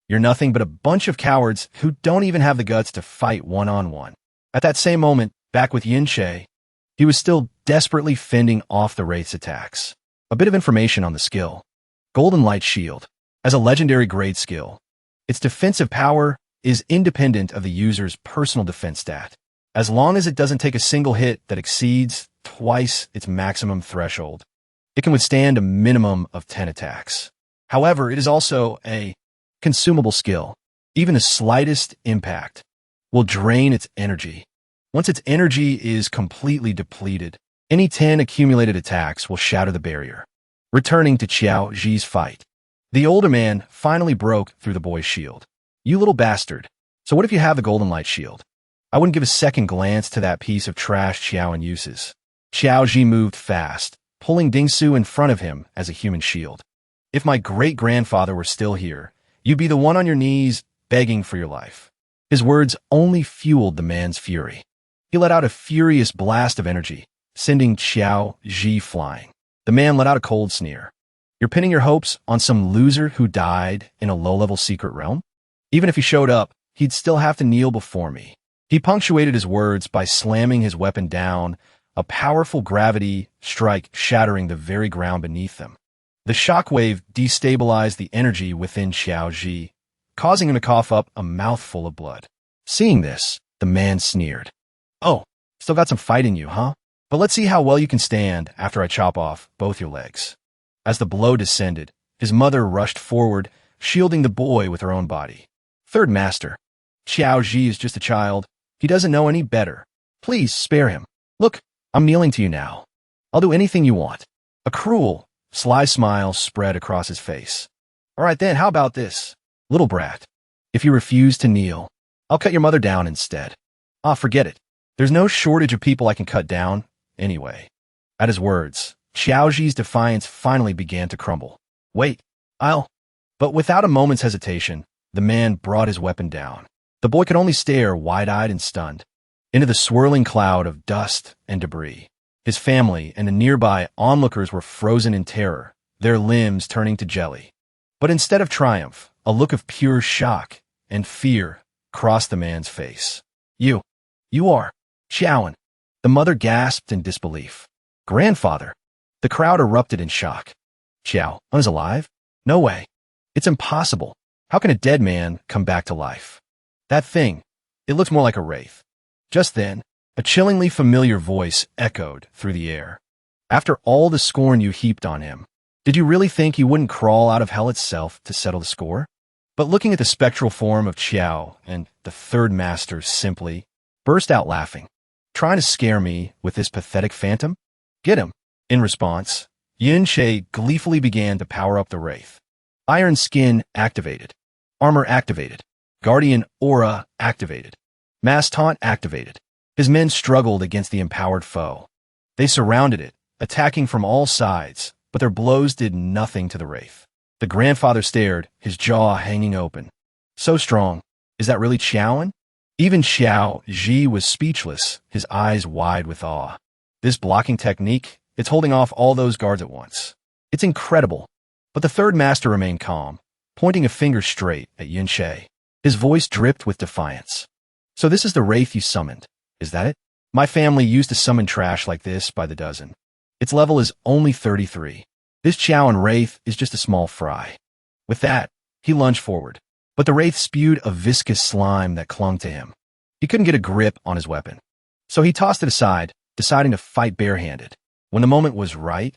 You're nothing but a bunch of cowards who don't even have the guts to fight one-on-one. At that same moment, back with Yin Che, he was still desperately fending off the Wraith's attacks. A bit of information on the skill. Golden Light Shield. As a legendary grade skill, its defensive power is independent of the user's personal defense stat, as long as it doesn't take a single hit that exceeds twice its maximum threshold. It can withstand a minimum of 10 attacks. However, it is also a consumable skill. Even the slightest impact will drain its energy. Once its energy is completely depleted, any 10 accumulated attacks will shatter the barrier. Returning to Qiao Zhi's fight, the older man finally broke through the boy's shield. You little bastard. So what if you have the Golden Light Shield? I wouldn't give a second glance to that piece of trash Qiaoan uses. Xiao Zhi moved fast, pulling Ding Su in front of him as a human shield. If my great-grandfather were still here, you'd be the one on your knees begging for your life. His words only fueled the man's fury. He let out a furious blast of energy, sending Xiao Zhi flying. The man let out a cold sneer. You're pinning your hopes on some loser who died in a low-level secret realm? Even if he showed up, he'd still have to kneel before me. He punctuated his words by slamming his weapon down, a powerful gravity strike shattering the very ground beneath them. The shockwave destabilized the energy within Xiao Ji, causing him to cough up a mouthful of blood. Seeing this, the man sneered. "Oh, still got some fight in you, huh? But let's see how well you can stand after I chop off both your legs." As the blow descended, his mother rushed forward, shielding the boy with her own body. "Third master, Xiao Ji is just a child. He doesn't know any better. Please spare him. Look, I'm kneeling to you now. I'll do anything you want." A cruel, sly smile spread across his face. "All right then, how about this? Little brat, if you refuse to kneel, I'll cut your mother down instead." "Ah, forget it. There's no shortage of people I can cut down, anyway." At his words, Xiaoji's defiance finally began to crumble. "Wait, I'll—" But without a moment's hesitation, the man brought his weapon down. The boy could only stare wide-eyed and stunned into the swirling cloud of dust and debris. His family and the nearby onlookers were frozen in terror, their limbs turning to jelly. But instead of triumph, a look of pure shock and fear crossed the man's face. You are Xiaoan." The mother gasped in disbelief. "Grandfather." The crowd erupted in shock. "Xiao is alive? No way. It's impossible. How can a dead man come back to life? That thing, it looks more like a wraith." Just then, a chillingly familiar voice echoed through the air. "After all the scorn you heaped on him, did you really think he wouldn't crawl out of hell itself to settle the score?" But looking at the spectral form of Qiao, and the third master simply burst out laughing. "Trying to scare me with this pathetic phantom? Get him." In response, Yin Che gleefully began to power up the wraith. Iron skin activated. Armor activated. Guardian aura activated. Mass taunt activated. His men struggled against the empowered foe. They surrounded it, attacking from all sides, but their blows did nothing to the wraith. The grandfather stared, his jaw hanging open. "So strong. Is that really Xiaoan?" Even Xiao Ji was speechless, his eyes wide with awe. "This blocking technique, it's holding off all those guards at once. It's incredible." But the third master remained calm, pointing a finger straight at Yin Che. His voice dripped with defiance. "So this is the wraith you summoned, is that it? My family used to summon trash like this by the dozen. Its level is only 33. This Xiaoan wraith is just a small fry." With that, he lunged forward, but the wraith spewed a viscous slime that clung to him. He couldn't get a grip on his weapon, so he tossed it aside, deciding to fight barehanded. When the moment was right,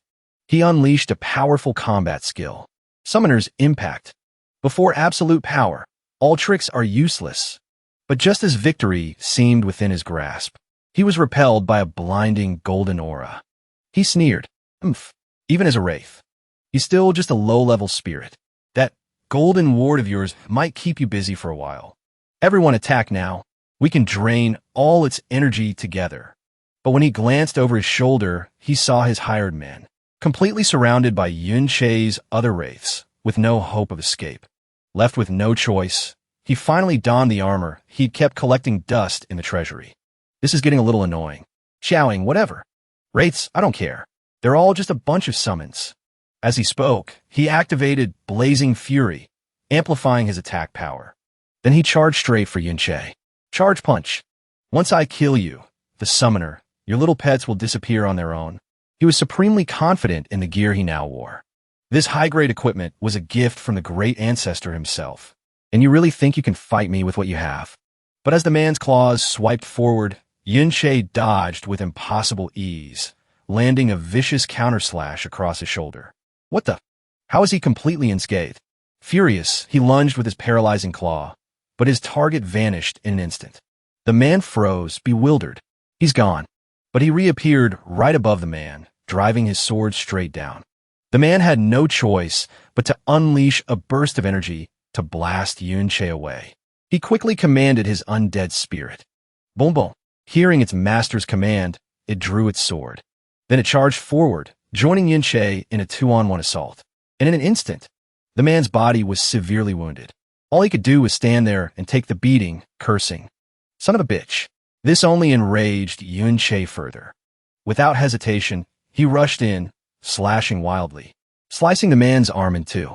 he unleashed a powerful combat skill, Summoner's Impact. Before absolute power, all tricks are useless. But just as victory seemed within his grasp, he was repelled by a blinding golden aura. He sneered, "Umph, even as a wraith, he's still just a low-level spirit. That golden ward of yours might keep you busy for a while. Everyone attack now. We can drain all its energy together." But when he glanced over his shoulder, he saw his hired men, completely surrounded by Yun Che's other wraiths, with no hope of escape. Left with no choice, he finally donned the armor he'd kept collecting dust in the treasury. "This is getting a little annoying. Xiaoing, whatever. Wraiths, I don't care. They're all just a bunch of summons." As he spoke, he activated Blazing Fury, amplifying his attack power. Then he charged straight for Yun Che. "Charge punch. Once I kill you, the summoner, your little pets will disappear on their own." He was supremely confident in the gear he now wore. This high-grade equipment was a gift from the great ancestor himself. "And you really think you can fight me with what you have?" But as the man's claws swiped forward, Yun Che dodged with impossible ease, landing a vicious counterslash across his shoulder. What the? How is he completely unscathed? Furious, he lunged with his paralyzing claw, but his target vanished in an instant. The man froze, bewildered. He's gone. But he reappeared right above the man, driving his sword straight down. The man had no choice but to unleash a burst of energy to blast Yun Che away. He quickly commanded his undead spirit. Boom boom. Hearing its master's command, it drew its sword. Then it charged forward, joining Yin Che in a 2-on-1 assault. And in an instant, the man's body was severely wounded. All he could do was stand there and take the beating, cursing. "Son of a bitch." This only enraged Yun Che further. Without hesitation, he rushed in, slashing wildly, slicing the man's arm in two.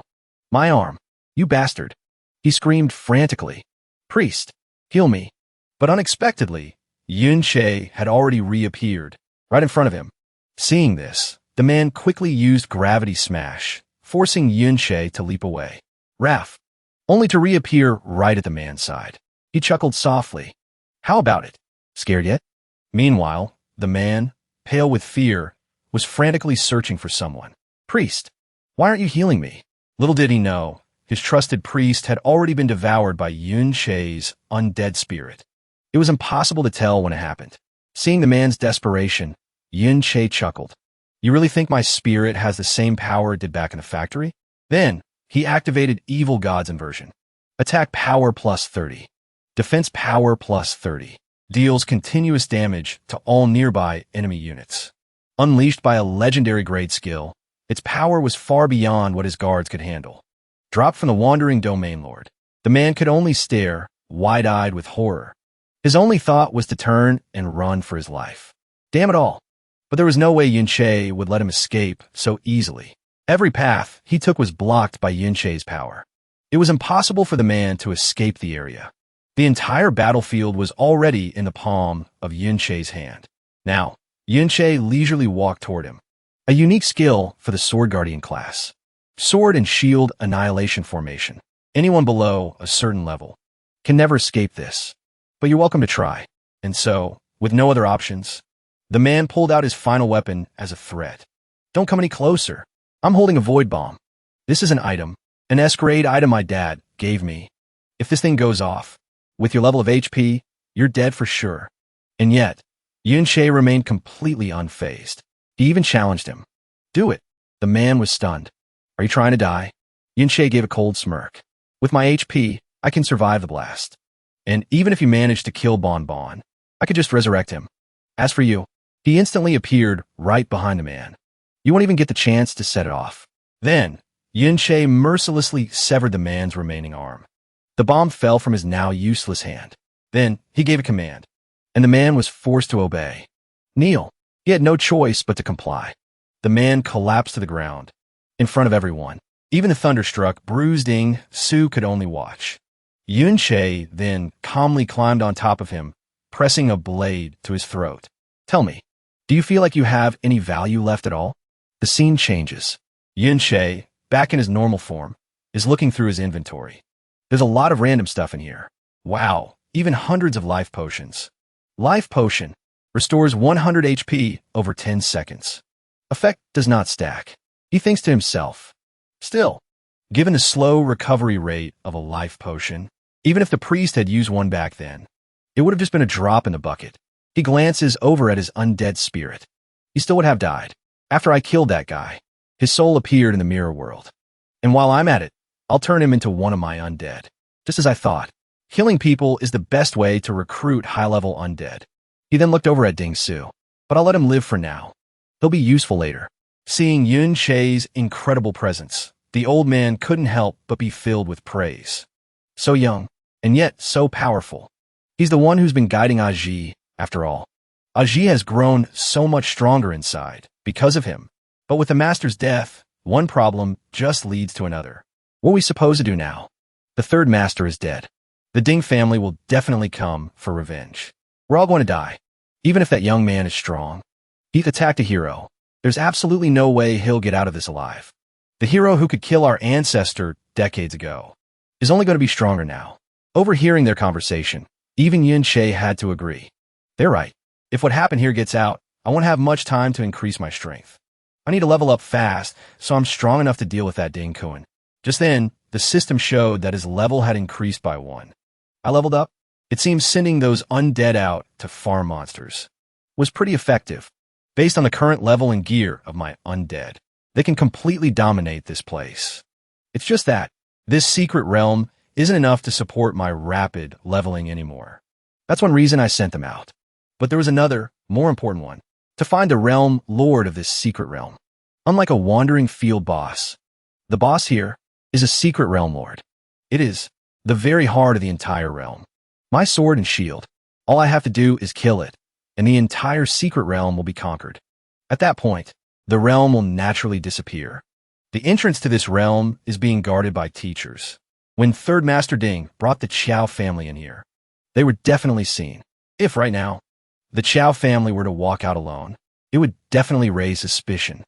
"My arm, you bastard!" He screamed frantically. "Priest, heal me." But unexpectedly, Yun-Che had already reappeared, right in front of him. Seeing this, the man quickly used Gravity Smash, forcing Yun-Che to leap away. Raph, only to reappear right at the man's side. He chuckled softly. How about it? Scared yet? Meanwhile, the man, pale with fear, was frantically searching for someone. Priest, why aren't you healing me? Little did he know, his trusted priest had already been devoured by Yun-Che's undead spirit. It was impossible to tell when it happened. Seeing the man's desperation, Yun-Che chuckled. You really think my spirit has the same power it did back in the factory? Then, he activated Evil God's inversion. Attack power plus 30. Defense power plus 30. Deals continuous damage to all nearby enemy units. Unleashed by a legendary grade skill, its power was far beyond what his guards could handle. Dropped from the wandering domain lord, the man could only stare, wide-eyed with horror. His only thought was to turn and run for his life. Damn it all. But there was no way Yun-Che would let him escape so easily. Every path he took was blocked by Yun-Che's power. It was impossible for the man to escape the area. The entire battlefield was already in the palm of Yun-Che's hand. Now, Yun-Che leisurely walked toward him. A unique skill for the Sword Guardian class. Sword and Shield Annihilation Formation. Anyone below a certain level can never escape this. But you're welcome to try. And so, with no other options, the man pulled out his final weapon as a threat. Don't come any closer. I'm holding a void bomb. This is an item, an S-grade item my dad gave me. If this thing goes off, with your level of HP, you're dead for sure. And yet, Yun-Che remained completely unfazed. He even challenged him. Do it. The man was stunned. Are you trying to die? Yun-Che gave a cold smirk. With my HP, I can survive the blast. And even if you manage to kill Bon Bon, I could just resurrect him. As for you, he instantly appeared right behind the man. You won't even get the chance to set it off. Then, Yun-Che mercilessly severed the man's remaining arm. The bomb fell from his now useless hand. Then, he gave a command, and the man was forced to obey. Kneel. He had no choice but to comply. The man collapsed to the ground, in front of everyone. Even the thunderstruck, bruised Ding Su could only watch. Yun-Che then calmly climbed on top of him, pressing a blade to his throat. Tell me, do you feel like you have any value left at all? The scene changes. Yun-Che, back in his normal form, is looking through his inventory. There's a lot of random stuff in here. Wow, even hundreds of life potions. Life potion restores 100 HP over 10 seconds. Effect does not stack. He thinks to himself. Still, given the slow recovery rate of a life potion, even if the priest had used one back then, it would have just been a drop in the bucket. He glances over at his undead spirit. He still would have died. After I killed that guy, his soul appeared in the mirror world. And while I'm at it, I'll turn him into one of my undead. Just as I thought, killing people is the best way to recruit high-level undead. He then looked over at Ding Su. But I'll let him live for now. He'll be useful later. Seeing Yun-Che's incredible presence, the old man couldn't help but be filled with praise. So young, and yet so powerful. He's the one who's been guiding Aji, after all. Aji has grown so much stronger inside, because of him. But with the master's death, one problem just leads to another. What are we supposed to do now? The third master is dead. The Ding family will definitely come for revenge. We're all going to die. Even if that young man is strong. Heath attacked a hero. There's absolutely no way he'll get out of this alive. The hero who could kill our ancestor decades ago is only going to be stronger now. Overhearing their conversation, even Yun-Che had to agree. They're right. If what happened here gets out, I won't have much time to increase my strength. I need to level up fast, so I'm strong enough to deal with that Ding Kuan. Just then, the system showed that his level had increased by 1. I leveled up. It seems sending those undead out to farm monsters was pretty effective. Based on the current level and gear of my undead, they can completely dominate this place. It's just that this secret realm isn't enough to support my rapid leveling anymore. That's one reason I sent them out. But there was another, more important one, to find the realm lord of this secret realm. Unlike a wandering field boss, the boss here is a secret realm lord. It is the very heart of the entire realm. My sword and shield, all I have to do is kill it, and the entire secret realm will be conquered. At that point, the realm will naturally disappear. The entrance to this realm is being guarded by teachers. When Third Master Ding brought the Qiao family in here, They were definitely seen. If right now, the Chow family were to walk out alone, it would definitely raise suspicion.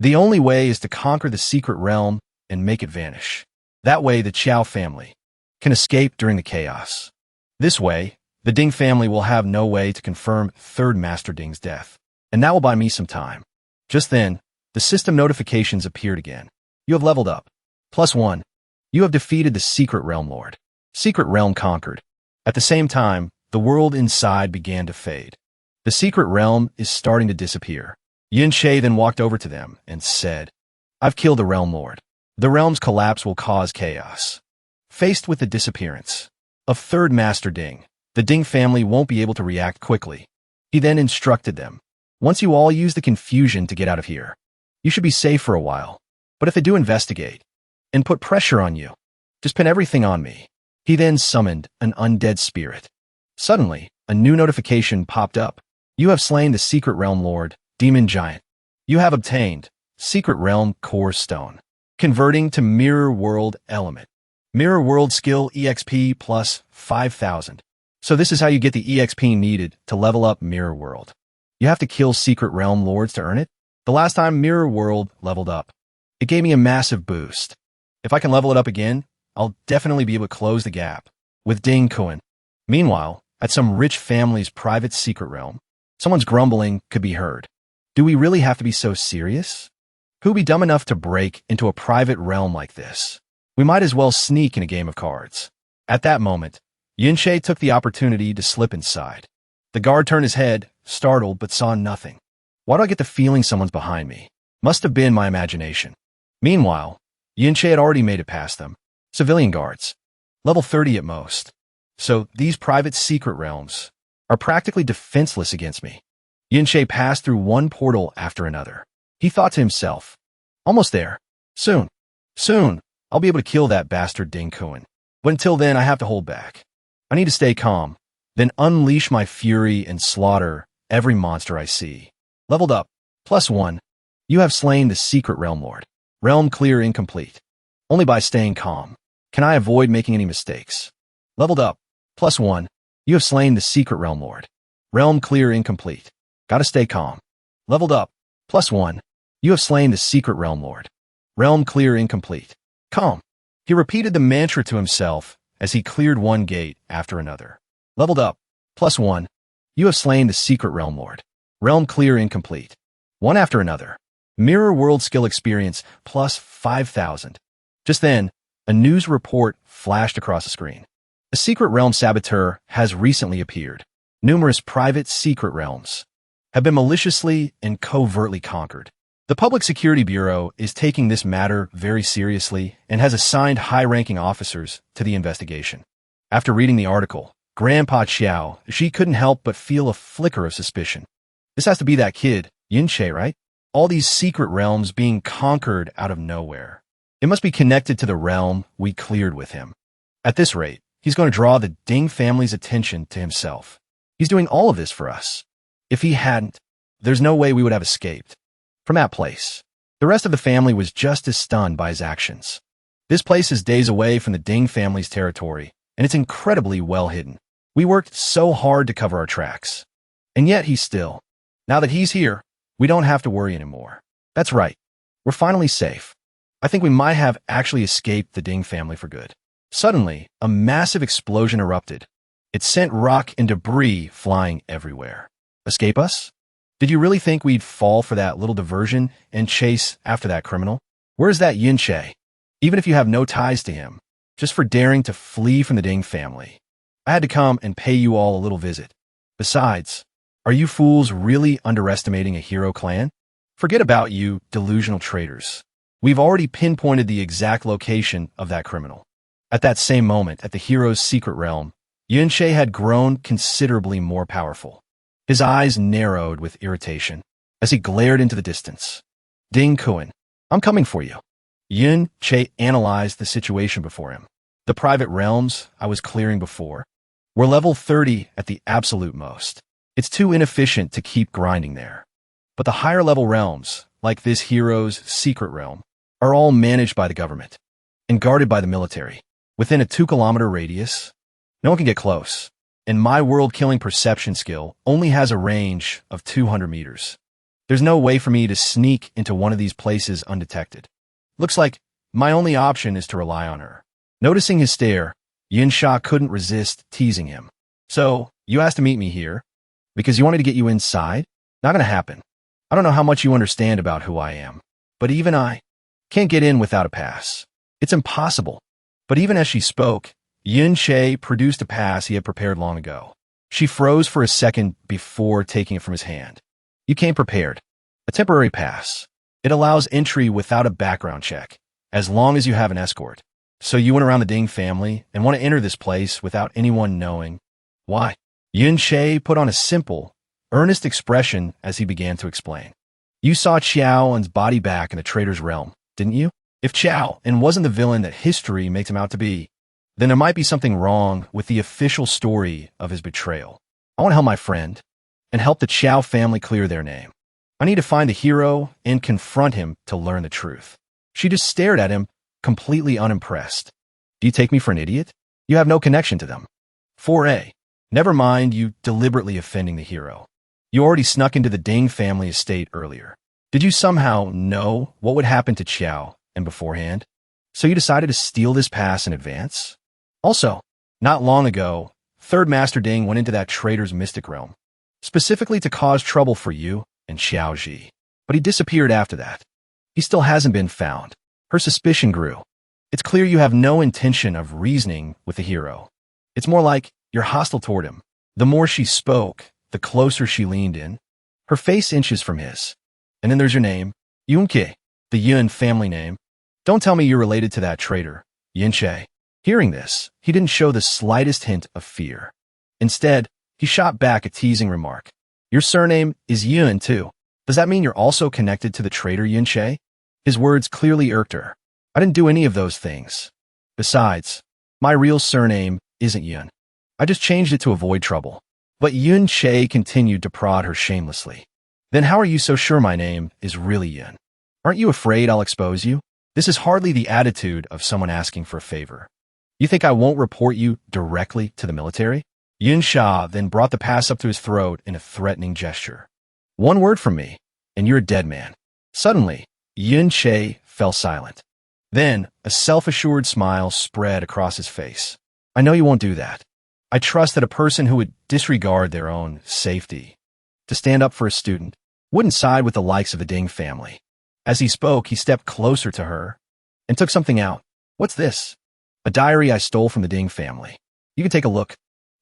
The only way is to conquer the secret realm and make it vanish. That way, the Chow family can escape during the chaos. This way, the Ding family will have no way to confirm Third Master Ding's death. And that will buy me some time. Just then, the system notifications appeared again. You have leveled up. +1. You have defeated the Secret Realm Lord. Secret Realm conquered. At the same time, the world inside began to fade. The Secret Realm is starting to disappear. Yin Che then walked over to them and said, I've killed the Realm Lord. The realm's collapse will cause chaos. Faced with the disappearance of Third Master Ding, the Ding family won't be able to react quickly. He then instructed them, once you all use the confusion to get out of here, you should be safe for a while. But if they do investigate and put pressure on you, just pin everything on me. He then summoned an undead spirit. Suddenly, a new notification popped up. You have slain the Secret Realm Lord, Demon Giant. You have obtained Secret Realm Core Stone. Converting to Mirror World Element. Mirror World Skill EXP plus 5,000. So this is how you get the EXP needed to level up Mirror World. You have to kill Secret Realm Lords to earn it. The last time Mirror World leveled up, it gave me a massive boost. If I can level it up again, I'll definitely be able to close the gap with Ding Kuan. Meanwhile, at some rich family's private secret realm, someone's grumbling could be heard. Do we really have to be so serious? Who'd be dumb enough to break into a private realm like this? We might as well sneak in a game of cards. At that moment, Yin Che took the opportunity to slip inside. The guard turned his head, startled, but saw nothing. Why do I get the feeling someone's behind me? Must have been my imagination. Meanwhile, Yin Che had already made it past them. Civilian guards. Level 30 at most. So these private secret realms are practically defenseless against me. Yin Che passed through one portal after another. He thought to himself, almost there. Soon, I'll be able to kill that bastard Ding Kuan. But until then, I have to hold back. I need to stay calm, then unleash my fury and slaughter every monster I see. Leveled up. +1. You have slain the Secret Realm Lord. Realm clear incomplete. Only by staying calm can I avoid making any mistakes. Leveled up. +1. You have slain the Secret Realm Lord. Realm clear incomplete. Gotta stay calm. Leveled up. +1. You have slain the Secret Realm Lord. Realm clear incomplete. Calm. He repeated the mantra to himself as he cleared one gate after another. Leveled up. +1. You have slain the Secret Realm Lord. Realm clear incomplete. One after another. Mirror World Skill Experience plus 5,000. Just then, a news report flashed across the screen. A secret realm saboteur has recently appeared. Numerous private secret realms have been maliciously and covertly conquered. The Public Security Bureau is taking this matter very seriously and has assigned high-ranking officers to the investigation. After reading the article, Grandpa Chiao, she couldn't help but feel a flicker of suspicion. This has to be that kid, Yin Che, right? All these secret realms being conquered out of nowhere. It must be connected to the realm we cleared with him. At this rate, he's going to draw the Ding family's attention to himself. He's doing all of this for us. If he hadn't, there's no way we would have escaped from that place. The rest of the family was just as stunned by his actions. This place is days away from the Ding family's territory, and it's incredibly well hidden. We worked so hard to cover our tracks. And yet he's still. Now that he's here, we don't have to worry anymore. That's right. We're finally safe. I think we might have actually escaped the Ding family for good. Suddenly, a massive explosion erupted. It sent rock and debris flying everywhere. Escape us? Did you really think we'd fall for that little diversion and chase after that criminal? Where's that Yin Che? Even if you have no ties to him, just for daring to flee from the Ding family, I had to come and pay you all a little visit. Besides, are you fools really underestimating a hero clan? Forget about you, delusional traitors. We've already pinpointed the exact location of that criminal. At that same moment, at the hero's secret realm, Yin Che had grown considerably more powerful. His eyes narrowed with irritation as he glared into the distance. Ding Kuan, I'm coming for you. Yin Che analyzed the situation before him. The private realms I was clearing before were level 30 at the absolute most. It's too inefficient to keep grinding there. But the higher level realms, like this hero's secret realm, are all managed by the government and guarded by the military. Within a 2-kilometer radius, no one can get close. and my world-killing perception skill only has a range of 200 meters. There's no way for me to sneak into one of these places undetected. Looks like my only option is to rely on her. Noticing his stare, Yinsha couldn't resist teasing him. So, you asked to meet me here? Because you wanted to get you inside? Not gonna happen. I don't know how much you understand about who I am, but even I can't get in without a pass. It's impossible. But even as she spoke, Yinsha produced a pass he had prepared long ago. She froze for a second before taking it from his hand. You came prepared. A temporary pass. It allows entry without a background check, as long as you have an escort. So you went around the Ding family and want to enter this place without anyone knowing. Why? Yinsha put on a simple, earnest expression as he began to explain. You saw Qiaoen's body back in the traitor's realm, didn't you? If Qiaoen wasn't the villain that history makes him out to be, then there might be something wrong with the official story of his betrayal. I want to help my friend and help the Qiao family clear their name. I need to find the hero and confront him to learn the truth. She just stared at him, completely unimpressed. Do you take me for an idiot? You have no connection to them. 4A. Never mind you deliberately offending the hero. You already snuck into the Ding family estate earlier. Did you somehow know what would happen to Qiao and beforehand? So you decided to steal this pass in advance? Also, not long ago, Third Master Ding went into that traitor's mystic realm, specifically to cause trouble for you and Xiaoji. But he disappeared after that. He still hasn't been found. Her suspicion grew. It's clear you have no intention of reasoning with the hero. It's more like you're hostile toward him. The more she spoke, the closer she leaned in. Her face inches from his. And then there's your name, Yunke, the Yun family name. Don't tell me you're related to that traitor, Yinsha. Hearing this, he didn't show the slightest hint of fear. Instead, he shot back a teasing remark. Your surname is Yun, too. Does that mean you're also connected to the traitor Yinsha? His words clearly irked her. I didn't do any of those things. Besides, my real surname isn't Yun. I just changed it to avoid trouble. But Yinsha continued to prod her shamelessly. Then how are you so sure my name is really Yun? Aren't you afraid I'll expose you? This is hardly the attitude of someone asking for a favor. You think I won't report you directly to the military? Yinsha then brought the pass up to his throat in a threatening gesture. One word from me, and you're a dead man. Suddenly, Yinsha fell silent. Then, a self-assured smile spread across his face. I know you won't do that. I trust that a person who would disregard their own safety to stand up for a student wouldn't side with the likes of the Ding family. As he spoke, he stepped closer to her and took something out. What's this? A diary I stole from the Ding family. You can take a look.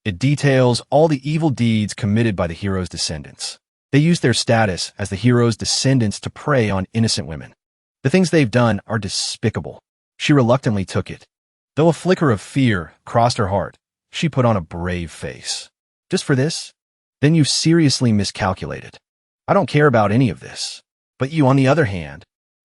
It details all the evil deeds committed by the hero's descendants. They used their status as the hero's descendants to prey on innocent women. The things they've done are despicable. She reluctantly took it. Though a flicker of fear crossed her heart, she put on a brave face. Just for this? Then you seriously miscalculated. I don't care about any of this. But you, on the other hand,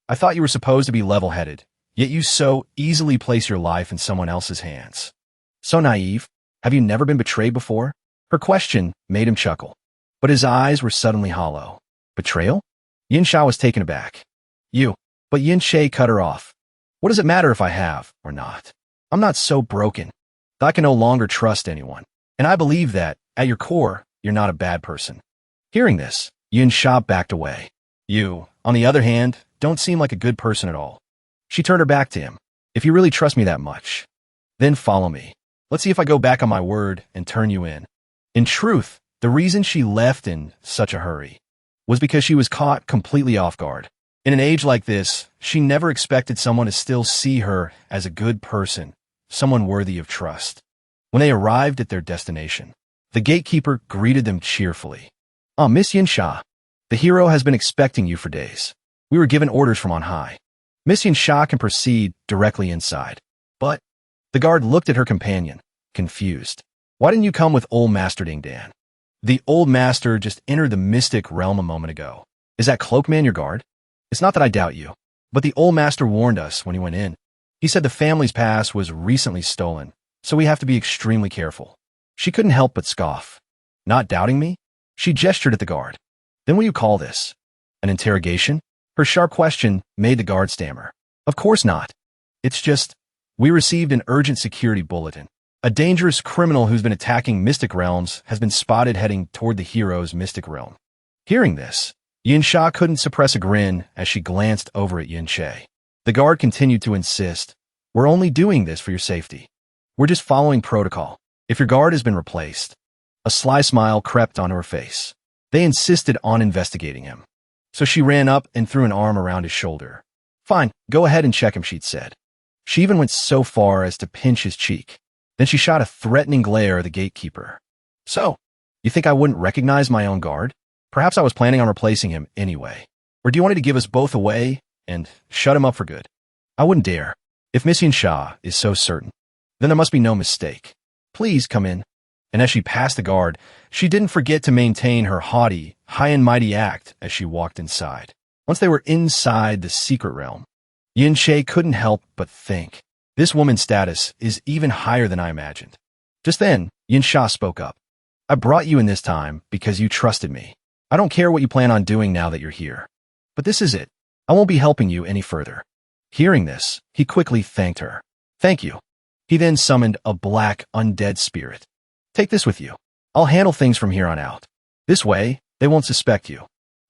I thought you were supposed to be level-headed, yet you so easily place your life in someone else's hands. So naive. Have you never been betrayed before? Her question made him chuckle, but his eyes were suddenly hollow. Betrayal? Yinsha was taken aback. But Yinsha cut her off. What does it matter if I have or not? I'm not so broken that I can no longer trust anyone. And I believe that, at your core, you're not a bad person. Hearing this, Yinsha backed away. You, on the other hand, don't seem like a good person at all. She turned her back to him. If you really trust me that much, then follow me. Let's see if I go back on my word and turn you in. In truth, the reason she left in such a hurry was because she was caught completely off guard. In an age like this, she never expected someone to still see her as a good person, someone worthy of trust. When they arrived at their destination, the gatekeeper greeted them cheerfully. Miss Yinsha, the hero has been expecting you for days. We were given orders from on high. Miss Yinsha can proceed directly inside. But the guard looked at her companion, confused. Why didn't you come with old Master Ding Dan? The old master just entered the mystic realm a moment ago. Is that cloakman your guard? It's not that I doubt you, but the old master warned us when he went in. He said the family's pass was recently stolen, so we have to be extremely careful. She couldn't help but scoff. Not doubting me? She gestured at the guard. Then what do you call this? An interrogation? Her sharp question made the guard stammer. Of course not. It's just, we received an urgent security bulletin. A dangerous criminal who's been attacking mystic realms has been spotted heading toward the hero's mystic realm. Hearing this, Yinsha couldn't suppress a grin as she glanced over at Yinche. The guard continued to insist, "We're only doing this for your safety. We're just following protocol. If your guard has been replaced." A sly smile crept onto her face. They insisted on investigating him. So she ran up and threw an arm around his shoulder. "Fine, go ahead and check him," she'd said. She even went so far as to pinch his cheek. Then she shot a threatening glare at the gatekeeper. "So, you think I wouldn't recognize my own guard? Perhaps I was planning on replacing him anyway. Or do you want to give us both away and shut him up for good?" "I wouldn't dare. If Miss Yinsha is so certain, then there must be no mistake. Please come in." And as she passed the guard, she didn't forget to maintain her haughty, high and mighty act as she walked inside. Once they were inside the secret realm, Yinche couldn't help but think, this woman's status is even higher than I imagined. Just then, Yinsha spoke up. "I brought you in this time because you trusted me. I don't care what you plan on doing now that you're here. But this is it. I won't be helping you any further." Hearing this, he quickly thanked her. "Thank you." He then summoned a black undead spirit. "Take this with you. I'll handle things from here on out. This way, they won't suspect you."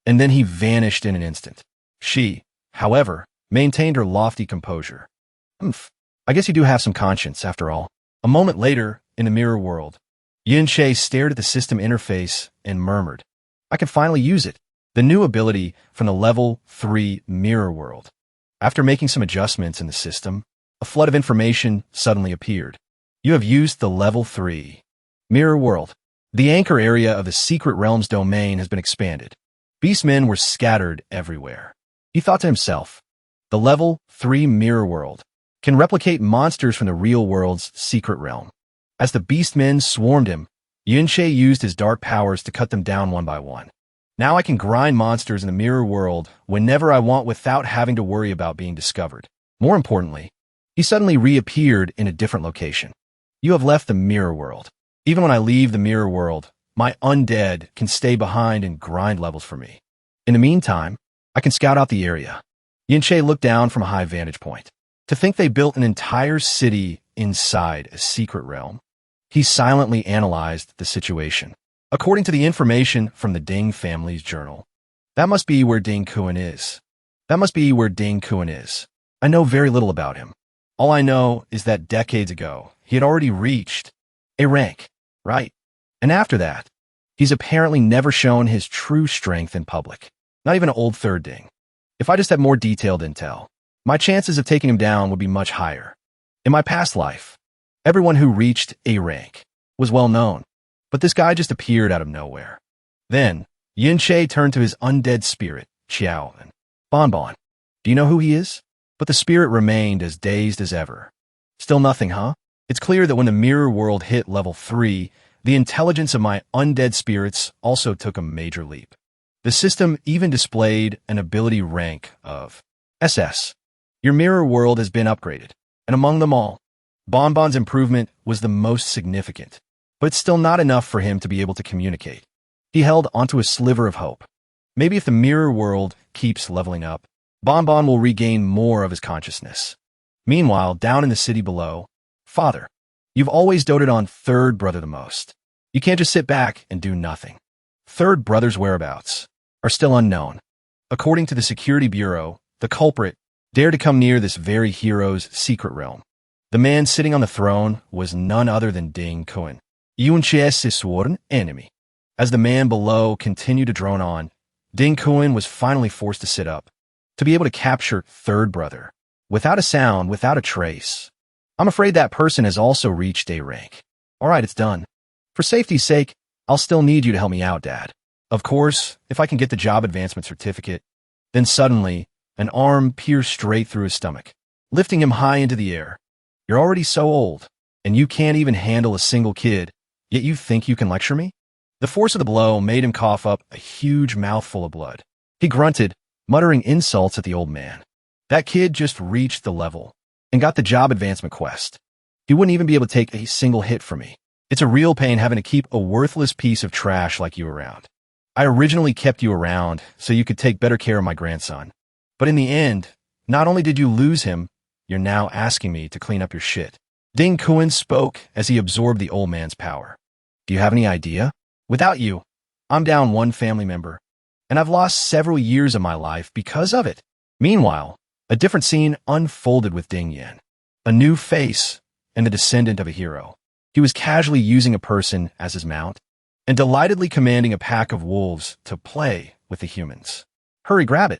And then he vanished in an instant. She, however, maintained her lofty composure. I guess you do have some conscience, after all." A moment later, in the mirror world, Yinche stared at the system interface and murmured, "I can finally use it. The new ability from the level 3 mirror world." After making some adjustments in the system, a flood of information suddenly appeared. "You have used the level 3 mirror world. The anchor area of the secret realm's domain has been expanded." Beastmen were scattered everywhere. He thought to himself, the level 3 mirror world can replicate monsters from the real world's secret realm. As the beastmen swarmed him, Yinche used his dark powers to cut them down one by one. "Now I can grind monsters in the mirror world whenever I want without having to worry about being discovered." More importantly, he suddenly reappeared in a different location. "You have left the mirror world. Even when I leave the mirror world, my undead can stay behind and grind levels for me. In the meantime, I can scout out the area." Yinche looked down from a high vantage point. To think they built an entire city inside a secret realm. He silently analyzed the situation. According to the information from the Ding family's journal, that must be where Ding Kuan is. That must be where Ding Kuan is. I know very little about him. All I know is that decades ago, he had already reached a rank, right? And after that, he's apparently never shown his true strength in public. Not even an old third Ding. If I just had more detailed intel, my chances of taking him down would be much higher. In my past life, everyone who reached a rank was well known, but this guy just appeared out of nowhere. Then, Yinche turned to his undead spirit, Xiao, and Bonbon. "Do you know who he is?" But the spirit remained as dazed as ever. "Still nothing, huh? It's clear that when the mirror world hit level 3, the intelligence of my undead spirits also took a major leap. The system even displayed an ability rank of SS. Your mirror world has been upgraded, and among them all, Bonbon's improvement was the most significant, but it's still not enough for him to be able to communicate." He held onto a sliver of hope. Maybe if the mirror world keeps leveling up, Bonbon will regain more of his consciousness. Meanwhile, down in the city below, "Father, you've always doted on third brother the most. You can't just sit back and do nothing." Third brother's whereabouts are still unknown. According to the Security Bureau, the culprit dared to come near this very hero's secret realm. The man sitting on the throne was none other than Ding Kuan, Yunche's sworn enemy. As the man below continued to drone on, Ding Kuan was finally forced to sit up, to be able to capture third brother, without a sound, without a trace. "I'm afraid that person has also reached a rank. All right, it's done. For safety's sake, I'll still need you to help me out, Dad. Of course, if I can get the job advancement certificate." Then suddenly, an arm pierced straight through his stomach, lifting him high into the air. "You're already so old, and you can't even handle a single kid, yet you think you can lecture me?" The force of the blow made him cough up a huge mouthful of blood. He grunted, muttering insults at the old man. That kid just reached the level and got the job advancement quest. He wouldn't even be able to take a single hit from me. It's a real pain having to keep a worthless piece of trash like you around. I originally kept you around so you could take better care of my grandson. But in the end, not only did you lose him, you're now asking me to clean up your shit. Ding Kuan spoke as he absorbed the old man's power. Do you have any idea? Without you, I'm down one family member, and I've lost several years of my life because of it. Meanwhile, a different scene unfolded with Ding Yan, a new face and the descendant of a hero. He was casually using a person as his mount and delightedly commanding a pack of wolves to play with the humans. Hurry, grab it.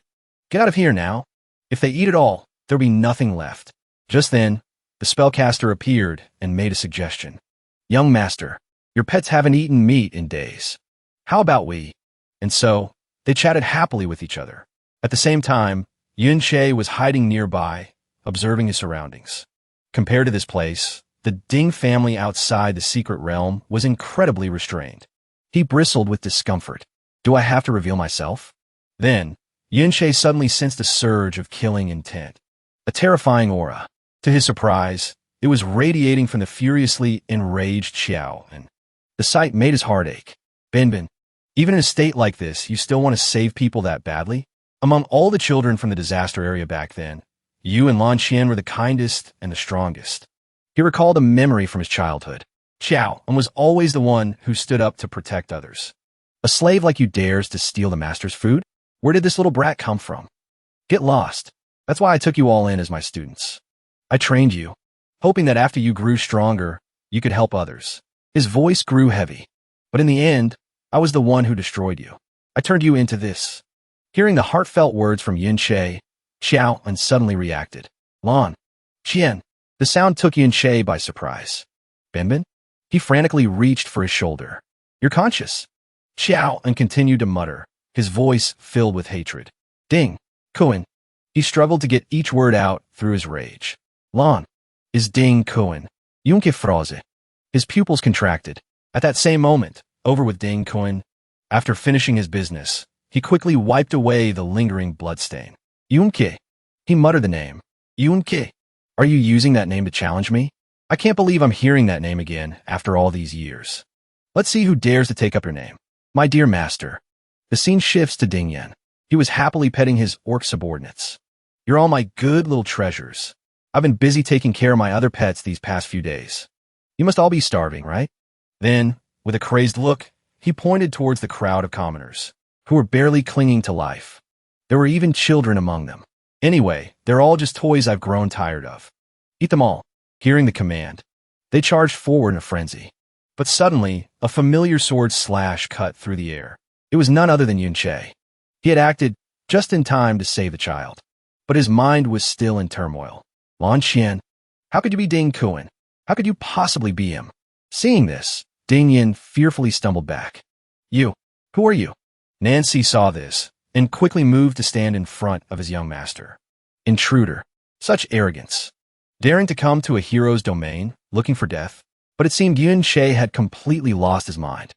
Get out of here now. If they eat it all, there'll be nothing left. Just then, the spellcaster appeared and made a suggestion. Young master, your pets haven't eaten meat in days. How about we? And so, they chatted happily with each other. At the same time, Yun Che was hiding nearby, observing his surroundings. Compared to this place, the Ding family outside the secret realm was incredibly restrained. He bristled with discomfort. Do I have to reveal myself? Then, Yun Che suddenly sensed a surge of killing intent. A terrifying aura. To his surprise, it was radiating from the furiously enraged Xiao, and the sight made his heart ache. Benbin, even in a state like this, you still want to save people that badly? Among all the children from the disaster area back then, you and Lan Qian were the kindest and the strongest. He recalled a memory from his childhood. Xiao and was always the one who stood up to protect others. A slave like you dares to steal the master's food? Where did this little brat come from? Get lost. That's why I took you all in as my students. I trained you, hoping that after you grew stronger, you could help others. His voice grew heavy. But in the end, I was the one who destroyed you. I turned you into this. Hearing the heartfelt words from Yun Che, Xiao and suddenly reacted. Lan Qian. The sound took Yun Che by surprise. Benbin? He frantically reached for his shoulder. You're conscious. Xiao and continued to mutter, his voice filled with hatred. Ding Kuan. He struggled to get each word out through his rage. Lan is Ding Kuan. Junke Frause. His pupils contracted. At that same moment, over with Ding Kuan. After finishing his business, he quickly wiped away the lingering bloodstain. Junke. He muttered the name. Junke. Are you using that name to challenge me? I can't believe I'm hearing that name again after all these years. Let's see who dares to take up your name. My dear master. The scene shifts to Ding Yan. He was happily petting his orc subordinates. You're all my good little treasures. I've been busy taking care of my other pets these past few days. You must all be starving, right? Then, with a crazed look, he pointed towards the crowd of commoners, who were barely clinging to life. There were even children among them. Anyway, they're all just toys I've grown tired of. Eat them all. Hearing the command, they charged forward in a frenzy. But suddenly, a familiar sword slash cut through the air. It was none other than Yun Che. He had acted just in time to save the child. But his mind was still in turmoil. Lan Qian, how could you be Ding Kuan? How could you possibly be him? Seeing this, Ding Yan fearfully stumbled back. You, who are you? Nancy saw this, and quickly moved to stand in front of his young master. Intruder. Such arrogance. Daring to come to a hero's domain, looking for death. But it seemed Yun Che had completely lost his mind.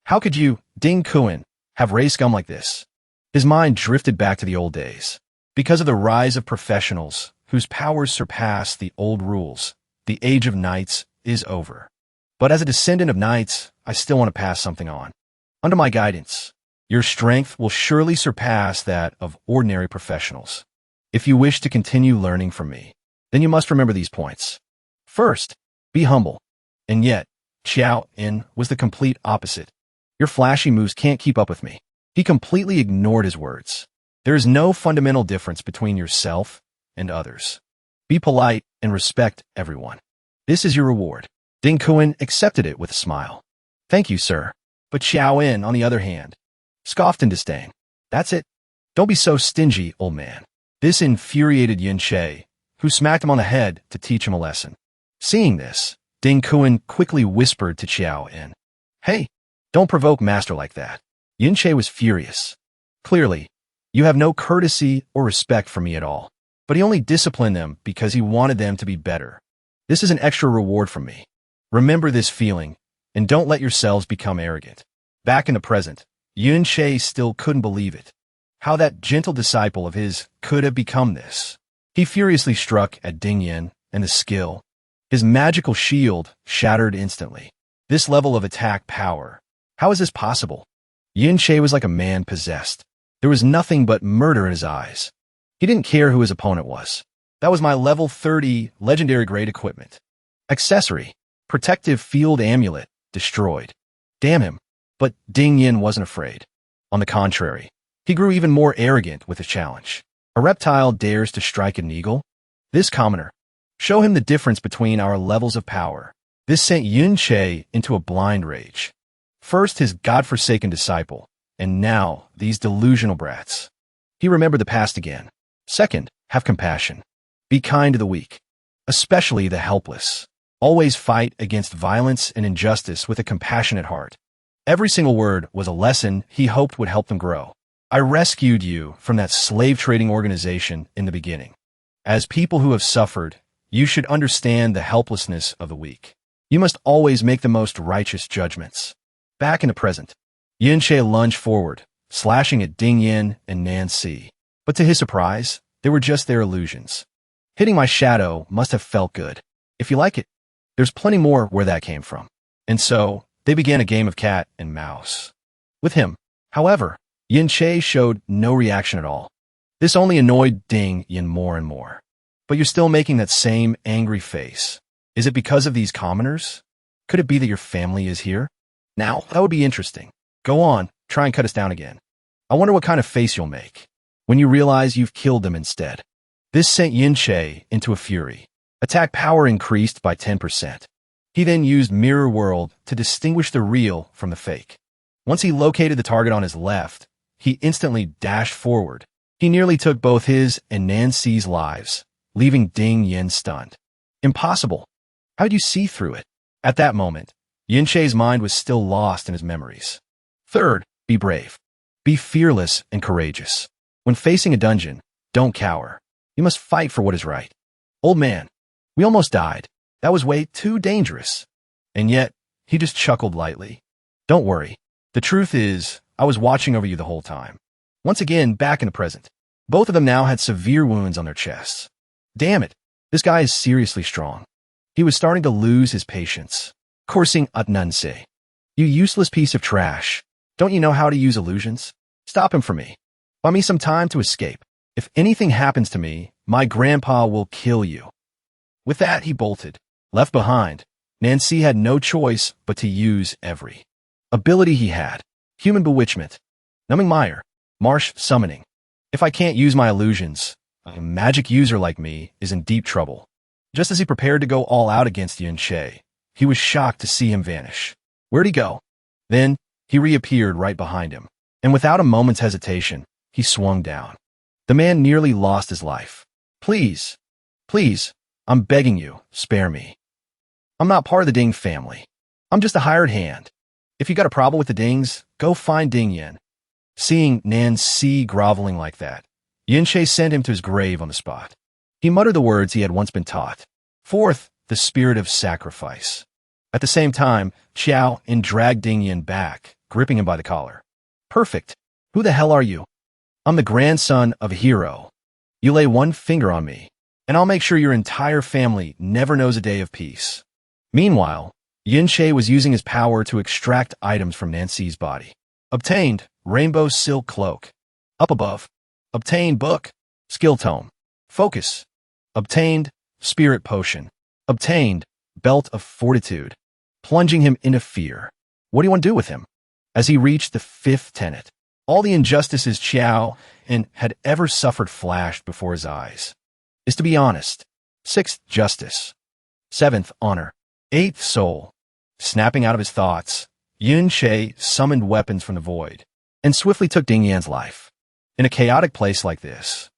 How could you, Ding Kuan, have raised scum like this? His mind drifted back to the old days. Because of the rise of professionals, whose powers surpass the old rules, the age of knights is over. But as a descendant of knights, I still want to pass something on. Under my guidance, your strength will surely surpass that of ordinary professionals. If you wish to continue learning from me, then you must remember these points. First, be humble. And yet, Xiao In was the complete opposite. Your flashy moves can't keep up with me. He completely ignored his words. There is no fundamental difference between yourself and others. Be polite and respect everyone. This is your reward. Ding Kuan accepted it with a smile. Thank you, sir. But Xiao In, on the other hand, scoffed in disdain. That's it. Don't be so stingy, old man. This infuriated Yun Che, who smacked him on the head to teach him a lesson. Seeing this, Ding Kuan quickly whispered to Xiao In, Hey, don't provoke master like that. Yun Che was furious. Clearly, you have no courtesy or respect for me at all. But he only disciplined them because he wanted them to be better. This is an extra reward from me. Remember this feeling, and don't let yourselves become arrogant. Back in the present, Yun Che still couldn't believe it. How that gentle disciple of his could have become this. He furiously struck at Ding Yan and the skill. His magical shield shattered instantly. This level of attack power. How is this possible? Yun Che was like a man possessed. There was nothing but murder in his eyes. He didn't care who his opponent was. That was my level 30 legendary grade equipment. Accessory. Protective field amulet. Destroyed. Damn him. But Ding Yin wasn't afraid. On the contrary, he grew even more arrogant with his challenge. A reptile dares to strike an eagle? This commoner. Show him the difference between our levels of power. This sent Yun Che into a blind rage. First his godforsaken disciple, and now these delusional brats. He remembered the past again. Second, have compassion. Be kind to the weak, especially the helpless. Always fight against violence and injustice with a compassionate heart. Every single word was a lesson he hoped would help them grow. I rescued you from that slave-trading organization in the beginning. As people who have suffered, you should understand the helplessness of the weak. You must always make the most righteous judgments. Back in the present, Yin Che lunged forward, slashing at Ding Yin and Nan Si. But to his surprise, they were just their illusions. Hitting my shadow must have felt good. If you like it, there's plenty more where that came from. And so, they began a game of cat and mouse. With him, however, Yin Che showed no reaction at all. This only annoyed Ding Yin more and more. But you're still making that same angry face. Is it because of these commoners? Could it be that your family is here? Now, that would be interesting. Go on, try and cut us down again. I wonder what kind of face you'll make when you realize you've killed them instead. This sent Yin Che into a fury. Attack power increased by 10%. He then used Mirror World to distinguish the real from the fake. Once he located the target on his left, he instantly dashed forward. He nearly took both his and Nancy's lives, leaving Ding Yin stunned. Impossible. How did you see through it? At that moment, Yin Che's mind was still lost in his memories. Third, be brave. Be fearless and courageous. When facing a dungeon, don't cower. You must fight for what is right. Old man, we almost died. That was way too dangerous. And yet, he just chuckled lightly. Don't worry. The truth is, I was watching over you the whole time. Once again, back in the present. Both of them now had severe wounds on their chests. Damn it, this guy is seriously strong. He was starting to lose his patience. Coursing at Nunse. You useless piece of trash. Don't you know how to use illusions? Stop him for me. Buy me some time to escape. If anything happens to me, my grandpa will kill you. With that, he bolted. Left behind, Nancy had no choice but to use every ability he had. Human bewitchment. Numbing mire. Marsh summoning. If I can't use my illusions, a magic user like me is in deep trouble. Just as he prepared to go all out against Yin Che, he was shocked to see him vanish. Where'd he go? Then, he reappeared right behind him, and without a moment's hesitation, he swung down. The man nearly lost his life. Please, please, I'm begging you, spare me. I'm not part of the Ding family. I'm just a hired hand. If you got a problem with the Dings, go find Ding Yin. Seeing Nan Si groveling like that, Yin Che sent him to his grave on the spot. He muttered the words he had once been taught. Fourth, the spirit of sacrifice. At the same time, Xiao In dragged Ding Yin back, gripping him by the collar. Perfect. Who the hell are you? I'm the grandson of a hero. You lay one finger on me, and I'll make sure your entire family never knows a day of peace. Meanwhile, Yin Che was using his power to extract items from Nancy's body. Obtained, rainbow silk cloak. Up above. Obtained book. Skill tome. Focus. Obtained, spirit potion. Obtained, belt of fortitude. Plunging him into fear. What do you want to do with him? As he reached the fifth tenet, all the injustices Xiao In had ever suffered flashed before his eyes. Is to be honest. Sixth, justice. Seventh, honor. Eighth, soul. Snapping out of his thoughts, Yin Che summoned weapons from the void and swiftly took Ding Yan's life. In a chaotic place like this.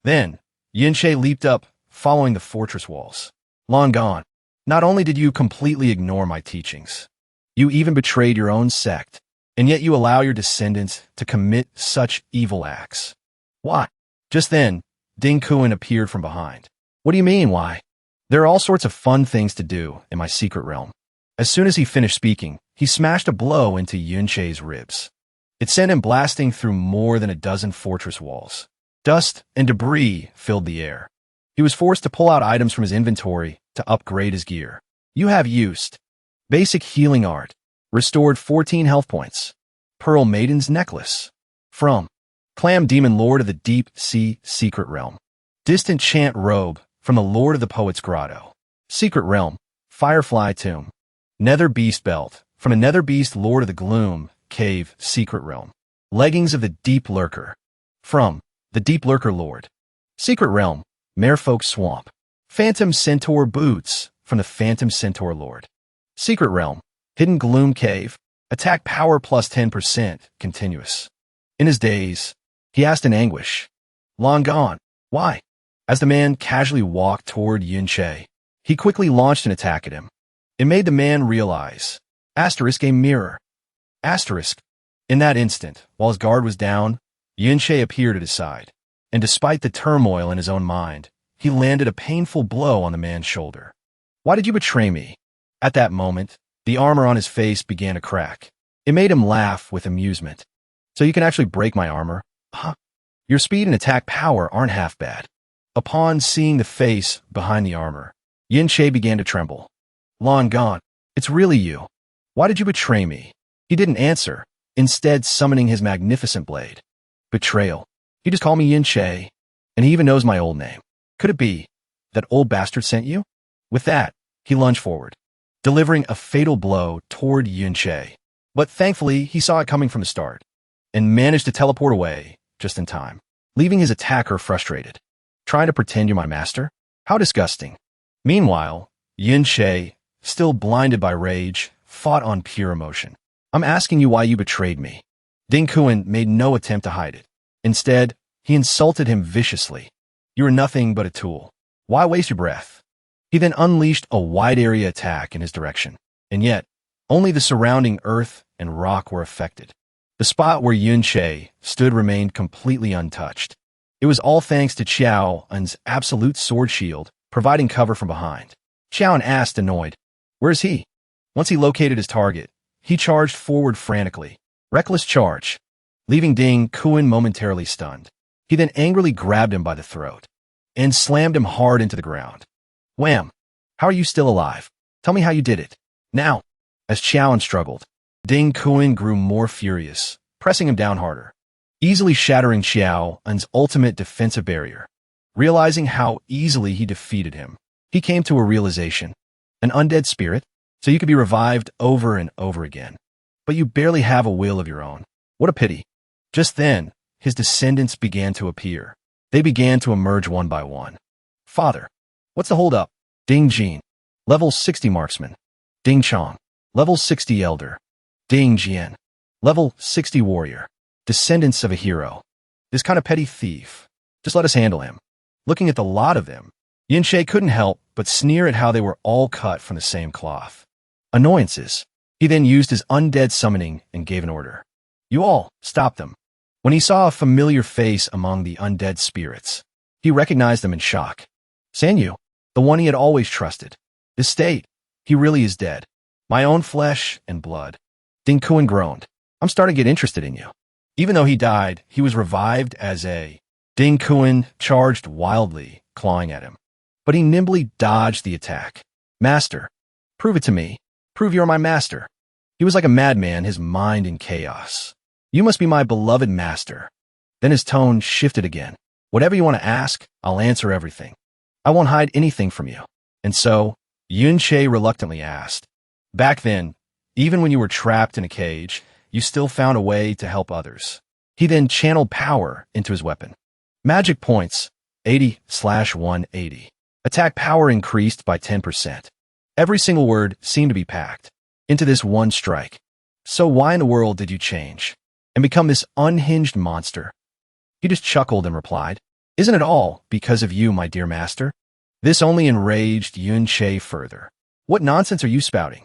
Then, Yin Che leaped up, following the fortress walls. Long gone. Not only did you completely ignore my teachings, you even betrayed your own sect, and yet you allow your descendants to commit such evil acts. Why? Just then, Ding Kuan appeared from behind. What do you mean, why? There are all sorts of fun things to do in my secret realm. As soon as he finished speaking, he smashed a blow into Yin Che's ribs. It sent him blasting through more than a dozen fortress walls. Dust and debris filled the air. He was forced to pull out items from his inventory to upgrade his gear. You have used basic healing art, restored 14 health points. Pearl Maiden's necklace. From Clam Demon Lord of the Deep Sea Secret Realm. Distant chant robe from the Lord of the Poet's Grotto. Secret Realm. Firefly Tomb. Nether Beast Belt. From a Nether Beast Lord of the Gloom, Cave, Secret Realm. Leggings of the Deep Lurker. From the Deep Lurker Lord. Secret Realm, Merfolk Swamp. Phantom Centaur Boots. From the Phantom Centaur Lord. Secret Realm, Hidden Gloom Cave. Attack power plus 10%, continuous. In his days, he asked in anguish. Long gone. Why? As the man casually walked toward Yunche, he quickly launched an attack at him. It made the man realize. Asterisk a mirror. Asterisk. In that instant, while his guard was down, Yunche appeared at his side, and despite the turmoil in his own mind, he landed a painful blow on the man's shoulder. Why did you betray me? At that moment, the armor on his face began to crack. It made him laugh with amusement. So you can actually break my armor? Huh? Your speed and attack power aren't half bad. Upon seeing the face behind the armor, Yunche began to tremble. Long gone. It's really you. Why did you betray me? He didn't answer, instead summoning his magnificent blade. Betrayal. You just call me Yunche, and he even knows my old name. Could it be that old bastard sent you? With that, he lunged forward, delivering a fatal blow toward Yunche. But thankfully, he saw it coming from the start, and managed to teleport away just in time, leaving his attacker frustrated. Trying to pretend you're my master? How disgusting. Meanwhile, Yunche, still blinded by rage, fought on pure emotion. I'm asking you why you betrayed me. Ding Kuan made no attempt to hide it. Instead, he insulted him viciously. You are nothing but a tool. Why waste your breath? He then unleashed a wide-area attack in his direction. And yet, only the surrounding earth and rock were affected. The spot where Yunche stood remained completely untouched. It was all thanks to Xiaoan's absolute sword shield, providing cover from behind. Xiaoan asked, annoyed, "Where's he?" Once he located his target, he charged forward frantically. Reckless charge, leaving Ding Kuan momentarily stunned. He then angrily grabbed him by the throat and slammed him hard into the ground. Wham! How are you still alive? Tell me how you did it. Now, as Xiaoan struggled, Ding Kuan grew more furious, pressing him down harder, easily shattering Xiaoan's ultimate defensive barrier. Realizing how easily he defeated him, he came to a realization. An undead spirit? So you could be revived over and over again. But you barely have a will of your own. What a pity. Just then, his descendants began to appear. They began to emerge one by one. Father, what's the holdup? Ding Jin, level 60 marksman. Ding Chong, level 60 elder. Ding Jian, level 60 warrior. Descendants of a hero. This kind of petty thief. Just let us handle him. Looking at the lot of them, Yunche couldn't help but sneer at how they were all cut from the same cloth. Annoyances. He then used his undead summoning and gave an order. You all, stop them. When he saw a familiar face among the undead spirits, he recognized them in shock. Sanyu, the one he had always trusted. This state, he really is dead. My own flesh and blood. Ding Kuan groaned. I'm starting to get interested in you. Even though he died, he was revived as a... Ding Kuan charged wildly, clawing at him. But he nimbly dodged the attack. Master, prove it to me. Prove you're my master. He was like a madman, his mind in chaos. You must be my beloved master. Then his tone shifted again. Whatever you want to ask, I'll answer everything. I won't hide anything from you. And so, Yunche reluctantly asked. Back then, even when you were trapped in a cage, you still found a way to help others. He then channeled power into his weapon. Magic points, 80/180. Attack power increased by 10%. Every single word seemed to be packed into this one strike. So why in the world did you change and become this unhinged monster? He just chuckled and replied, Isn't it all because of you, my dear master? This only enraged Yunche further. What nonsense are you spouting?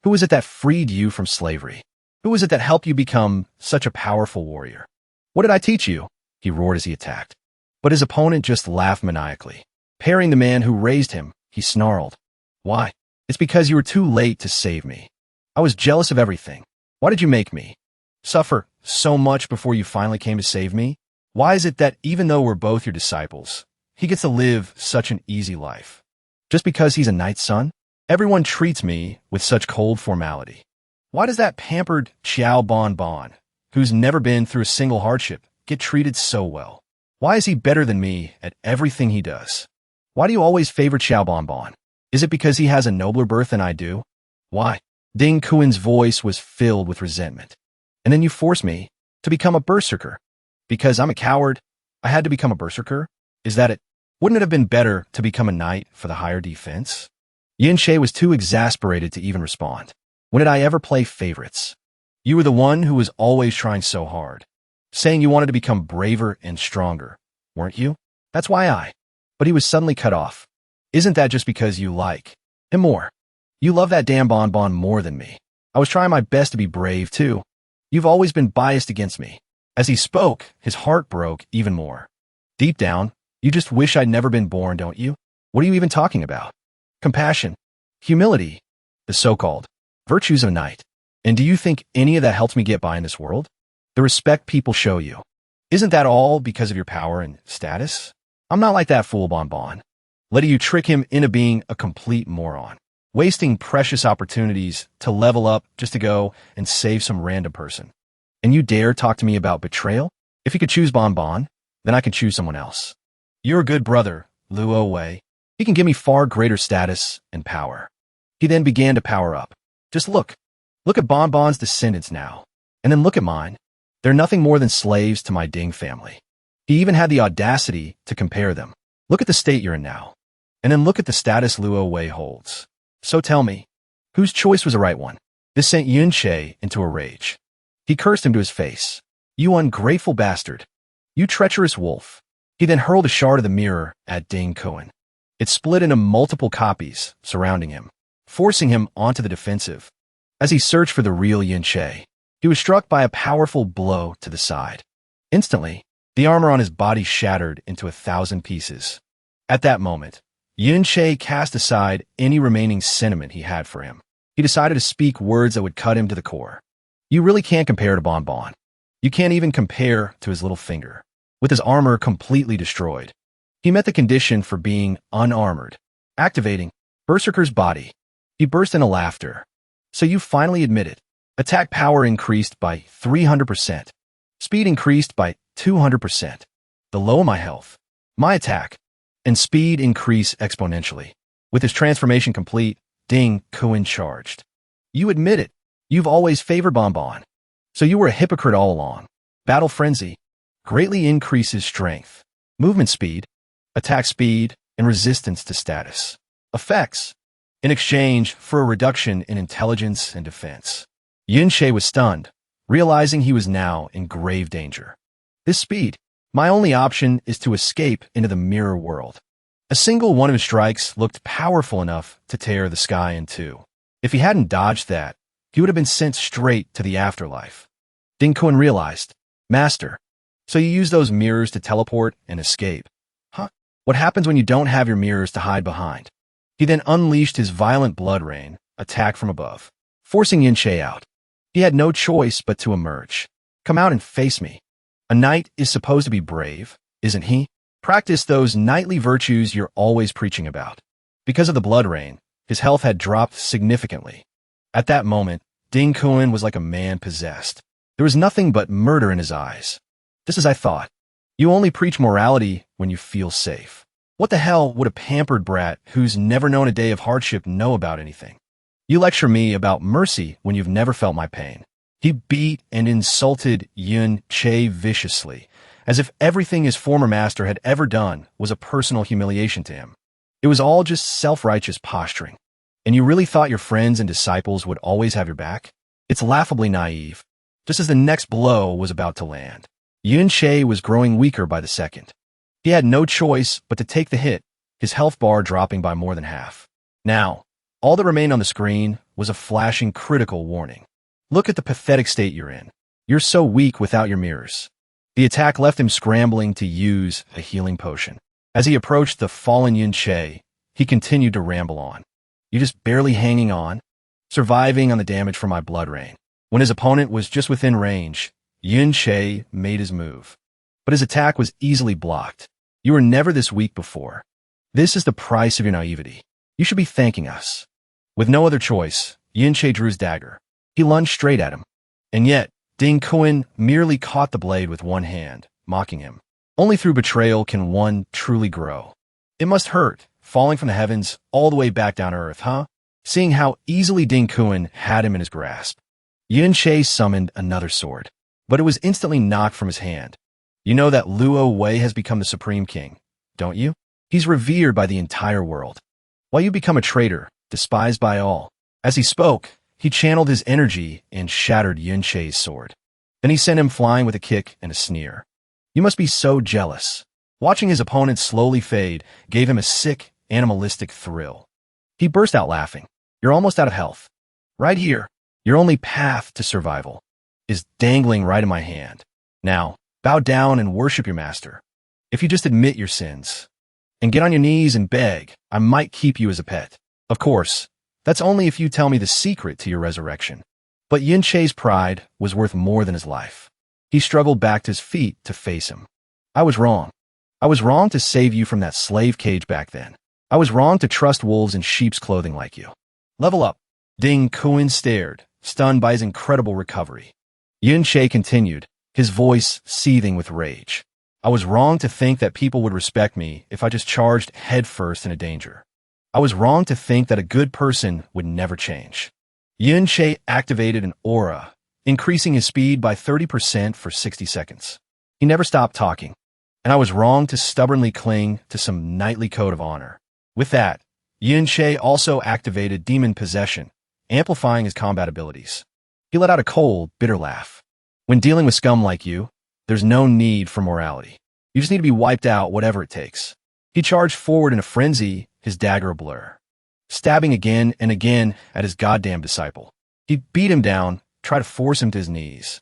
Who is it that freed you from slavery? Who is it that helped you become such a powerful warrior? What did I teach you? He roared as he attacked. But his opponent just laughed maniacally. Parrying the man who raised him, he snarled. Why? It's because you were too late to save me. I was jealous of everything. Why did you make me suffer so much before you finally came to save me? Why is it that even though we're both your disciples, he gets to live such an easy life? Just because he's a knight's son? Everyone treats me with such cold formality. Why does that pampered Xiao Bon Bon, who's never been through a single hardship, get treated so well? Why is he better than me at everything he does? Why do you always favor Xiao Bon Bon? Is it because he has a nobler birth than I do? Why? Ding Kuan's voice was filled with resentment. And then you force me to become a berserker. Because I'm a coward, I had to become a berserker? Is that it? Wouldn't it have been better to become a knight for the higher defense? Yin-che was too exasperated to even respond. When did I ever play favorites? You were the one who was always trying so hard, saying you wanted to become braver and stronger, weren't you? That's why But he was suddenly cut off. Isn't that just because you like him more? You love that damn bonbon more than me. I was trying my best to be brave, too. You've always been biased against me. As he spoke, his heart broke even more. Deep down, you just wish I'd never been born, don't you? What are you even talking about? Compassion, humility, the so-called virtues of a knight. And do you think any of that helps me get by in this world? The respect people show you. Isn't that all because of your power and status? I'm not like that fool bonbon. Letting you trick him into being a complete moron. Wasting precious opportunities to level up just to go and save some random person. And you dare talk to me about betrayal? If you could choose bonbon, then I can choose someone else. You're a good brother, Luo Wei. He can give me far greater status and power. He then began to power up. Just look. Look at Bonbon's descendants now. And then look at mine. They're nothing more than slaves to my Ding family. He even had the audacity to compare them. Look at the state you're in now. And then look at the status Luo Wei holds. So tell me, whose choice was the right one? This sent Yun-che into a rage. He cursed him to his face. You ungrateful bastard. You treacherous wolf. He then hurled a shard of the mirror at Ding Kuan. It split into multiple copies surrounding him, forcing him onto the defensive. As he searched for the real Yin-che, he was struck by a powerful blow to the side. Instantly, the armor on his body shattered into 1,000 pieces. At that moment, Yin-che cast aside any remaining sentiment he had for him. He decided to speak words that would cut him to the core. You really can't compare to Bonbon. You can't even compare to his little finger. With his armor completely destroyed, he met the condition for being unarmored. Activating Berserker's body, he burst into laughter. So you finally admit it. Attack power increased by 300%. Speed increased by 200%. The low of my health, my attack, and speed increase exponentially. With his transformation complete, Ding Kuan charged. You admit it. You've always favored Bonbon. So you were a hypocrite all along. Battle Frenzy greatly increases strength, movement speed, attack speed, and resistance to status effects, in exchange for a reduction in intelligence and defense. Yin-che was stunned, realizing he was now in grave danger. This speed, my only option is to escape into the mirror world. A single one of his strikes looked powerful enough to tear the sky in two. If he hadn't dodged that, he would have been sent straight to the afterlife. Ding Kuan realized, Master, so you use those mirrors to teleport and escape. Huh? What happens when you don't have your mirrors to hide behind? He then unleashed his violent blood rain, attack from above, forcing Yin-che out. He had no choice but to emerge. Come out and face me. A knight is supposed to be brave, isn't he? Practice those knightly virtues you're always preaching about. Because of the blood rain, his health had dropped significantly. At that moment, Ding Kuan was like a man possessed. There was nothing but murder in his eyes. Just as I thought. You only preach morality when you feel safe. What the hell would a pampered brat who's never known a day of hardship know about anything? You lecture me about mercy when you've never felt my pain. He beat and insulted Yin-che viciously, as if everything his former master had ever done was a personal humiliation to him. It was all just self-righteous posturing. And you really thought your friends and disciples would always have your back? It's laughably naive. Just as the next blow was about to land, Yin-che was growing weaker by the second. He had no choice but to take the hit, his health bar dropping by more than half. Now, all that remained on the screen was a flashing critical warning. Look at the pathetic state you're in. You're so weak without your mirrors. The attack left him scrambling to use a healing potion. As he approached the fallen Yin-che, he continued to ramble on. You're just barely hanging on, surviving on the damage from my blood rain. When his opponent was just within range, Yin-che made his move. But his attack was easily blocked. You were never this weak before. This is the price of your naivety. You should be thanking us. With no other choice, Yin-che drew his dagger. He lunged straight at him. And yet, Ding Kuan merely caught the blade with one hand, mocking him. Only through betrayal can one truly grow. It must hurt, falling from the heavens all the way back down to earth, huh? Seeing how easily Ding Kuan had him in his grasp, Yun-Che summoned another sword, but it was instantly knocked from his hand. You know that Luo Wei has become the Supreme King, don't you? He's revered by the entire world, while you become a traitor, despised by all. As he spoke, he channeled his energy and shattered Yun-Che's sword. Then he sent him flying with a kick and a sneer. You must be so jealous. Watching his opponent slowly fade gave him a sick, animalistic thrill. He burst out laughing. You're almost out of health. Right here, your only path to survival is dangling right in my hand. Now, bow down and worship your master. If you just admit your sins and get on your knees and beg, I might keep you as a pet. Of course, that's only if you tell me the secret to your resurrection. But Yun-Che's pride was worth more than his life. He struggled back to his feet to face him. I was wrong. I was wrong to save you from that slave cage back then. I was wrong to trust wolves in sheep's clothing like you. Level up. Ding Kuan stared, stunned by his incredible recovery. Yun-Che continued, his voice seething with rage. I was wrong to think that people would respect me if I just charged headfirst into danger. I was wrong to think that a good person would never change. Yun-Che activated an aura, increasing his speed by 30% for 60 seconds. He never stopped talking, and I was wrong to stubbornly cling to some knightly code of honor. With that, Yun-Che also activated demon possession, amplifying his combat abilities. He let out a cold, bitter laugh. When dealing with scum like you, there's no need for morality. You just need to be wiped out, whatever it takes. He charged forward in a frenzy, his dagger ablur, stabbing again and again at his goddamn disciple. He beat him down, tried to force him to his knees,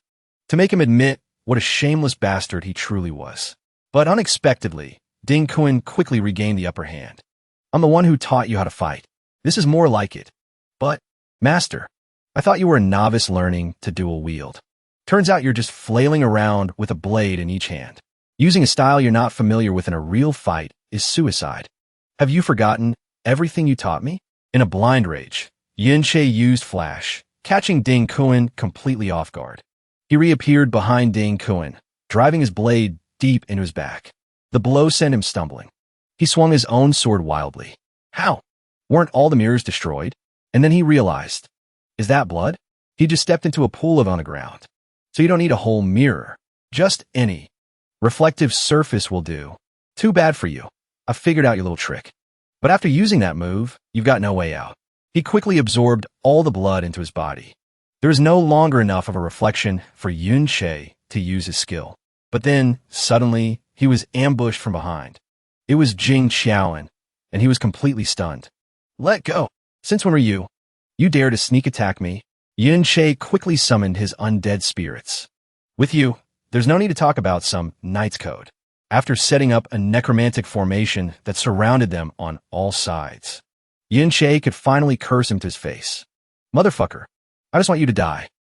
to make him admit what a shameless bastard he truly was. But unexpectedly, Ding Kuan quickly regained the upper hand. I'm the one who taught you how to fight. This is more like it. But, Master, I thought you were a novice learning to dual wield. Turns out you're just flailing around with a blade in each hand. Using a style you're not familiar with in a real fight is suicide. Have you forgotten everything you taught me? In a blind rage, Yun-Che used Flash, catching Ding Kuan completely off guard. He reappeared behind Ding Kuan, driving his blade deep into his back. The blow sent him stumbling. He swung his own sword wildly. How? Weren't all the mirrors destroyed? And then he realized, is that blood? He just stepped into a pool of on the ground. So you don't need a whole mirror. Just any reflective surface will do. Too bad for you. I figured out your little trick. But after using that move, you've got no way out. He quickly absorbed all the blood into his body. There is no longer enough of a reflection for Yun-Che to use his skill. But then, suddenly, he was ambushed from behind. It was Jing Qiaoan, and he was completely stunned. Let go. Since when were you? You dare to sneak attack me? Yun-Che quickly summoned his undead spirits. With you, there's no need to talk about some knight's code. After setting up a necromantic formation that surrounded them on all sides, Yun-Che could finally curse him to his face. Motherfucker, I just want you to die.